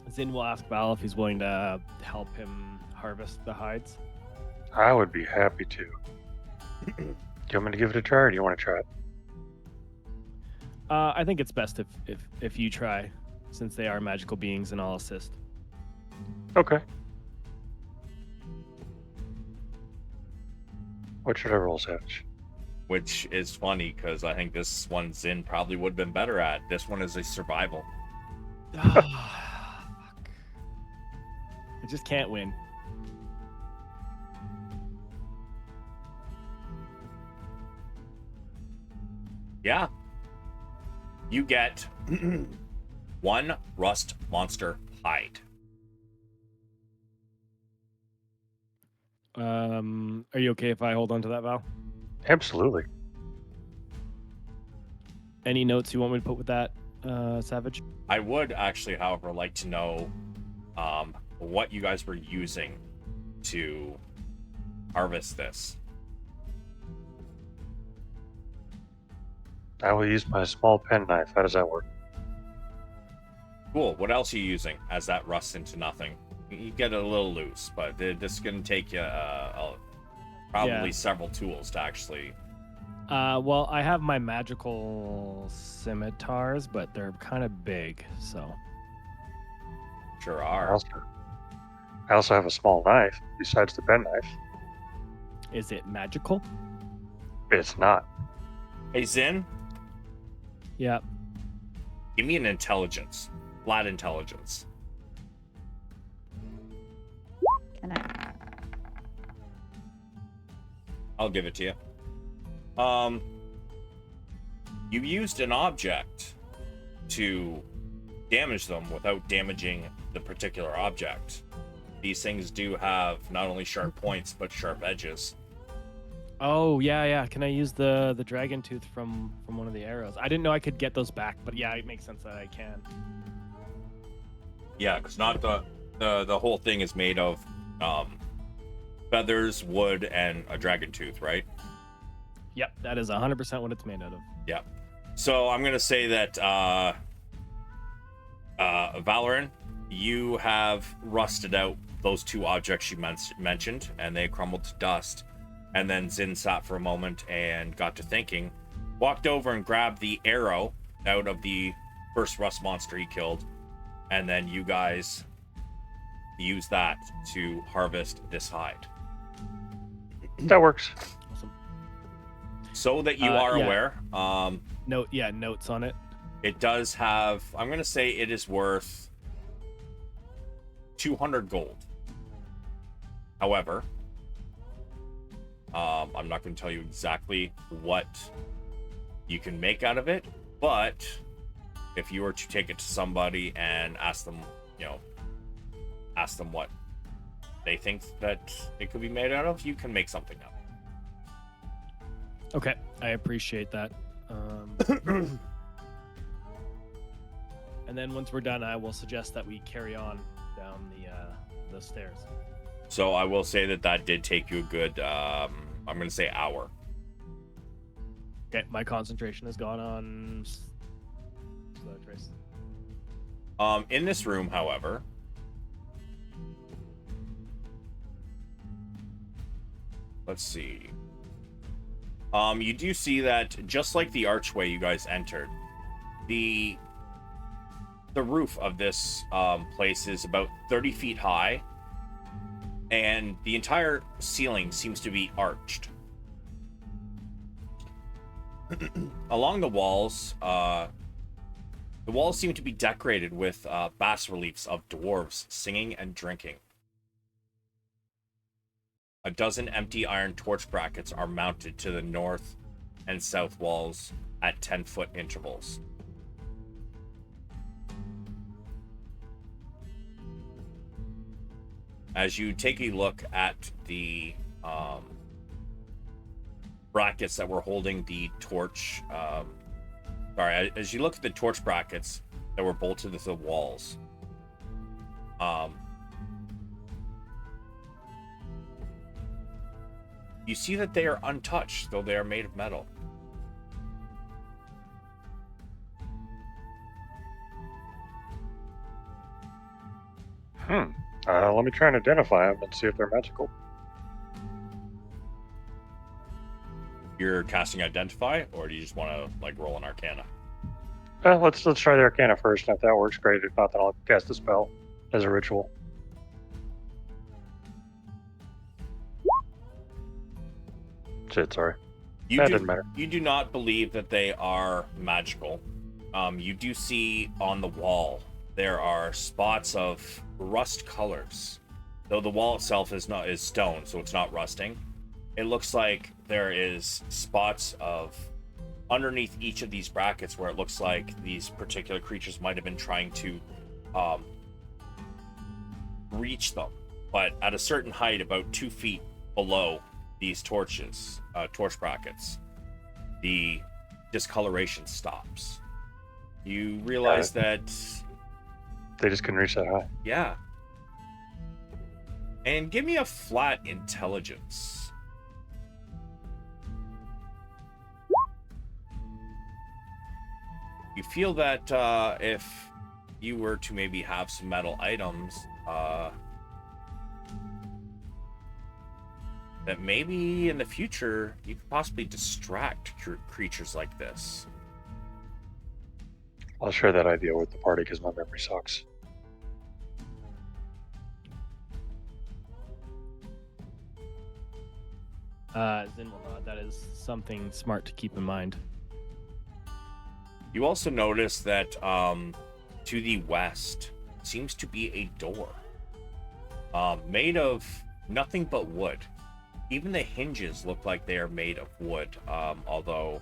Zynn will ask Val if he's willing to help him harvest the hides. I would be happy to. Do you want me to give it a try, or do you want to try it? I think it's best if you try, since they are magical beings, and I'll assist. Okay. What should I roll, Savage? Which is funny because I think this one Zynn probably would have been better at. This one is a survival. Fuck. I just can't win. Yeah. You get one rust monster hide. Are you okay if I hold on to that, Val? Absolutely. Any notes you want me to put with that, Savage? I would actually, however, like to know what you guys were using to harvest this. I will use my small penknife. How does that work? Cool. What else are you using as that rusts into nothing? You get it a little loose, but this is going to take you probably Yeah. several tools to actually... Well, I have my magical scimitars, but they're kind of big, so. Sure I are. also have a small knife besides the penknife. Is it magical? It's not. Hey, Zynn, Yeah. give me an intelligence. Flat intelligence. Can I? I'll give it to you. You used an object to damage them without damaging the particular object. These things do have not only sharp points, but sharp edges. Oh, yeah. Can I use the dragon tooth from one of the arrows? I didn't know I could get those back, but yeah, it makes sense that I can. Yeah, because not the whole thing is made of feathers, wood, and a dragon tooth, right? Yep, that is 100% what it's made out of. Yeah. So I'm gonna say that Valeran, you have rusted out those two objects you mentioned, and they crumbled to dust. And then Zynn sat for a moment and got to thinking, walked over and grabbed the arrow out of the first rust monster he killed, and then you guys use that to harvest this hide. That works. Awesome. So that you are yeah. aware, Notes on it. it does have, I'm going to say it is worth 200 gold. However, I'm not going to tell you exactly what you can make out of it, but if you were to take it to somebody and ask them, what they think that it could be made out of, you can make something up. Okay, I appreciate that. And then once we're done, I will suggest that we carry on down the stairs. So I will say that did take you a good, I'm going to say hour. Okay, my concentration has gone on. Slow trace. In this room, however, let's see. You do see that just like the archway you guys entered, the roof of this place is about 30 feet high, and the entire ceiling seems to be arched. Along the walls seem to be decorated with bas reliefs of dwarves singing and drinking. A dozen empty iron torch brackets are mounted to the north and south walls at 10-foot intervals. As you take a look at the brackets that were holding the torch, as you look at the torch brackets that were bolted to the walls, you see that they are untouched, though they are made of metal. Let me try and identify them and see if they're magical. You're casting Identify, or do you just want to like roll an Arcana? Let's try the Arcana first, and if that works, great. If not, then I'll cast the spell as a ritual. Shit, sorry. That didn't matter. You do not believe that they are magical. You do see on the wall there are spots of rust colors, though the wall itself is stone, so it's not rusting. It looks like there is spots of underneath each of these brackets where it looks like these particular creatures might have been trying to reach them, but at a certain height, about 2 feet below these torch brackets, the discoloration stops. You realize that they just couldn't reach that high. Yeah. And give me a flat intelligence. You feel that if you were to maybe have some metal items, that maybe in the future you could possibly distract creatures like this. I'll share that idea with the party because my memory sucks. Zynn will nod. That is something smart to keep in mind. You also notice that to the west seems to be a door made of nothing but wood. Even the hinges look like they are made of wood, although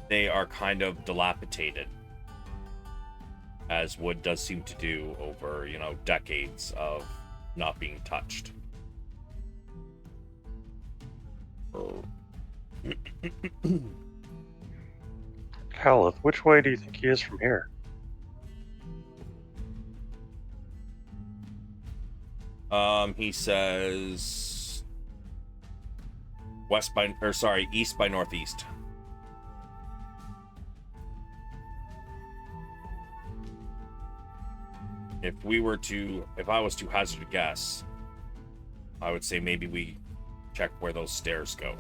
they are kind of dilapidated, as wood does seem to do over, decades of not being touched. Haleth, which way do you think he is from here? He says east by northeast. If I was to hazard a guess, I would say maybe we check where those stairs go.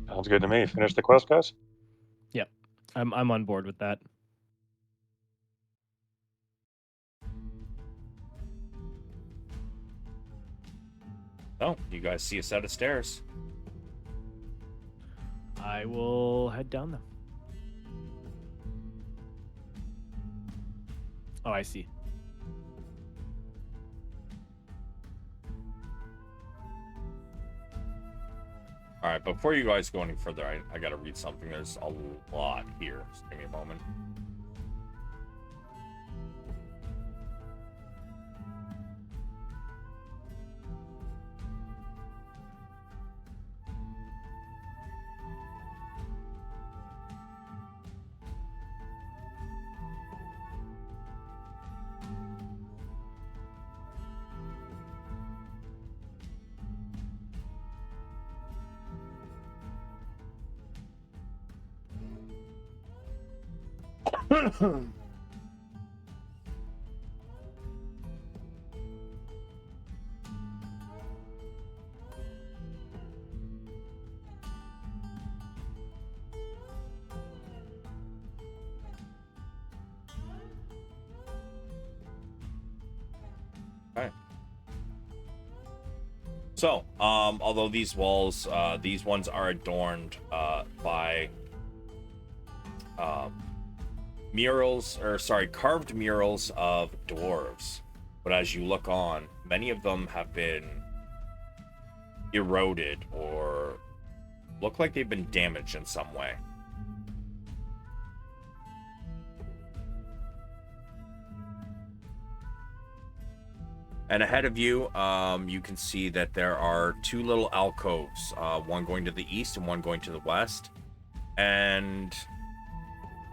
Sounds good to me. Finish the quest, guys? Yep. I'm on board with that. Oh, you guys see a set of stairs. I will head down them. Oh, I see. All right, before you guys go any further, I gotta read something. There's a lot here. Just give me a moment. Okay. So, although these walls, these ones are adorned by carved murals of dwarves. But as you look on, many of them have been eroded or look like they've been damaged in some way. And ahead of you, you can see that there are two little alcoves, one going to the east and one going to the west. And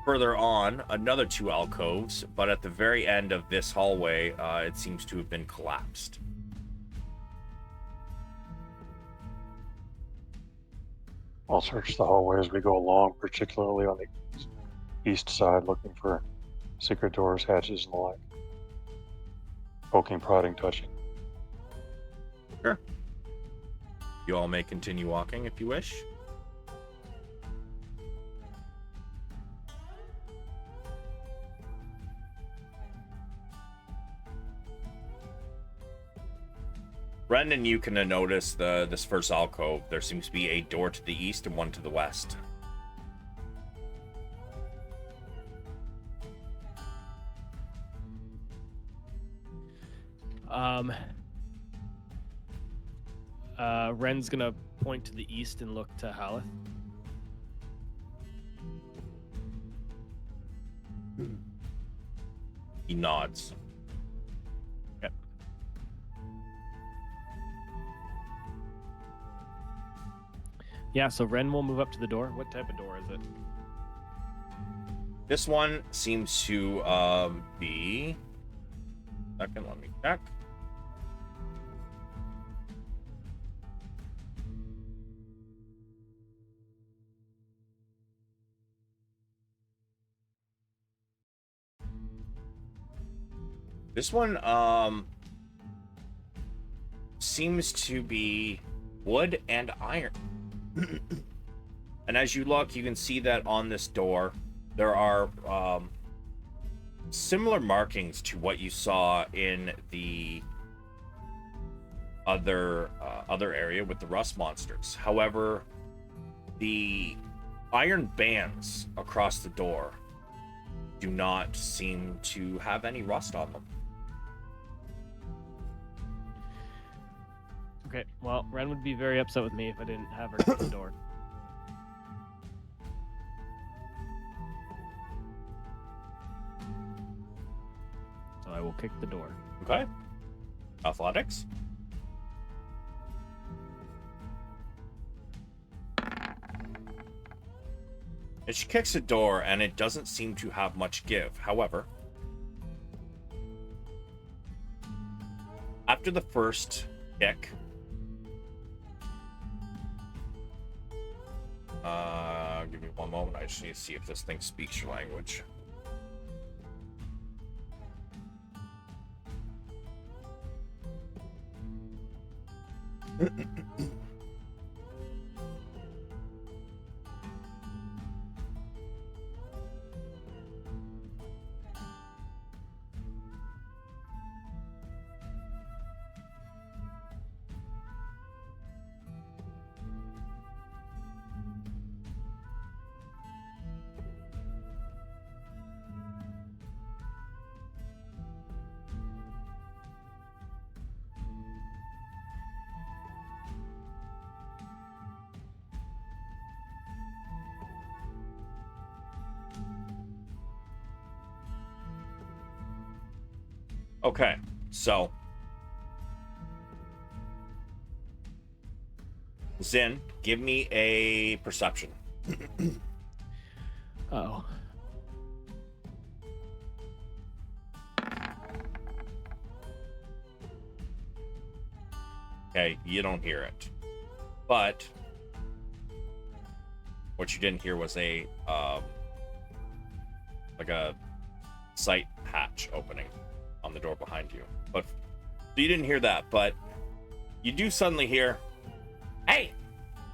further on, another two alcoves, but at the very end of this hallway, it seems to have been collapsed. I'll search the hallway as we go along, particularly on the east side, looking for secret doors, hatches, and the like. Poking, prodding, touching. Sure. You all may continue walking if you wish. Brendan, you can notice this first alcove. There seems to be a door to the east and one to the west. Ren's gonna point to the east and look to Haleth. He nods. Yep. Yeah, so Ren will move up to the door. What type of door is it? This one seems to be... Second, let me check. This one seems to be wood and iron. And as you look, you can see that on this door there are similar markings to what you saw in the other area with the rust monsters. However, the iron bands across the door do not seem to have any rust on them. Okay, well, Ren would be very upset with me if I didn't have her to the door. So I will kick the door. Okay. Athletics. And she kicks the door, and it doesn't seem to have much give. However, after the first kick, give me one moment. I just need to see if this thing speaks your language. Okay, so Zynn, give me a perception. Uh-oh. Okay, you don't hear it. But what you didn't hear was a like a sight hatch opening on the door behind you. But so you didn't hear that, but you do suddenly hear, "Hey,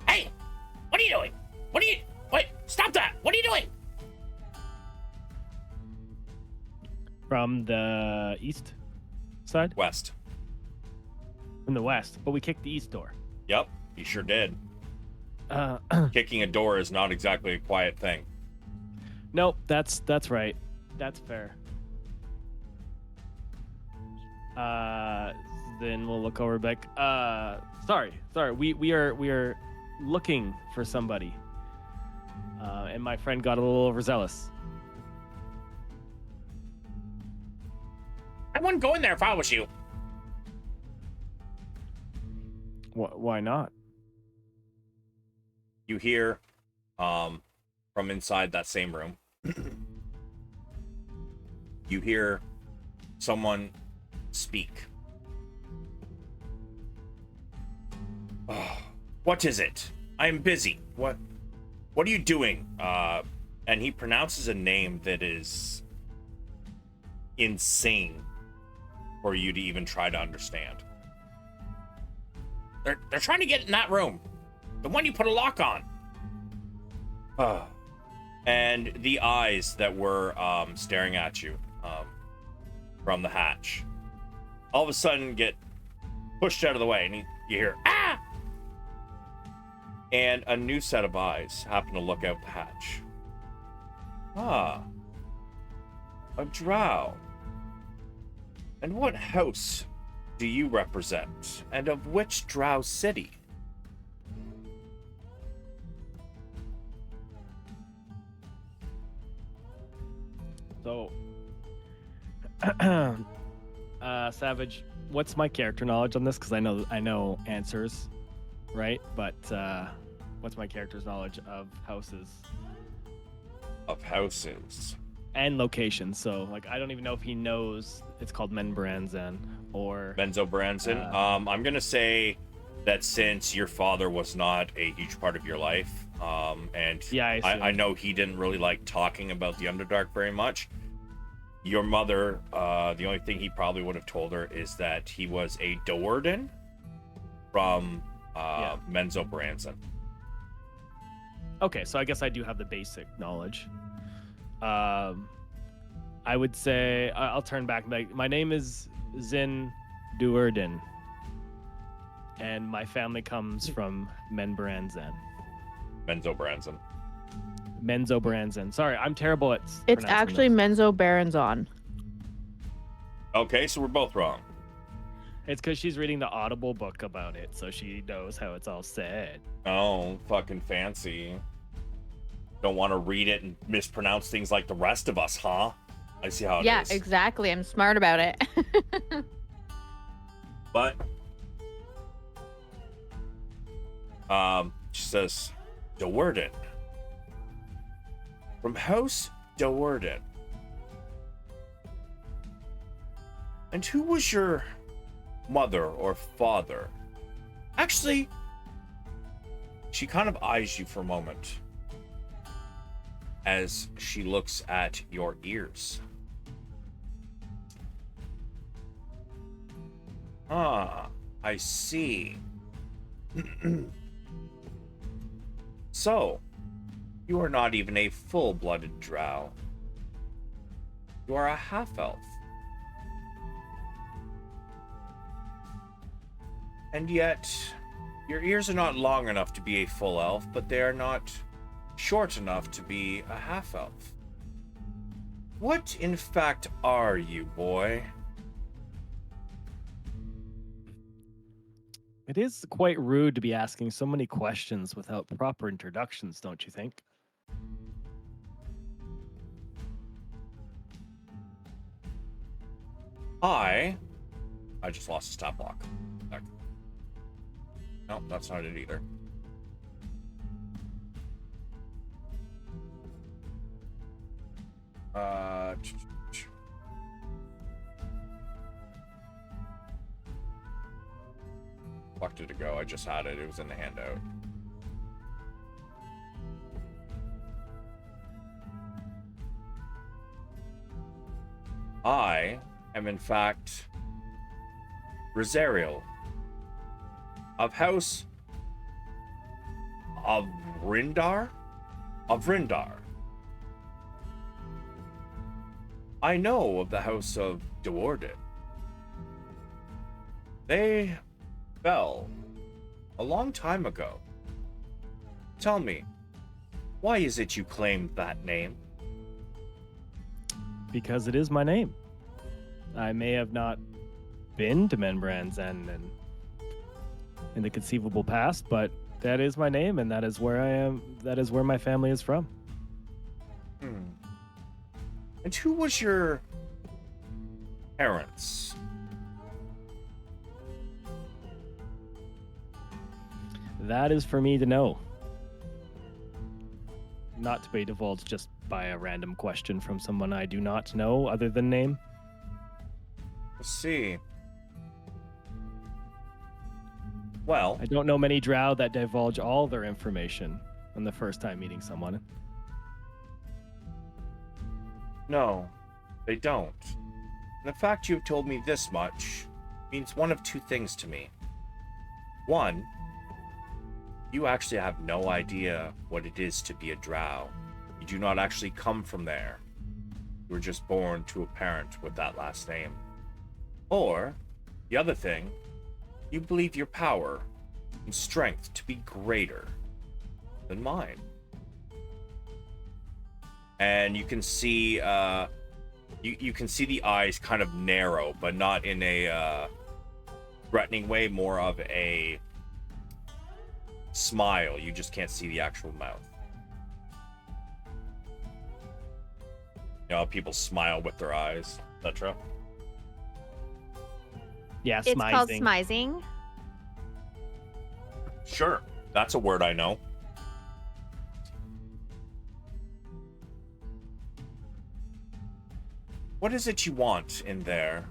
hey, what are you doing? Wait, stop that! What are you doing?" From the east side? West. From the west, but we kicked the east door. Yep, you sure did. Uh, Kicking a door is not exactly a quiet thing. nope, that's right. That's fair. Then we'll look over back. Sorry. We are looking for somebody. And my friend got a little overzealous. I wouldn't go in there if I was you. Why not? You hear, from inside that same room, you hear someone speak. "Oh, what is it? I am busy. What are you doing?" And he pronounces a name that is insane for you to even try to understand. They're trying to get in that room, the one you put a lock on. And the eyes that were staring at you from the hatch all of a sudden get pushed out of the way, and you hear, "Ah!" And a new set of eyes happen to look out the hatch. "Ah, a drow. And what house do you represent, and of which drow city?" So, Savage, what's my character knowledge on this? Because I know answers, right? But what's my character's knowledge of houses Of houses. and locations? So, like, I don't even know if he knows it's called Menbranzan or Benzo Branson. I'm gonna say that since your father was not a huge part of your life, and Yeah, I assume. I know he didn't really like talking about the Underdark very much. Your mother, the only thing he probably would have told her is that he was a Doerden from Menzo Branson. Okay, so I guess I do have the basic knowledge. I would say I'll turn back. My name is Zynn Duerden, and my family comes from Menbranzan. Menzo Branson. Menzo Branson. Sorry, I'm terrible at. It's pronouncing actually those. Menzo Baronzon. Okay, so we're both wrong. It's because she's reading the Audible book about it, so she knows how it's all said. Oh, fucking fancy. Don't want to read it and mispronounce things like the rest of us, huh? I see how it is. Yeah, exactly. I'm smart about it. But she says, "Doerden. From House Doerden. And who was your mother or father?" Actually, she kind of eyes you for a moment as she looks at your ears. Ah, I see. So, you are not even a full-blooded drow. You are a half-elf. And yet, your ears are not long enough to be a full elf, but they are not short enough to be a half-elf. What, in fact, are you, boy? It is quite rude to be asking so many questions without proper introductions, don't you think? I just lost a stat block. No, that's not it either. Fuck did it go? I just had it. It was in the handout. I am in fact Rosariel of House of Rindar? Of Rindar. I know of the House of Duorden. They fell a long time ago. Tell me, why is it you claimed that name? Because it is my name. I may have not been to Menbrand's End in the conceivable past, but that is my name, and that is where I am. That is where my family is from. And who was your parents? That is for me to know. Not to be divulged just by a random question from someone I do not know other than name. Let's see. Well, I don't know many drow that divulge all their information on the first time meeting someone. no, they don't. And the fact you've told me this much means one of two things to me. One, you actually have no idea what it is to be a drow. You do not actually come from there. You were just born to a parent with that last name. Or, the other thing, you believe your power and strength to be greater than mine. And you can see, you can see the eyes kind of narrow, but not in a threatening way, more of a smile. You just can't see the actual mouth. You know, people smile with their eyes, etc. Yeah, It's called smizing. smizing. Sure, that's a word I know. What is it you want in there?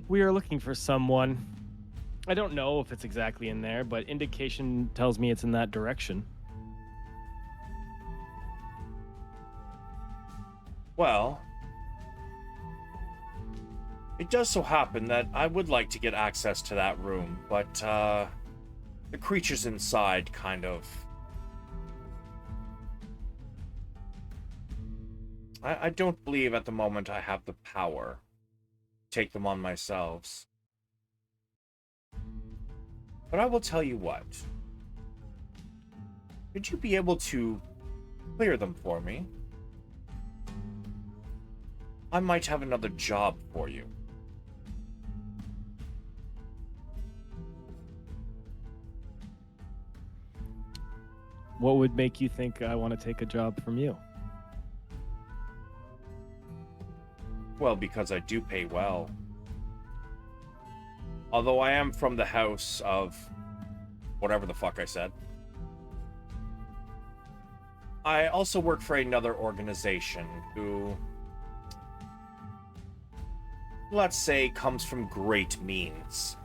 We are looking for someone. I don't know if it's exactly in there, but indication tells me it's in that direction. Well, it does so happen that I would like to get access to that room, but the creatures inside kind of... I don't believe at the moment I have the power to take them on myself. But I will tell you what. Would you be able to clear them for me? I might have another job for you. What would make you think I want to take a job from you? Well, because I do pay well. Although I am from the house of whatever the fuck I said. I also work for another organization who, let's say, comes from great means.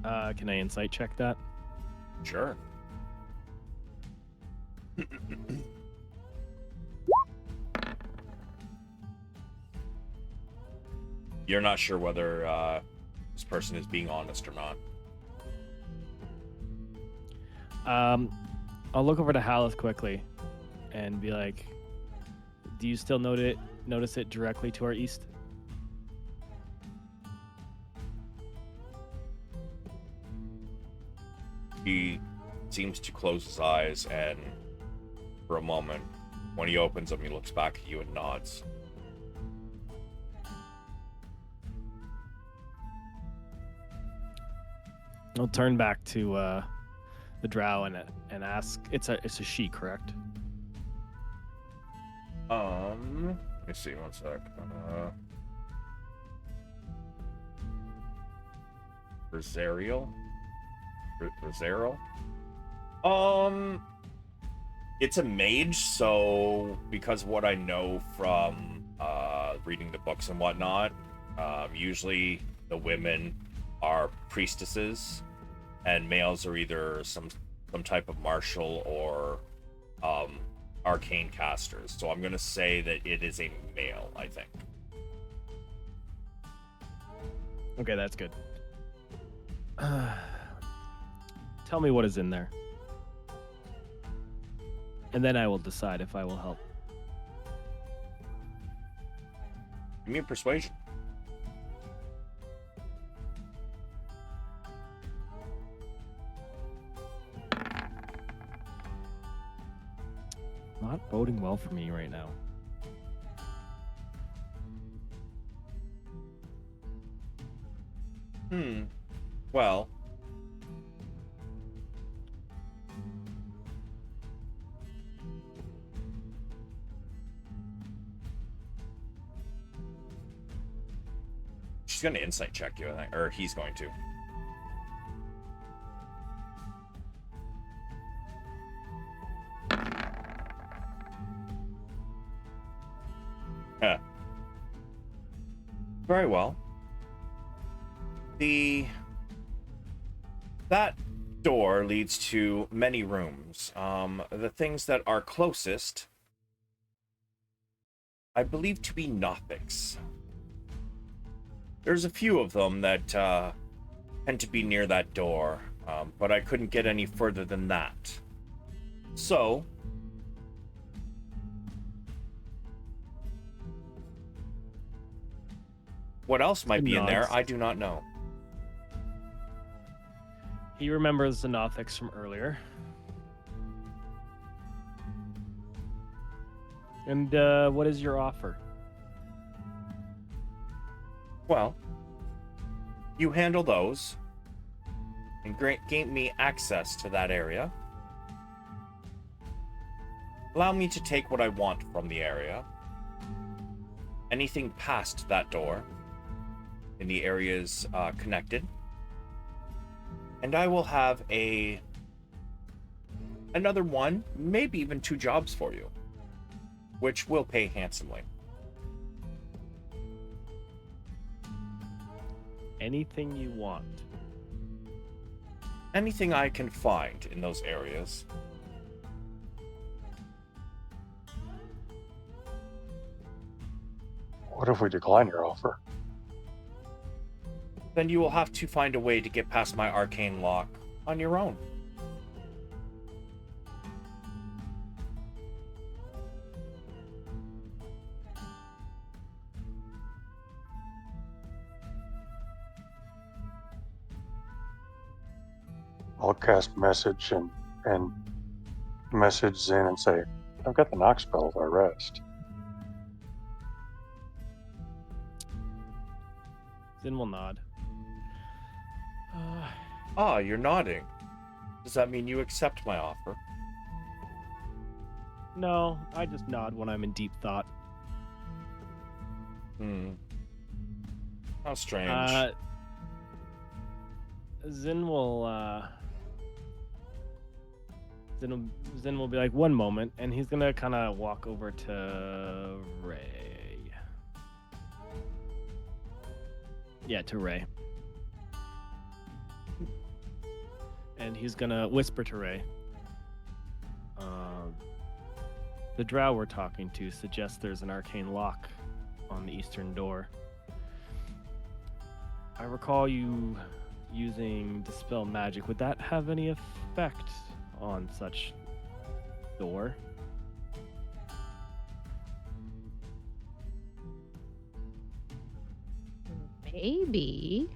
Can I insight check that? Sure. You're not sure whether this person is being honest or not. I'll look over to Haleth quickly and be like, do you still notice it directly to our east? He seems to close his eyes, and for a moment, when he opens them, he looks back at you and nods. I'll turn back to the drow and ask. It's a she, correct? Let me see, one sec. Rosariel? Rosariel? It's a mage, so because of what I know from reading the books and whatnot, usually the women are priestesses, and males are either some type of martial or arcane casters. So I'm gonna say that it is a male, I think. Okay, that's good. Tell me what is in there. And then I will decide if I will help. Give me a persuasion. Not boding well for me right now. Well, she's gonna insight check you, I think, or he's going to. Huh. Very well. That door leads to many rooms. The things that are closest, I believe to be Nothics. There's a few of them that tend to be near that door, but I couldn't get any further than that. So, what else might be in there, I do not know. He remembers the Nothics from earlier. And what is your offer? Well, you handle those and gain me access to that area. Allow me to take what I want from the area. Anything past that door in the areas connected. And I will have another one, maybe even 2 jobs for you, which will pay handsomely. Anything you want. Anything I can find in those areas. What if we decline your offer? Then you will have to find a way to get past my arcane lock on your own. I'll cast message and message Zynn and say, I've got the knock spell if I rest. Zynn will nod. You're nodding. Does that mean you accept my offer? No, I just nod when I'm in deep thought. How strange. Zynn will Zynn will be like, one moment, and he's gonna kind of walk over to Ray. Yeah, to Ray. And he's gonna whisper to Ray. The drow we're talking to suggests there's an arcane lock on the eastern door. I recall you using Dispel Magic. Would that have any effect on such door? Maybe.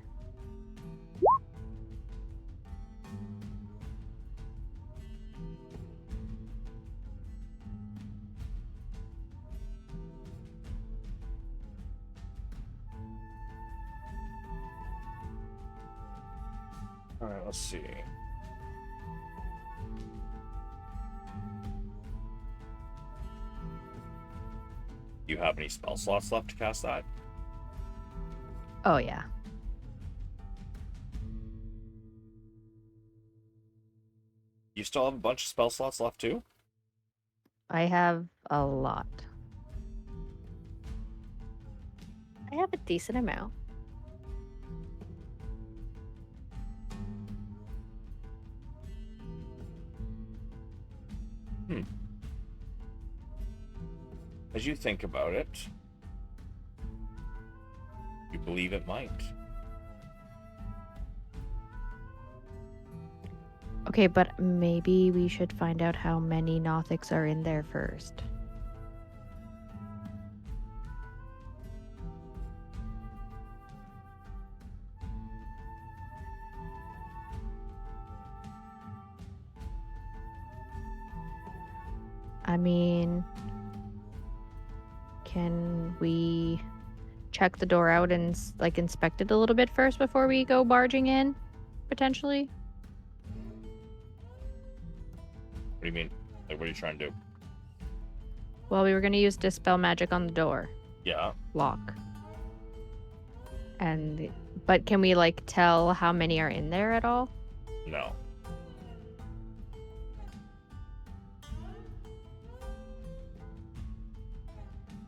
All right, let's see. You have any spell slots left to cast that? Oh, yeah. You still have a bunch of spell slots left too? I have a lot. I have a decent amount. As you think about it, you believe it might. Okay, but maybe we should find out how many Nothics are in there first. I mean, can we check the door out and like inspect it a little bit first before we go barging in, potentially? What do you mean? Like, what are you trying to do? Well, we were gonna use dispel magic on the door Yeah. lock. But can we like tell how many are in there at all? No.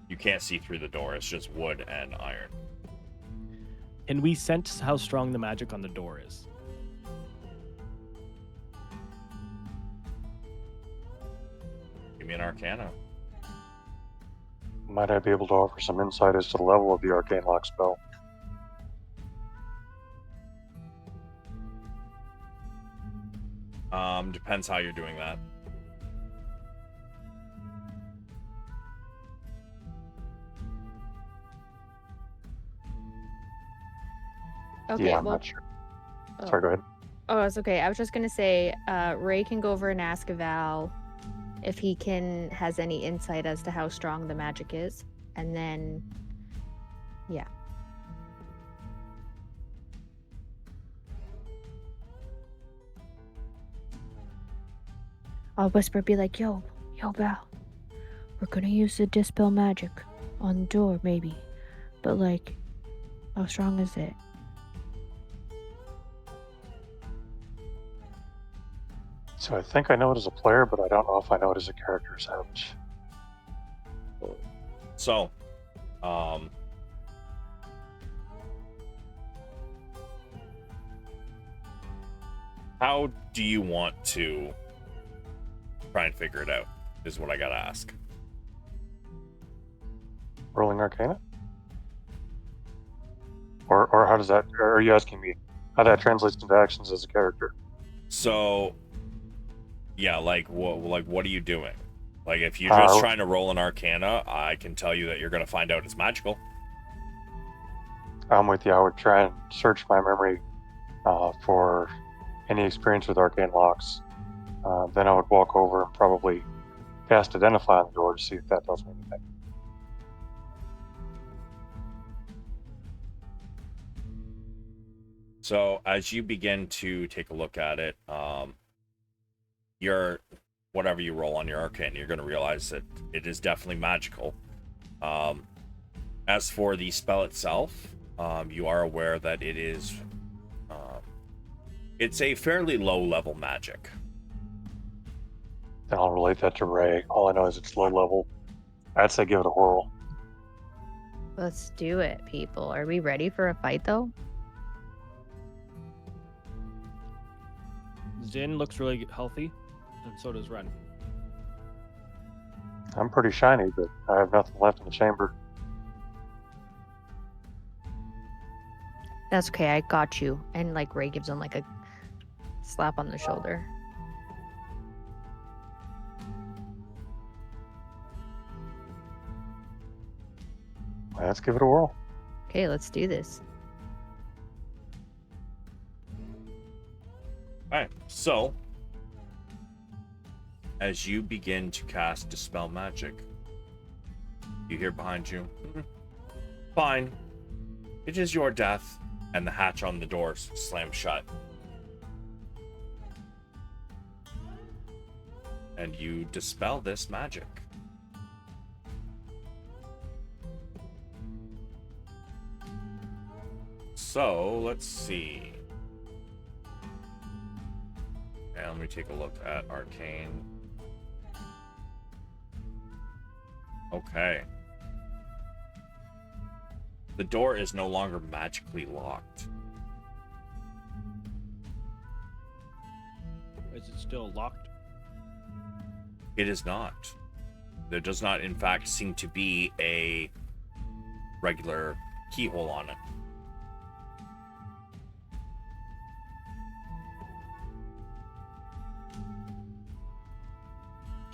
You can't see through the door. It's just wood and iron. Can we sense how strong the magic on the door is? Give me an arcana. Might I be able to offer some insight as to the level of the arcane lock spell? Depends how you're doing that. Okay, Yeah, I'm well, not sure. oh. Sorry, go ahead. Oh, it's okay. I was just gonna say, Ray can go over and ask Val if he has any insight as to how strong the magic is, and then, yeah. I'll whisper, be like, yo, Val, we're gonna use the dispel magic on the door, maybe, but like, how strong is it? So I think I know it as a player, but I don't know if I know it as a character, Savage. So, how do you want to try and figure it out? Is what I gotta ask. Rolling Arcana? Or how does that, or are you asking me how that translates into actions as a character? So, yeah, like what are you doing? Like, if you're just trying to roll an arcana, I can tell you that you're gonna find out it's magical. I'm with you. I would try and search my memory for any experience with arcane locks. Then I would walk over and probably cast Identify on the door to see if that tells me anything. So as you begin to take a look at it, whatever you roll on your arcane, you're going to realize that it is definitely magical. As for the spell itself, you are aware that it is it's a fairly low level magic. Then I'll relate that to Ray. All I know is it's low level. I'd say give it a whirl. Let's do it, people. Are we ready for a fight, though? Zynn looks really healthy, and so does Ren. I'm pretty shiny, but I have nothing left in the chamber. That's okay. I got you. And like Ray gives him like a slap on the shoulder. Let's give it a whirl. Okay, let's do this. Alright, so as you begin to cast Dispel Magic, you hear behind you, fine, it is your death, and the hatch on the door slams shut. And you dispel this magic. So, let's see. And let me take a look at Arcane. Okay. The door is no longer magically locked. Is it still locked? It is not. There does not, in fact, seem to be a regular keyhole on it.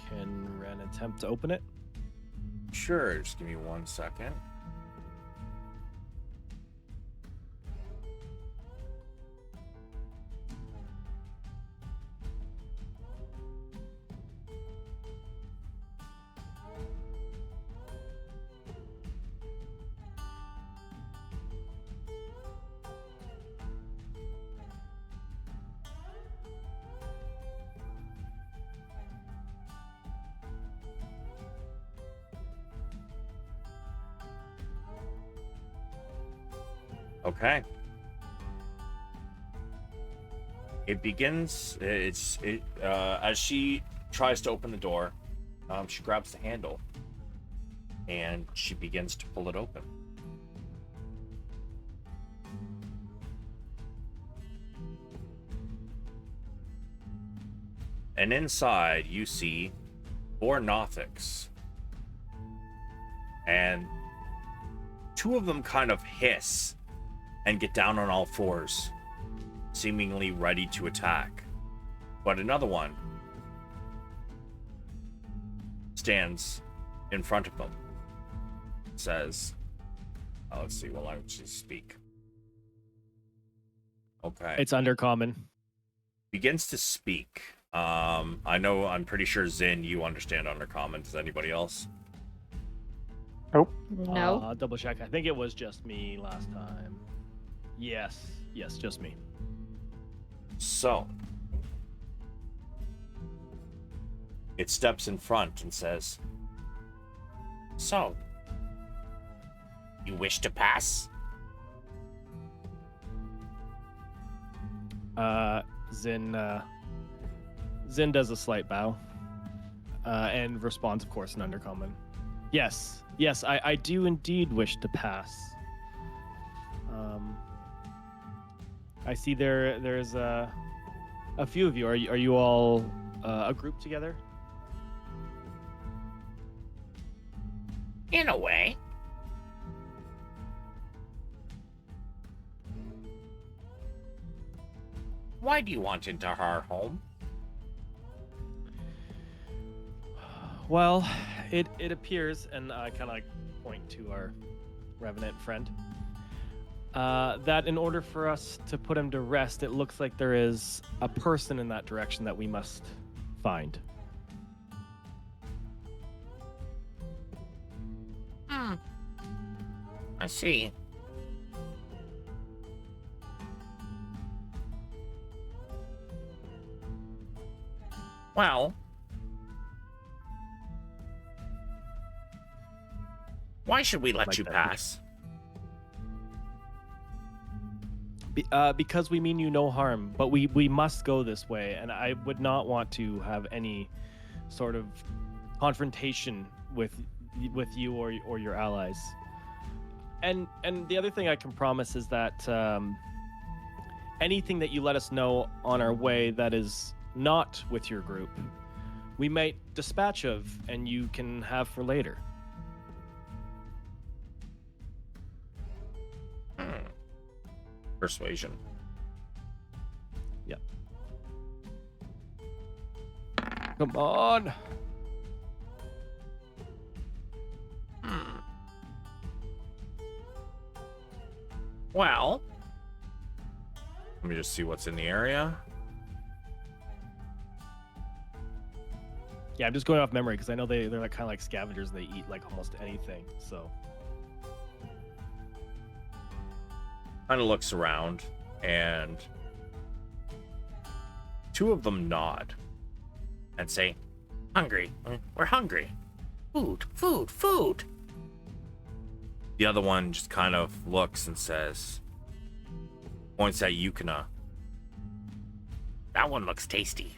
Can Ren attempt to open it? Sure, just give me 1 second. Okay. It begins. As she tries to open the door, she grabs the handle, and she begins to pull it open. And inside, you see 4 Nothics, and 2 of them kind of hiss and get down on all fours, seemingly ready to attack. But another one stands in front of them, says, let's see what languages speak. Okay. It's Undercommon. Begins to speak. I'm pretty sure Zynn, you understand Undercommon. Does anybody else? No. I'll double check. I think it was just me last time. Yes, just me. So, it steps in front and says, "So, you wish to pass?" Zynn does a slight bow, and responds, of course, in Undercommon. Yes, I do indeed wish to pass. I see there's a few of you. Are you all a group together? In a way. Why do you want into our home? Well, it appears, and I kind of like point to our revenant friend, that in order for us to put him to rest, it looks like there is a person in that direction that we must find. I see. Well, why should we let Like you that. pass? Because we mean you no harm, but we must go this way, and I would not want to have any sort of confrontation with you or your allies. And the other thing I can promise is that anything that you let us know on our way that is not with your group, we might dispatch of, and you can have for later. Persuasion. Yep. Come on. Well, let me just see what's in the area. Yeah, I'm just going off memory because I know they're like kind of like scavengers. They eat like almost anything. So Kind of looks around, and 2 of them nod and say, "Hungry. We're hungry. Food, food, food." The other one just kind of looks and says, points at Yukina. "That one looks tasty."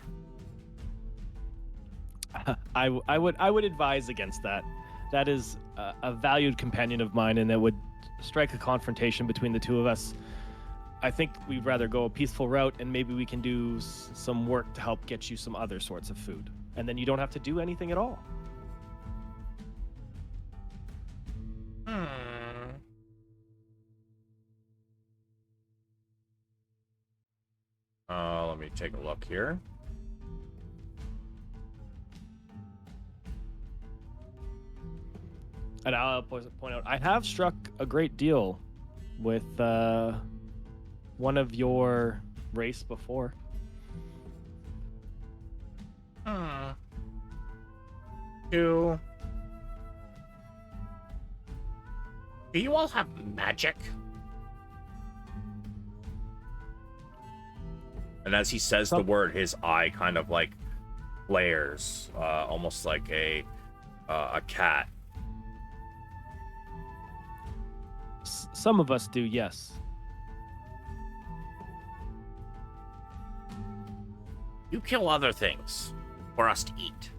I would advise against that. That is a valued companion of mine, and that would strike a confrontation between the 2 of us. I think we'd rather go a peaceful route, and maybe we can do some work to help get you some other sorts of food. And then you don't have to do anything at all. Let me take a look here. And I'll point out, I have struck a great deal with one of your race before. Do you all have magic? And as he says the word, his eye kind of like flares, almost like a cat. Some of us do, yes. You kill other things for us to eat.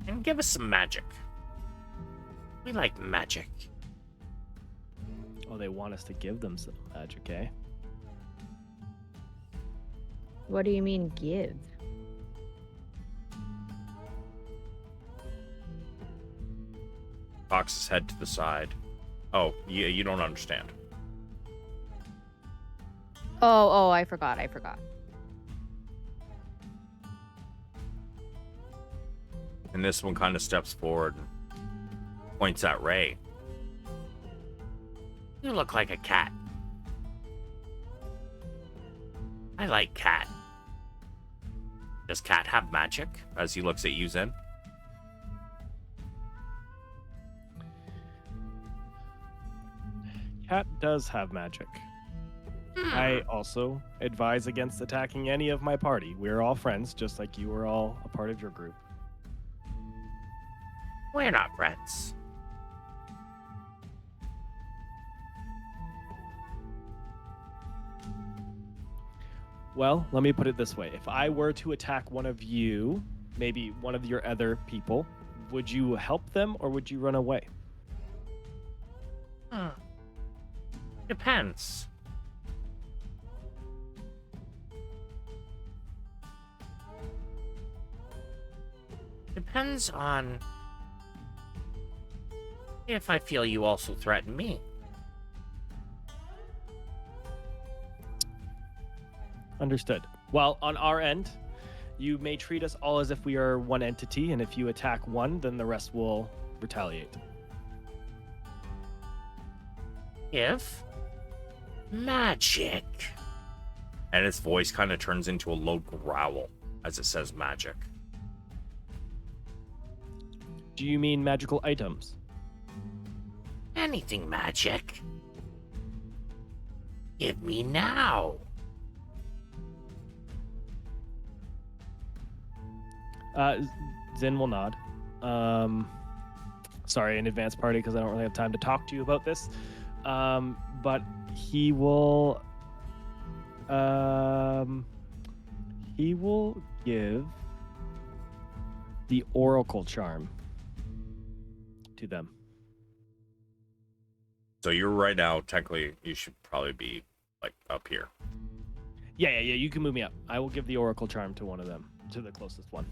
And give us some magic. We like magic. Oh, they want us to give them some magic, eh? What do you mean give? Cocks his head to the side. Oh, yeah, you don't understand. Oh, I forgot. And this one kind of steps forward and points at Ray. You look like a cat. I like cat. Does cat have magic? As he looks at you, Zynn. Cat does have magic. I also advise against attacking any of my party. We're all friends, just like you were all a part of your group. We're not friends. Well, let me put it this way. If I were to attack one of you, maybe one of your other people, would you help them or would you run away? Depends. Depends on if I feel you also threaten me. Understood. Well, on our end, you may treat us all as if we are one entity, and if you attack one, then the rest will retaliate. If magic. And its voice kind of turns into a low growl as it says magic. Do you mean magical items? Anything magic. Give me now. Zynn will nod. Sorry, in advance party, because I don't really have time to talk to you about this. But he will give the Oracle Charm to them. So you're right now, technically, you should probably be like up here. Yeah. You can move me up. I will give the Oracle Charm to one of them, to the closest one.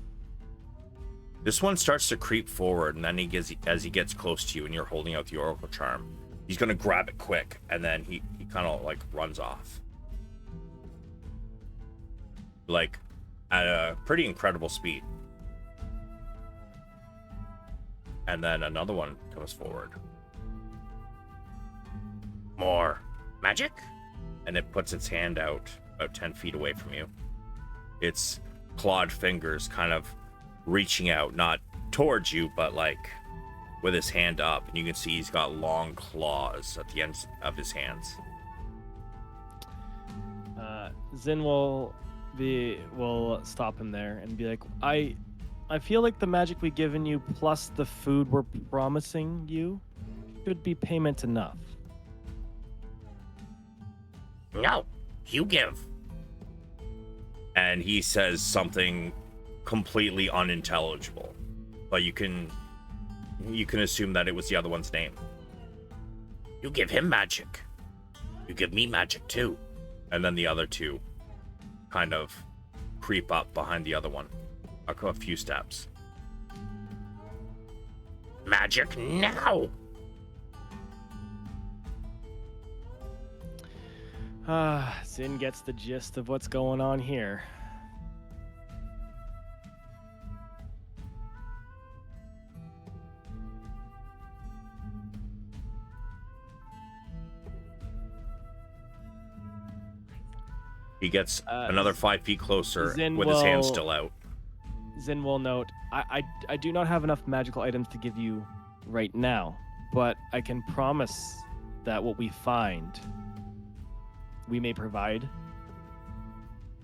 This one starts to creep forward, and then as he gets close to you, and you're holding out the Oracle Charm, he's gonna grab it quick, and then he kind of like runs off, like at a pretty incredible speed. And then another one comes forward. More magic, and it puts its hand out about 10 feet away from you. Its clawed fingers kind of reaching out, not towards you, but like with his hand up, and you can see he's got long claws at the ends of his hands. Zynn will stop him there and be like, I feel like the magic we've given you plus the food we're promising you should be payment enough. No, you give. And he says something completely unintelligible, but you can assume that it was the other one's name. You give him magic. You give me magic too. And then the other two kind of creep up behind the other one. I'll go a few steps. Magic now! Zynn gets the gist of what's going on here. He gets another 5 feet closer Zynn with his hand will- still out. Zynn will note, I do not have enough magical items to give you right now, but I can promise that what we find, we may provide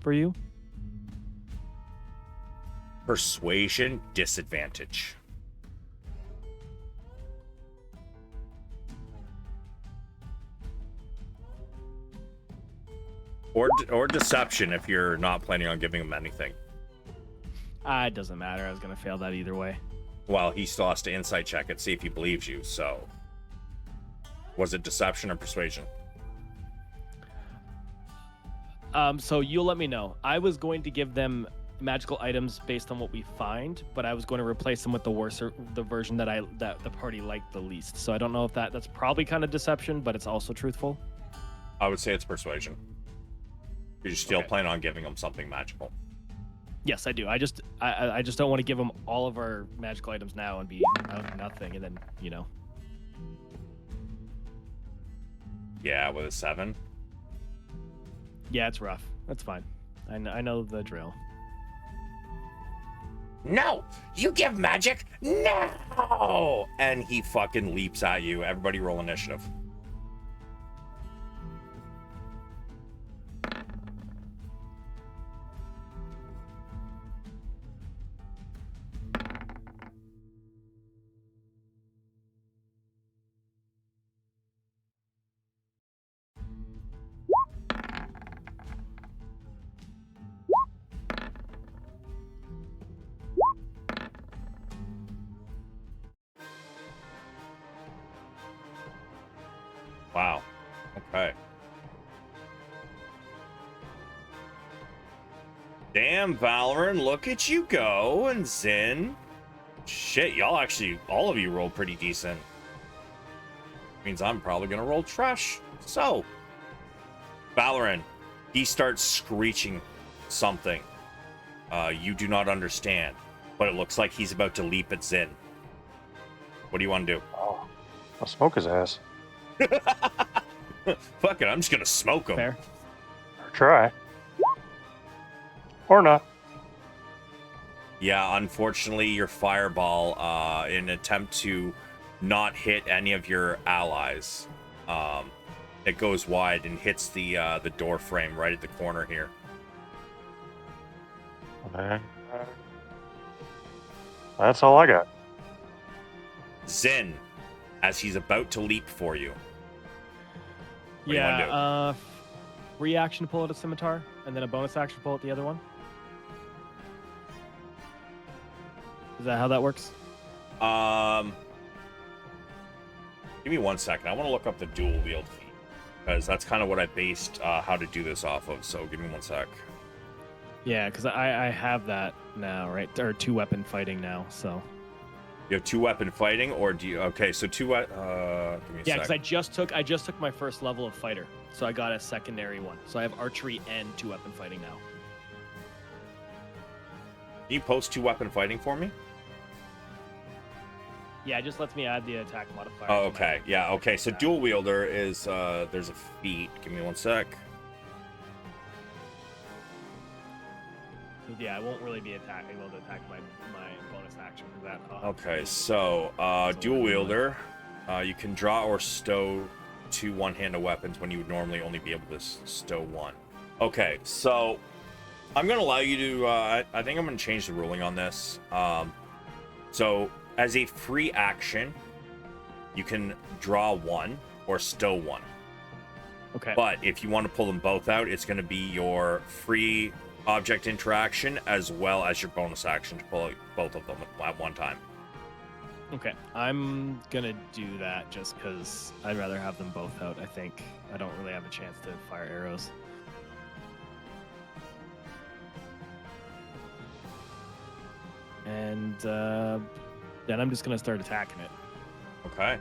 for you. Persuasion disadvantage. Or deception if you're not planning on giving him anything. It doesn't matter. I was going to fail that either way. Well, he still has to insight check it, see if he believes you, so... Was it deception or persuasion? So you'll let me know. I was going to give them magical items based on what we find, but I was going to replace them with the version that the party liked the least. So I don't know if that's probably kind of deception, but it's also truthful. I would say it's persuasion. You're still Okay. planning on giving him something magical. Yes, I do. I just don't want to give them all of our magical items now and be out of nothing, and then Yeah, with a 7. Yeah, it's rough. That's fine. I know the drill. No! You give magic now! And he fucking leaps at you. Everybody roll initiative. Wow. Okay. Damn, Valeran, look at you go. And Zynn. Shit, y'all actually, all of you rolled pretty decent. Means I'm probably gonna roll trash. So, Valeran, he starts screeching something. You do not understand, but it looks like he's about to leap at Zynn. What do you want to do? Oh, I'll smoke his ass. Fuck it, I'm just gonna smoke him. Fair. Or try. Or not. Yeah, unfortunately, your fireball, in an attempt to not hit any of your allies, it goes wide and hits the door frame right at the corner here. Okay. That's all I got. Zynn, as he's about to leap for you. What do you wanna do? Yeah. Reaction to pull out a scimitar, and then a bonus action to pull out the other one. Is that how that works? Give me 1 second. I want to look up the dual wield feat, because that's kind of what I based how to do this off of. So give me 1 sec. Yeah, because I have that now, right? Or 2-weapon fighting now, so. You have 2-weapon fighting, or do you? Okay, so give me a Yeah, sec. because I just took my first level of fighter, so I got a secondary one. So I have archery and 2-weapon fighting now. Can you post 2-weapon fighting for me? Yeah, it just lets me add the attack modifier. Oh, to my- okay. Yeah, okay. So dual wielder is there's a feat. Give me 1 sec. Yeah, I won't really be able to attack my bonus action for that. Okay, so dual wielder, you can draw or stow 2 one-handed weapons when you would normally only be able to stow 1. Okay, so I'm gonna allow you to. I think I'm gonna change the ruling on this. So as a free action, you can draw 1 or stow 1. Okay. But if you want to pull them both out, it's going to be your free object interaction as well as your bonus action to pull out both of them at one time. Okay, I'm gonna do that just because I'd rather have them both out. I think I don't really have a chance to fire arrows. And then I'm just gonna start attacking it. Okay.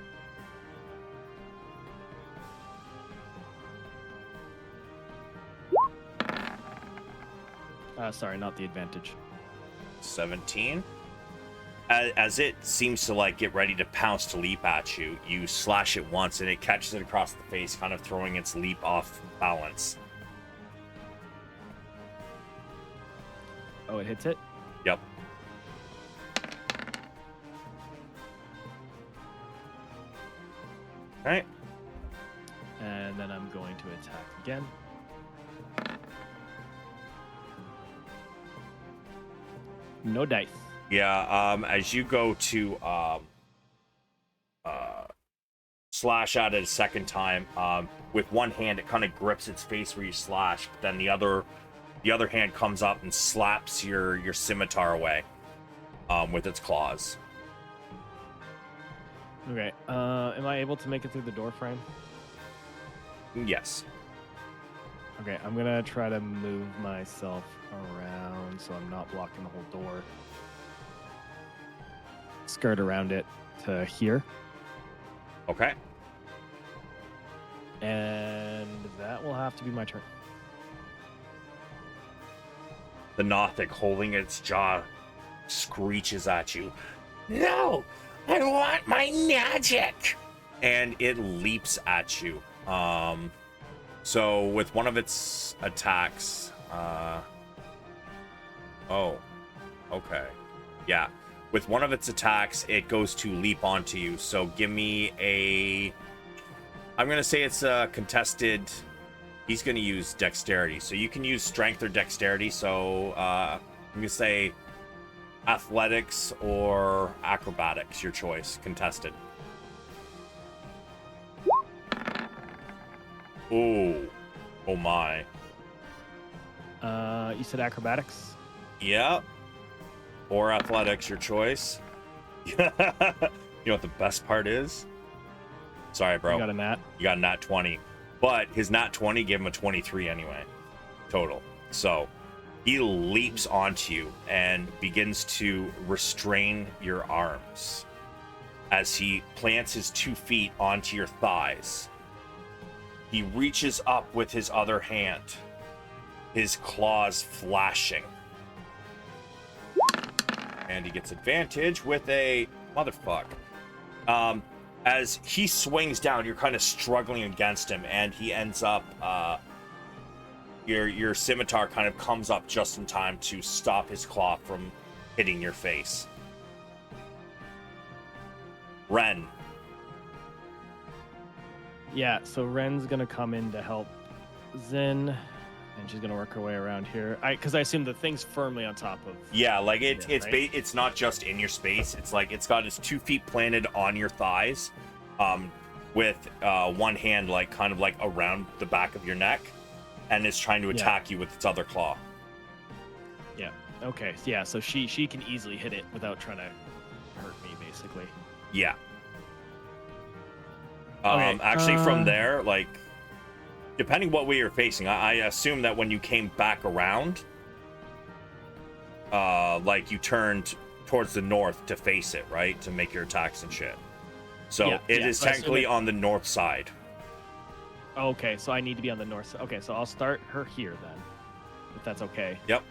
Sorry, not the advantage. 17. As it seems to like get ready to pounce to leap at you, you slash it once and it catches it across the face, kind of throwing its leap off balance. Oh, it hits it? Yep. Alright. And then I'm going to attack again. No dice. Yeah, as you go to slash at it a second time, with one hand it kind of grips its face where you slash, but then the other hand comes up and slaps your scimitar away with its claws. Okay. Am I able to make it through the door frame? Yes. Okay, I'm gonna try to move myself around so I'm not blocking the whole door. Skirt around it to here. Okay. And that will have to be my turn. The Nothic, holding its jaw, screeches at you. No! I want my magic! And it leaps at you. So with one of its attacks, oh, okay. Yeah. With one of its attacks, it goes to leap onto you. So give me a... I'm going to say it's a contested... He's going to use dexterity. So you can use strength or dexterity. So I'm going to say athletics or acrobatics, your choice. Contested. Oh. Oh my. You said acrobatics? Yep. Or athletics, your choice. You know what the best part is? Sorry, bro. You got a nat? You got a nat 20. But his nat 20 gave him a 23 anyway. Total. So he leaps onto you and begins to restrain your arms as he plants his 2 feet onto your thighs. He reaches up with his other hand, his claws flashing. And he gets advantage with a motherfuck. As he swings down, you're kind of struggling against him, and he ends up, your scimitar kind of comes up just in time to stop his claw from hitting your face. Ren. Yeah, so Ren's gonna come in to help Zynn, and she's gonna work her way around here. Because I assume the thing's firmly on top of. Yeah, like right? it's not just in your space. It's like it's got its 2 feet planted on your thighs, with one hand like kind of like around the back of your neck, and it's trying to attack you with its other claw. Yeah. Okay. Yeah. So she can easily hit it without trying to hurt me, basically. Yeah. Okay, Actually, from there, like, depending what way you're facing, I assume that when you came back around, like, you turned towards the north to face it, right? To make your attacks and shit. So it is technically on the north side. Okay, so I need to be on the north side. Okay, so I'll start her here then, if that's okay. Yep.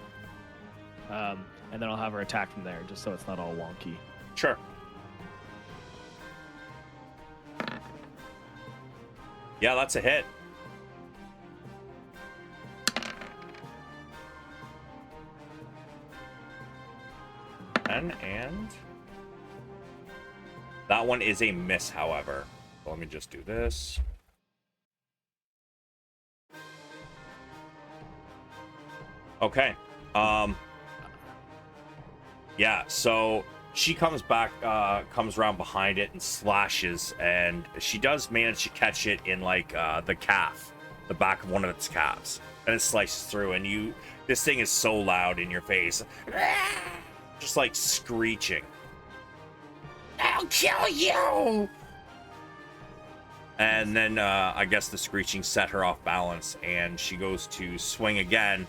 And then I'll have her attack from there, just so it's not all wonky. Sure. Yeah, that's a hit. And that one is a miss, however. So let me just do this. Okay. Yeah, so she comes back, comes around behind it and slashes, and she does manage to catch it in like the calf, the back of one of its calves, and it slices through. And this thing is so loud in your face, just like screeching. I'll kill you! And then I guess the screeching set her off balance, and she goes to swing again,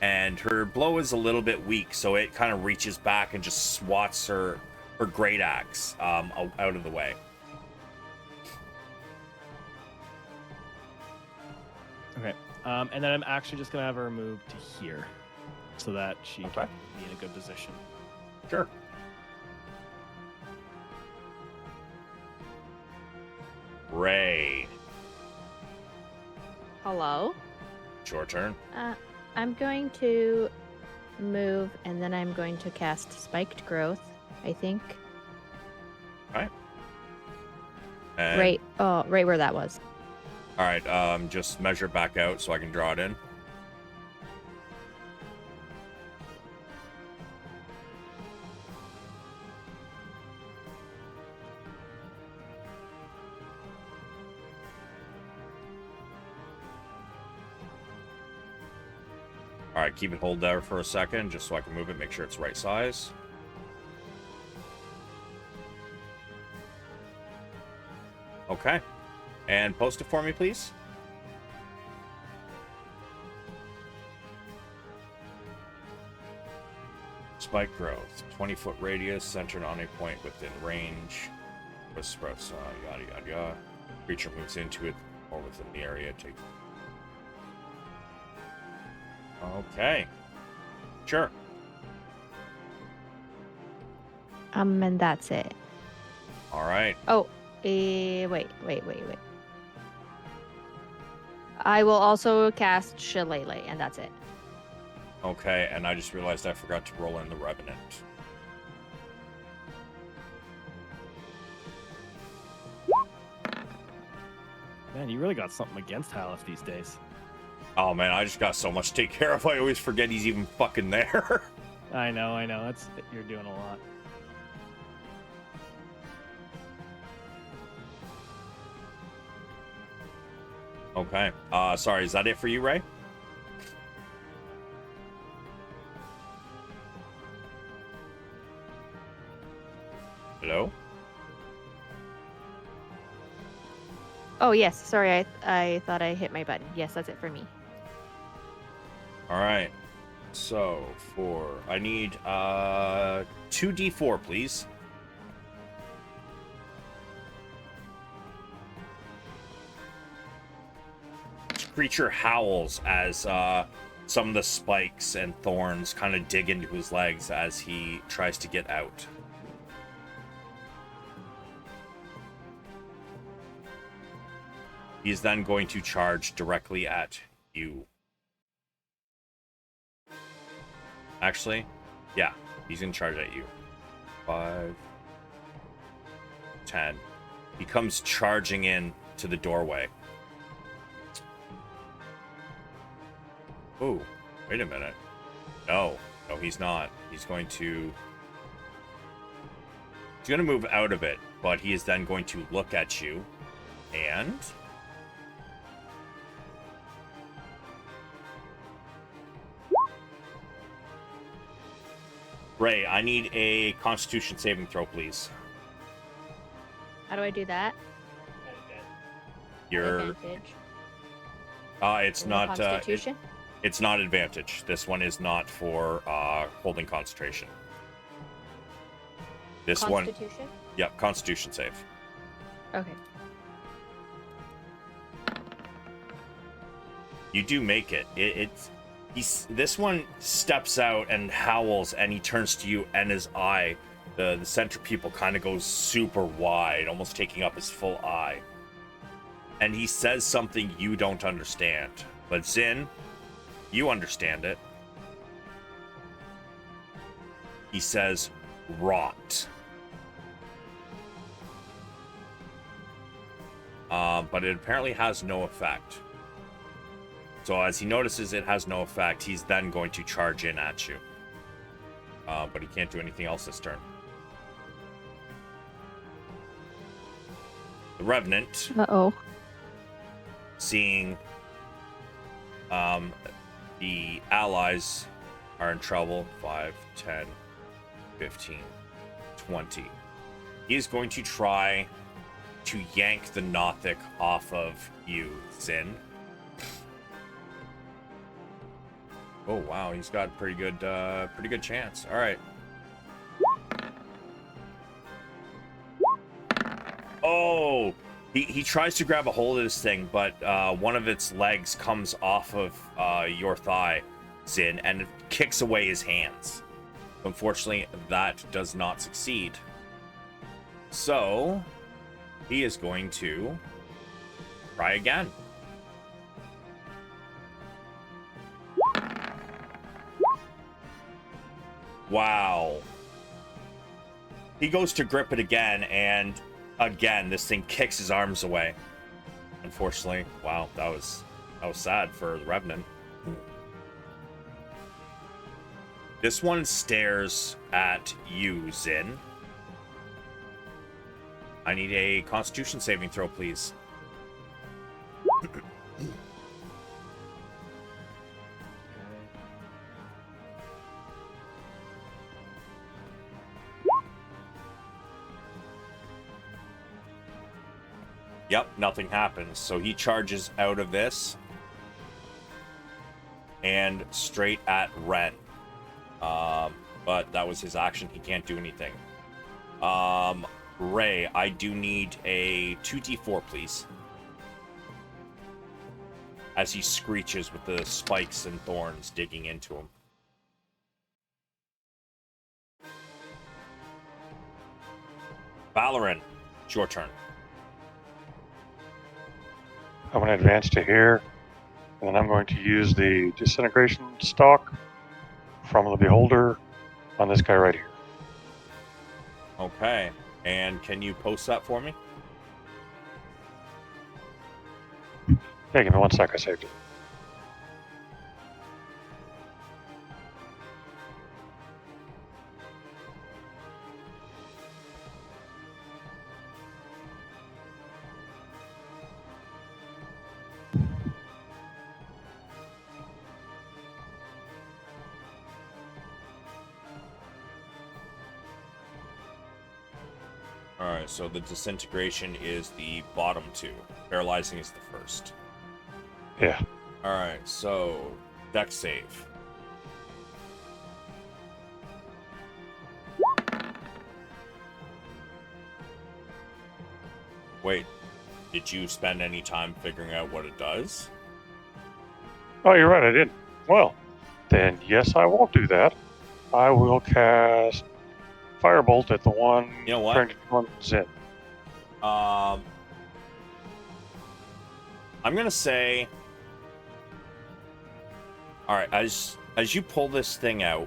and her blow is a little bit weak, so it kind of reaches back and just swats her great axe out of the way. Okay. And then I'm actually just gonna have her move to here, so that she can be in a good position. Sure. Ray. Hello? It's your turn. I'm going to move, and then I'm going to cast Spiked Growth, I think. Alright. And, Right where that was. Alright, just measure back out so I can draw it in. Alright, keep it hold there for a second, just so I can move it, make sure it's right size. Okay. And post it for me, please. Spike growth. 20-foot radius, centered on a point within range. With sprouts, yada yada yada. Creature moves into it or within the area. Take. Okay. Sure. And that's it. All right. Oh, wait. I will also cast Shillelagh, and that's it. Okay, and I just realized I forgot to roll in the Revenant. Man, you really got something against Halif these days. Oh man, I just got so much to take care of. I always forget he's even fucking there. I know. You're doing a lot. Okay. Sorry, is that it for you, Ray? Hello? Oh, yes. Sorry, I thought I hit my button. Yes, that's it for me. All right. So, I need 2d4, please. Creature howls as some of the spikes and thorns kind of dig into his legs as he tries to get out. He's then going to charge directly at you. Actually, yeah, he's in charge at you. 5, 10. He comes charging in to the doorway. Oh, wait a minute. No, he's not. He's going to move out of it, but he is then going to look at you and Ray, I need a Constitution saving throw, please. How do I do that? Your Advantage. it's not Constitution? it's not advantage. This one is not for holding concentration. This one, Constitution? yep, Constitution save. Okay. You do make it. This one steps out and howls, and he turns to you, and his eye, the center pupil, kind of goes super wide, almost taking up his full eye. And he says something you don't understand. But Zynn, you understand it. He says, rot. But it apparently has no effect. So as he notices it has no effect, he's then going to charge in at you. But he can't do anything else this turn. The Revenant, Uh-oh. seeing the allies are in trouble, 5, 10, 15, 20. he is going to try to yank the Nothic off of you, Zynn. Oh wow, he's got pretty good chance. All right. Oh, he tries to grab a hold of this thing, but one of its legs comes off of your thigh, Zynn, and it kicks away his hands. Unfortunately, that does not succeed. So he is going to try again. Wow. He goes to grip it again, and again, this thing kicks his arms away. Unfortunately, wow, that was sad for the Revenant. This one stares at you, Zynn. I need a Constitution saving throw, please. Yep, nothing happens. So he charges out of this and straight at Ren. But that was his action. He can't do anything. Ray, I do need a 2d4, please. As he screeches with the spikes and thorns digging into him. Valeran, it's your turn. I'm going to advance to here, and then I'm going to use the disintegration stalk from the Beholder on this guy right here. Okay, and can you post that for me? Yeah, give me 1 sec, I saved it. Alright, so the disintegration is the bottom two. Paralyzing is the first. Yeah. Alright, so dex save. Wait, did you spend any time figuring out what it does? Oh, you're right, I didn't. Well, then yes, I won't do that. I will cast Firebolt at the one You know what? trying to run Zynn. I'm gonna say, all right, as you pull this thing out,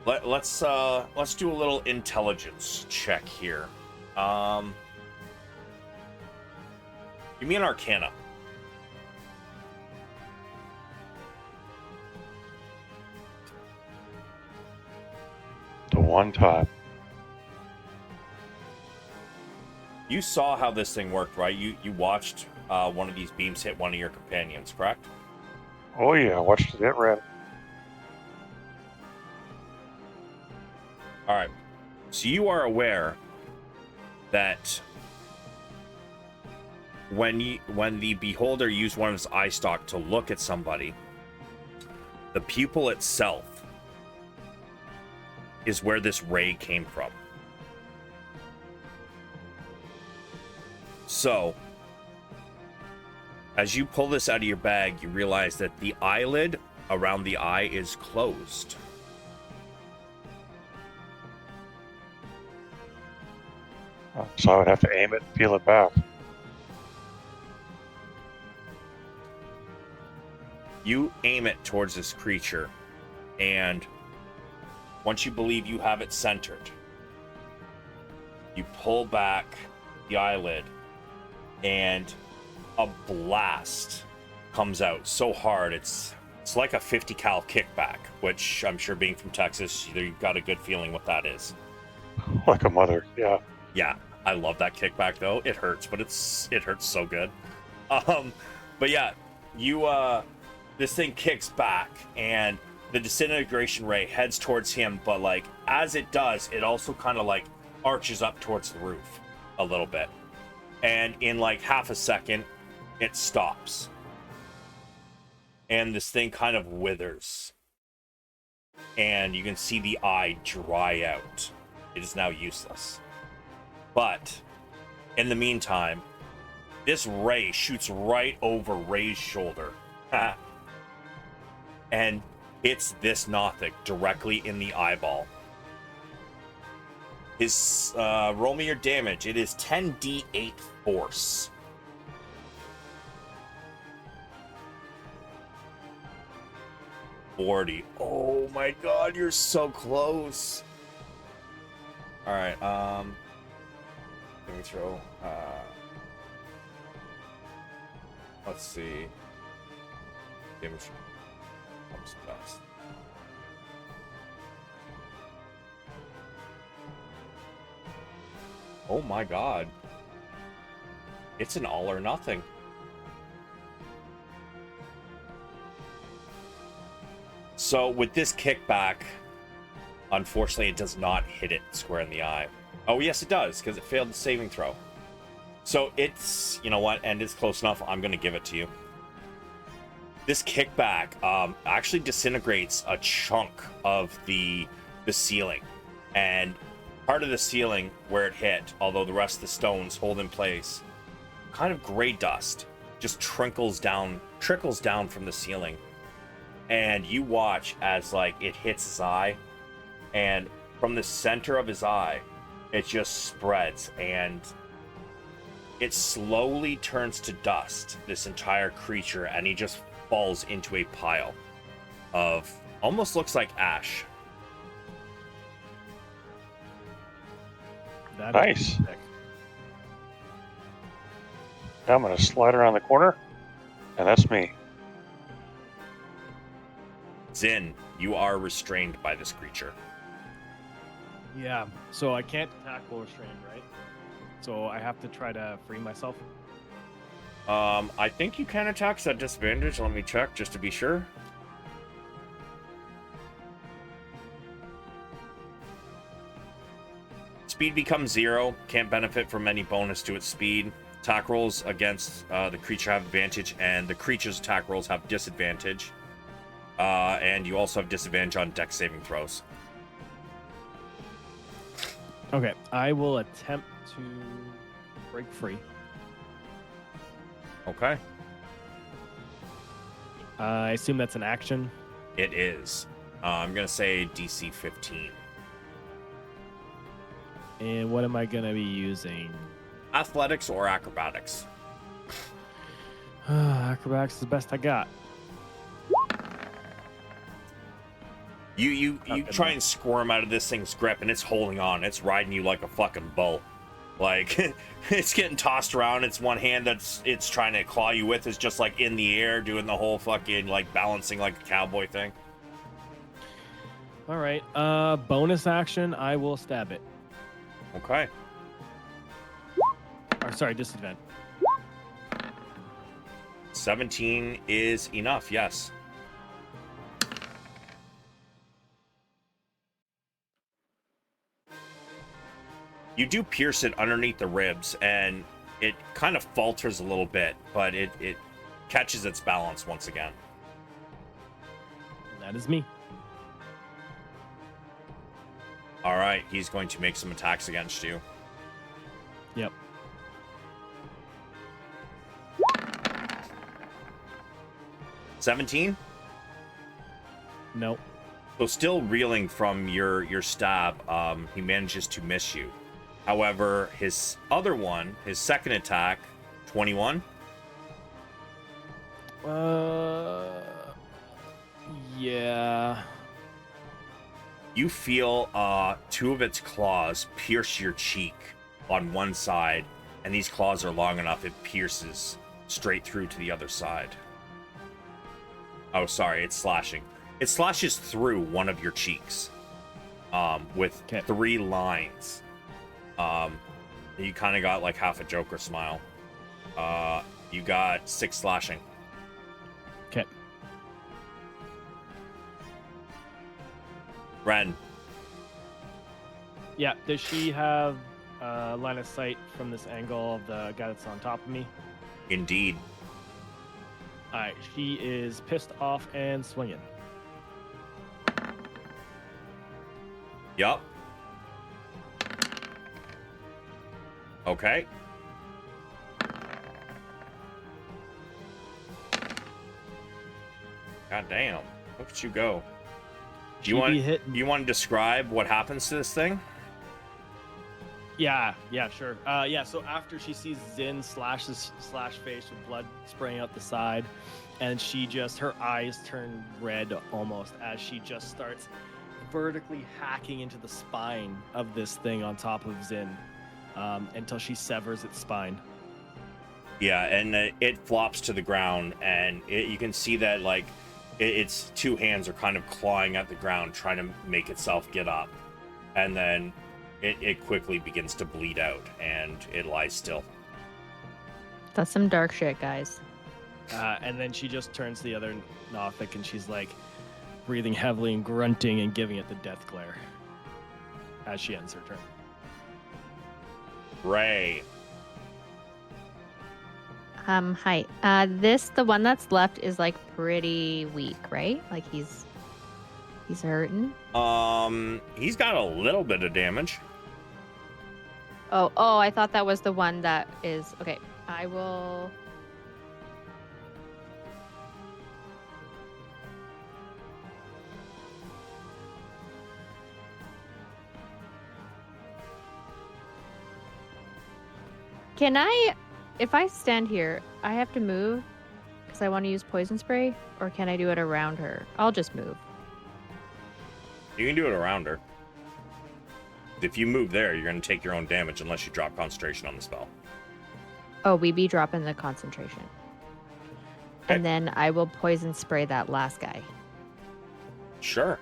let's do a little intelligence check here. Give me an Arcana. The one time. You saw how this thing worked, right? You watched one of these beams hit one of your companions, correct? Oh yeah, I watched it hit red. All right. So you are aware that when the Beholder used one of his eye stalk to look at somebody, the pupil itself is where this ray came from. So, as you pull this out of your bag, you realize that the eyelid around the eye is closed. So I would have to aim it and peel it back. You aim it towards this creature, and once you believe you have it centered, you pull back the eyelid, and a blast comes out so hard it's like a 50 cal kickback, which I'm sure, being from Texas, you've got a good feeling what that is. Like a mother, yeah. Yeah, I love that kickback though. It hurts, but it hurts so good. But yeah, you this thing kicks back, and the disintegration ray heads towards him, but like as it does, it also kind of like arches up towards the roof a little bit. And in like half a second, it stops. And this thing kind of withers. And you can see the eye dry out. It is now useless. But in the meantime, this ray shoots right over Ray's shoulder. And hits this Nothic directly in the eyeball. His roll me your damage. It is 10d8 force. $40. Oh my god, you're so close. All right, let me throw. Let's see. Damage comes best. Oh my god. It's an all or nothing. So with this kickback, unfortunately it does not hit it square in the eye. Oh yes it does, because it failed the saving throw. So it's, you know what, and it's close enough, I'm going to give it to you. This kickback actually disintegrates a chunk of the ceiling. And part of the ceiling where it hit, although the rest of the stones hold in place, kind of gray dust just trickles down from the ceiling. And you watch as like it hits his eye, and from the center of his eye, it just spreads and it slowly turns to dust, this entire creature, and he just falls into a pile of almost looks like ash. That Nice. is sick. Now I'm going to slide around the corner, and that's me. Zynn, you are restrained by this creature. Yeah, so I can't attack while restrained, right? So I have to try to free myself. I think you can attack at disadvantage. Let me check just to be sure. Speed becomes 0. Can't benefit from any bonus to its speed. Attack rolls against the creature have advantage, and the creature's attack rolls have disadvantage. And you also have disadvantage on dex saving throws. Okay, I will attempt to break free. Okay. I assume that's an action. It is. I'm going to say DC 15. And what am I going to be using? Athletics or acrobatics? Acrobatics is the best I got. You try and squirm out of this thing's grip, and it's holding on. It's riding you like a fucking bull. Like, it's getting tossed around. It's one hand it's trying to claw you with is just like in the air, doing the whole fucking like balancing like a cowboy thing. All right. Bonus action, I will stab it. Okay. Or sorry, disadvantage. 17 is enough, yes. You do pierce it underneath the ribs, and it kind of falters a little bit, but it catches its balance once again. That is me. All right, he's going to make some attacks against you. Yep. $17? Nope. So still reeling from your stab, he manages to miss you. However, his other one, his second attack, 21. Yeah. You feel two of its claws pierce your cheek on one side, and these claws are long enough it pierces straight through to the other side. Oh, sorry, it's slashing. It slashes through one of your cheeks with 3 lines. You kind of got like half a Joker smile. You got 6 slashing. Okay. Ren. Yeah. Does she have line of sight from this angle of the guy that's on top of me? Indeed. All right. She is pissed off and swinging. Yup. Okay. God damn. Look at you go. She be hitting. You want to describe what happens to this thing? Yeah, sure. Yeah, so after she sees Zynn slash face with blood spraying out the side, and her eyes turn red almost as she just starts vertically hacking into the spine of this thing on top of Zynn until she severs its spine. Yeah, and it flops to the ground, and you can see that, like, its two hands are kind of clawing at the ground, trying to make itself get up. And then it quickly begins to bleed out, and it lies still. That's some dark shit, guys. And then she just turns to the other Nothic, and she's like breathing heavily and grunting and giving it the death glare as she ends her turn. Ray. Hi. The one that's left is like pretty weak, right? Like he's hurting. He's got a little bit of damage. Oh, I thought that was the one that is okay. I will. Can I, if I stand here, I have to move because I want to use poison spray, or can I do it around her? I'll just move. You can do it around her. If you move there, you're going to take your own damage unless you drop concentration on the spell. Oh, we be dropping the concentration. Okay. And then I will poison spray that last guy. Sure.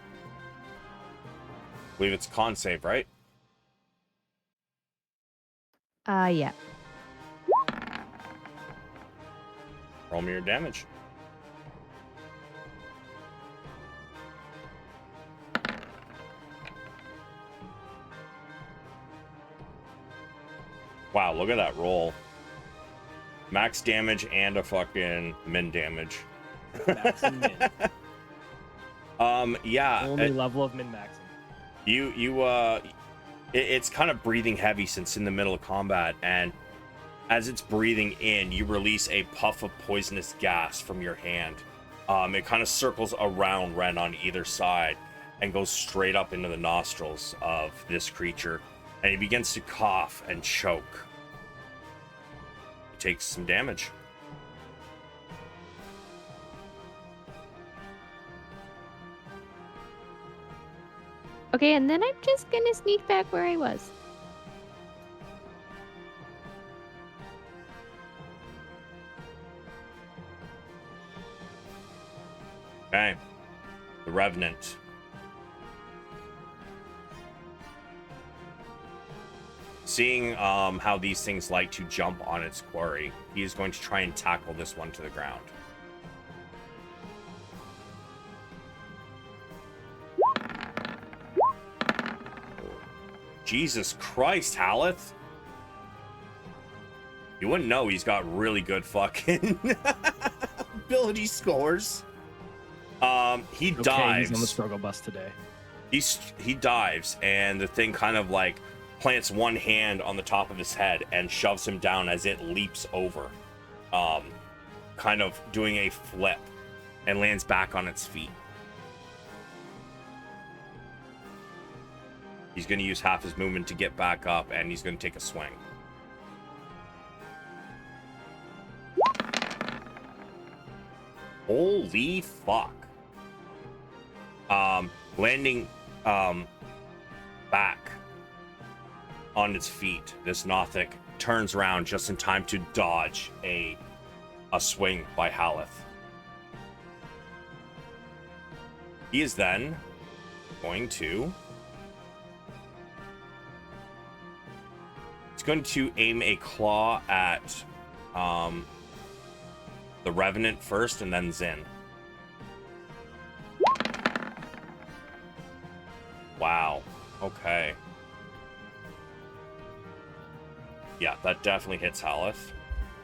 I believe it's con save, right? Yeah. Roll me your damage. Wow, look at that roll. Max damage and a fucking min damage. Max and min. Yeah. Only level of min-maxing. It's kind of breathing heavy since in the middle of combat, and as it's breathing in, you release a puff of poisonous gas from your hand. It kind of circles around Ren on either side and goes straight up into the nostrils of this creature, and he begins to cough and choke. He takes some damage. Okay, and then I'm just gonna sneak back where I was. Okay. The Revenant. Seeing how these things like to jump on its quarry, he is going to try and tackle this one to the ground. Jesus Christ, Haleth. You wouldn't know he's got really good fucking ability scores. He Okay, dives. he's on the struggle bus today. He dives, and the thing kind of like plants one hand on the top of his head and shoves him down as it leaps over, kind of doing a flip, and lands back on its feet. He's going to use half his movement to get back up, and he's going to take a swing. Holy fuck. Landing back on its feet, this Nothic turns around just in time to dodge a swing by Haleth. He is then going to... It's going to aim a claw at the Revenant first, and then Zynn. Okay. Yeah, that definitely hits Haleth.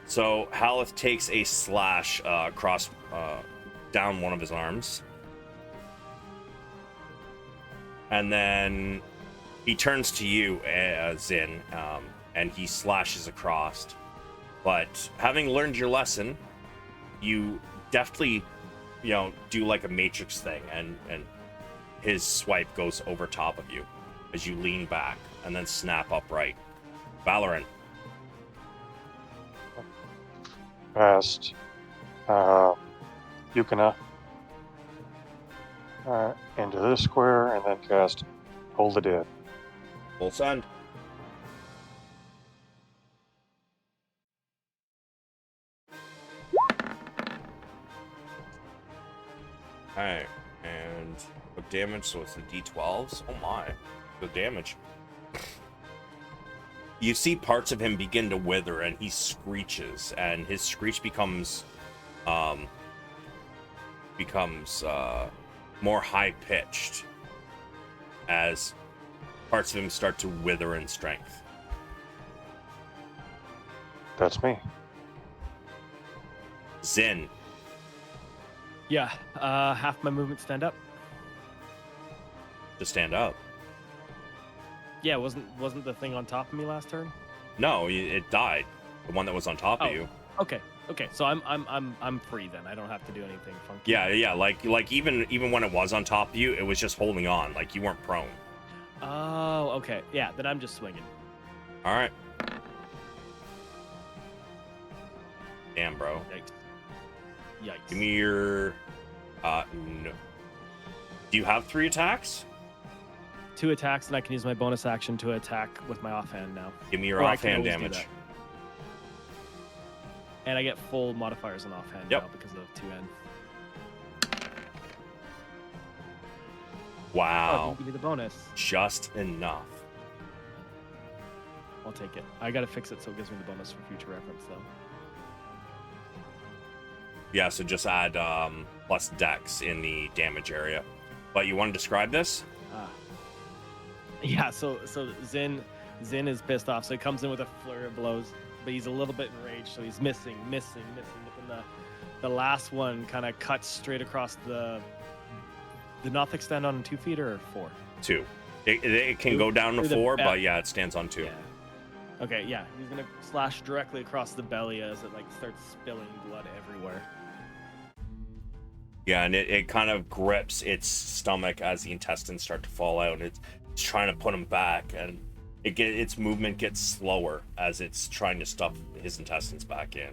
So Haleth takes a slash across down one of his arms. And then he turns to you, Zynn, and he slashes across. But having learned your lesson, you deftly, do like a Matrix thing, and his swipe goes over top of you as you lean back and then snap upright. Valeran. Cast Yukina into this square, and then cast Hold the Dead. Full send. Alright, and what damage? So it's the D12s? Oh my. The damage. You see parts of him begin to wither, and he screeches, and his screech becomes more high-pitched as parts of him start to wither in strength. That's me. Zynn. Yeah, half my movement stand up. To stand up. Yeah, wasn't the thing on top of me last turn? No, it died. The one that was on top of you. Okay. So I'm free then. I don't have to do anything funky. Yeah. Like even when it was on top of you, it was just holding on. Like you weren't prone. Oh, okay. Yeah, then I'm just swinging. All right. Damn, bro. Yikes. Give me your. No. Do you have 3 attacks? 2 attacks, and I can use my bonus action to attack with my offhand now. Give me your Or I can offhand always do damage. that. And I get full modifiers on offhand Yep. now because of 2N. Wow. Oh, give me the bonus. Just enough. I'll take it. I gotta fix it so it gives me the bonus for future reference, though. Yeah, so just add plus dex in the damage area. But you want to describe this? Yeah, so Zynn is pissed off, so he comes in with a flurry of blows, but he's a little bit enraged, so he's missing. But then the last one kind of cuts straight across the. Did not extend on 2 feet or 4? 2. It can 2? go down to Through the 4, back. but yeah, it stands on 2. Yeah. Okay, yeah, he's gonna slash directly across the belly as it starts spilling blood everywhere. Yeah, and it kind of grips its stomach as the intestines start to fall out, and it's trying to put him back, and its movement gets slower as it's trying to stuff his intestines back in.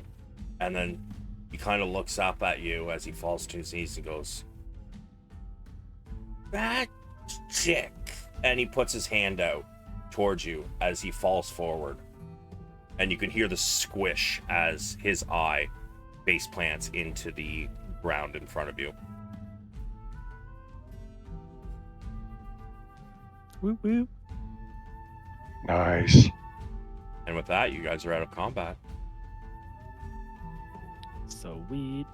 And then he kind of looks up at you as he falls to his knees and goes, "Magic!" And he puts his hand out towards you as he falls forward. And you can hear the squish as his eye base plants into the ground in front of you. Woo woo. Nice. And with that, you guys are out of combat. Sweet.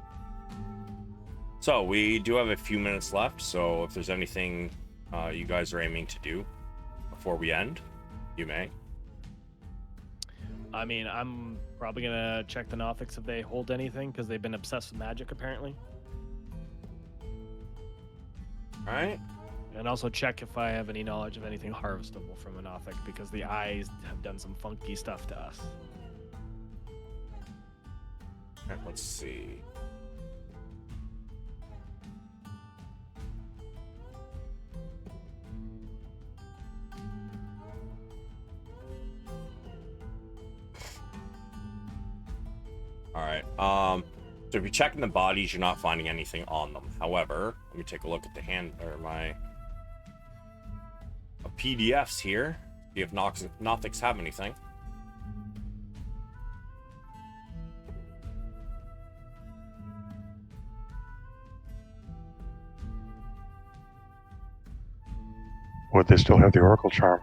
So we do have a few minutes left, so if there's anything you guys are aiming to do before we end, you may. I mean, I'm probably gonna check the Nothics if they hold anything, because they've been obsessed with magic apparently. All right. And also check if I have any knowledge of anything harvestable from a Nothic, because the eyes have done some funky stuff to us. All right, let's see. All right. So if you're checking the bodies, you're not finding anything on them. However, let me take a look at the my PDFs here. See if Nothics have anything. Would they still have the Oracle Charm?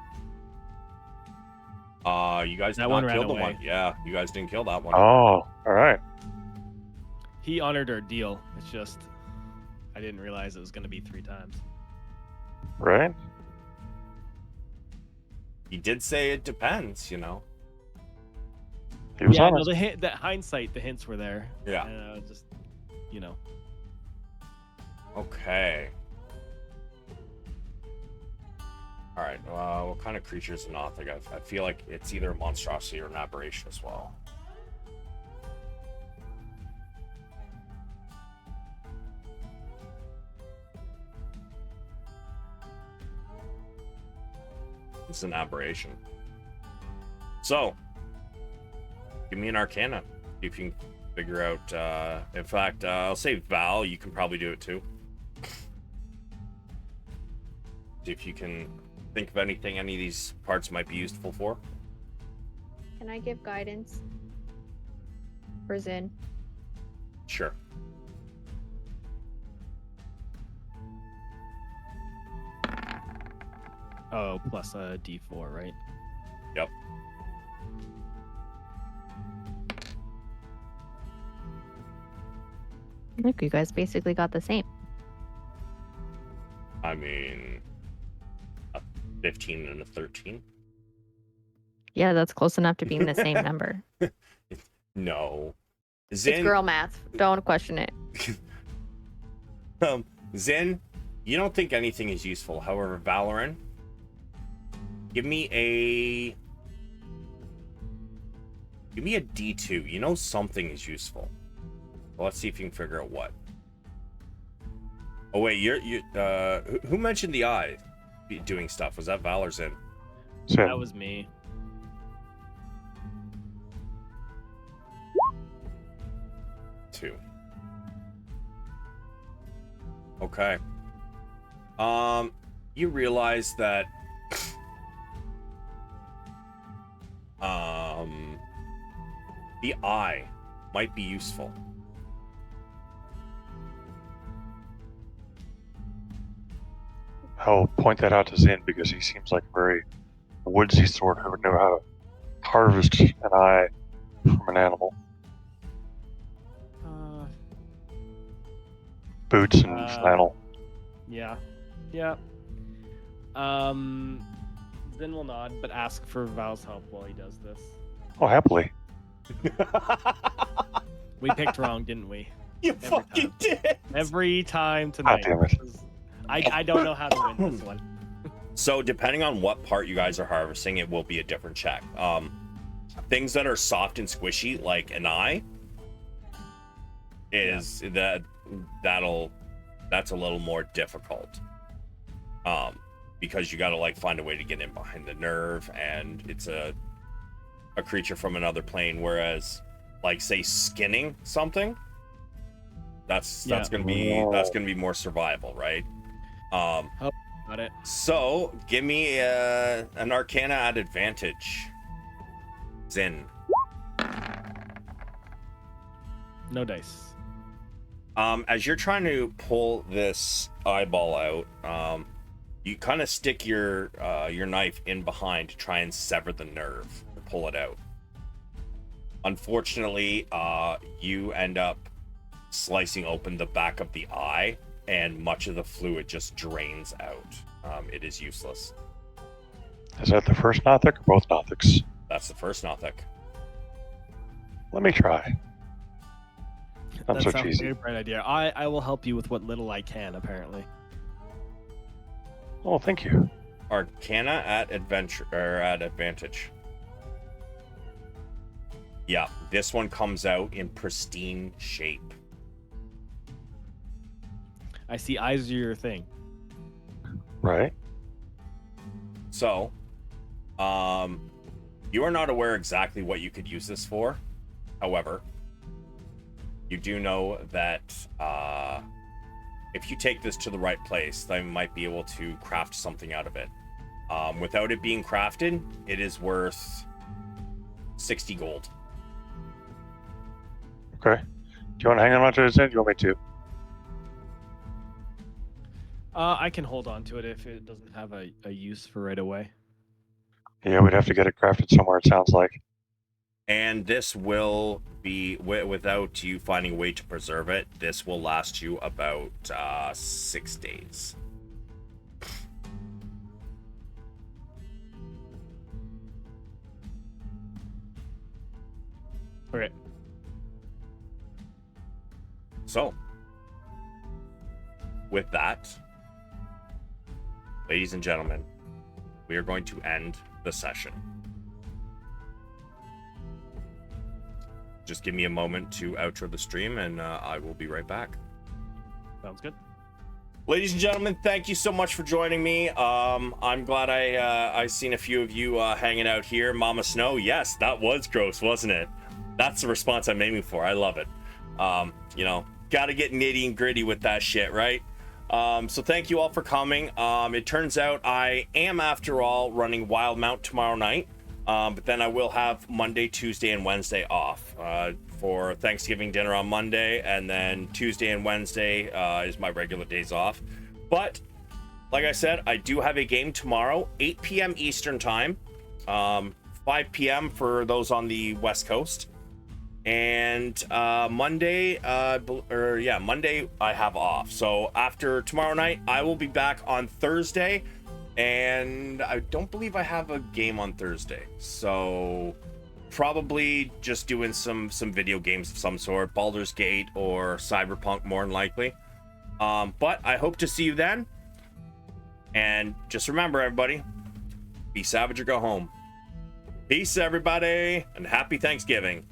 You guys did That not one ran kill the away. one. Yeah, you guys didn't kill that one. Oh, all right. He honored our deal. It's just I didn't realize it was gonna be 3 times. Right? He did say it depends, you know. He was Yeah, no, honest. the hindsight, the hints were there. Yeah. And, just, you know. Okay. All right. What kind of creature is an Nothic? I feel like it's either a monstrosity or an aberration as well. It's an aberration. So, give me an Arcana. See if you can figure out. In fact, I'll say Val. You can probably do it too. See if you can think of anything any of these parts might be useful for. Can I give guidance? For Zynn? Sure. Oh, plus a D4, right? Yep. Look, you guys basically got the same. I mean, a 15 and a 13. Yeah, that's close enough to being the same number. No. It's Zynn, girl math. Don't question it. Zynn, you don't think anything is useful. However, Valeran, give me a D2. You know something is useful. Well, let's see if you can figure out what. Oh wait, who mentioned the eye doing stuff? Was that Val or Zynn? Zynn. That was me. Two. Okay. You realize that the eye might be useful. I'll point that out to Zynn because he seems like a very woodsy sort who would know how to harvest an eye from an animal. Boots and flannel. Yeah. Yeah. Then we'll nod, but ask for Val's help while he does this. Oh, happily. We picked wrong, didn't we? You Every fucking time. did. Every time tonight. damn it. I don't know how to win this one. So depending on what part you guys are harvesting, it will be a different check. Things that are soft and squishy, like an eye, is that's a little more difficult. Because you gotta like find a way to get in behind the nerve, and it's a creature from another plane. Whereas, like say skinning something, that's gonna be more survival, right? Got it. So give me an Arcana at advantage, Zynn. No dice. As you're trying to pull this eyeball out, you kind of stick your knife in behind to try and sever the nerve to pull it out. Unfortunately, you end up slicing open the back of the eye, and much of the fluid just drains out. It is useless. Is that the first Nothic or both Nothics? That's the first Nothic. Let me try. Not That so sounds cheesy. like a great idea. I will help you with what little I can, apparently. Oh, thank you. Arcana at advantage. Yeah, this one comes out in pristine shape. I see eyes are your thing. Right. So, you are not aware exactly what you could use this for. However, you do know that if you take this to the right place, they might be able to craft something out of it. Without it being crafted, it is worth 60 gold. Okay. Do you want to hang on to this end? Do you want me to? I can hold on to it if it doesn't have a use for right away. Yeah, we'd have to get it crafted somewhere, it sounds like. And this will be, without you finding a way to preserve it, this will last you about 6 days. Okay. So, with that, ladies and gentlemen, we are going to end the session. Just give me a moment to outro the stream, and I will be right back. Sounds good. Ladies and gentlemen, thank you so much for joining me. I'm glad I seen a few of you hanging out here. Mama Snow, yes, that was gross, wasn't it? That's the response I'm aiming for. I love it. You know, gotta get nitty and gritty with that shit, right? So thank you all for coming. It turns out I am, after all, running Wildmount tomorrow night. But then I will have Monday, Tuesday, and Wednesday off for Thanksgiving dinner on Monday, and then Tuesday and Wednesday is my regular days off. But like I said, I do have a game tomorrow, 8 p.m. Eastern time, 5 p.m. for those on the West Coast, and Monday, Monday I have off. So after tomorrow night, I will be back on Thursday. And I don't believe I have a game on Thursday, so probably just doing some video games of some sort, Baldur's Gate or Cyberpunk more than likely. But I hope to see you then. And just remember, everybody, be savage or go home. Peace, everybody, and happy Thanksgiving.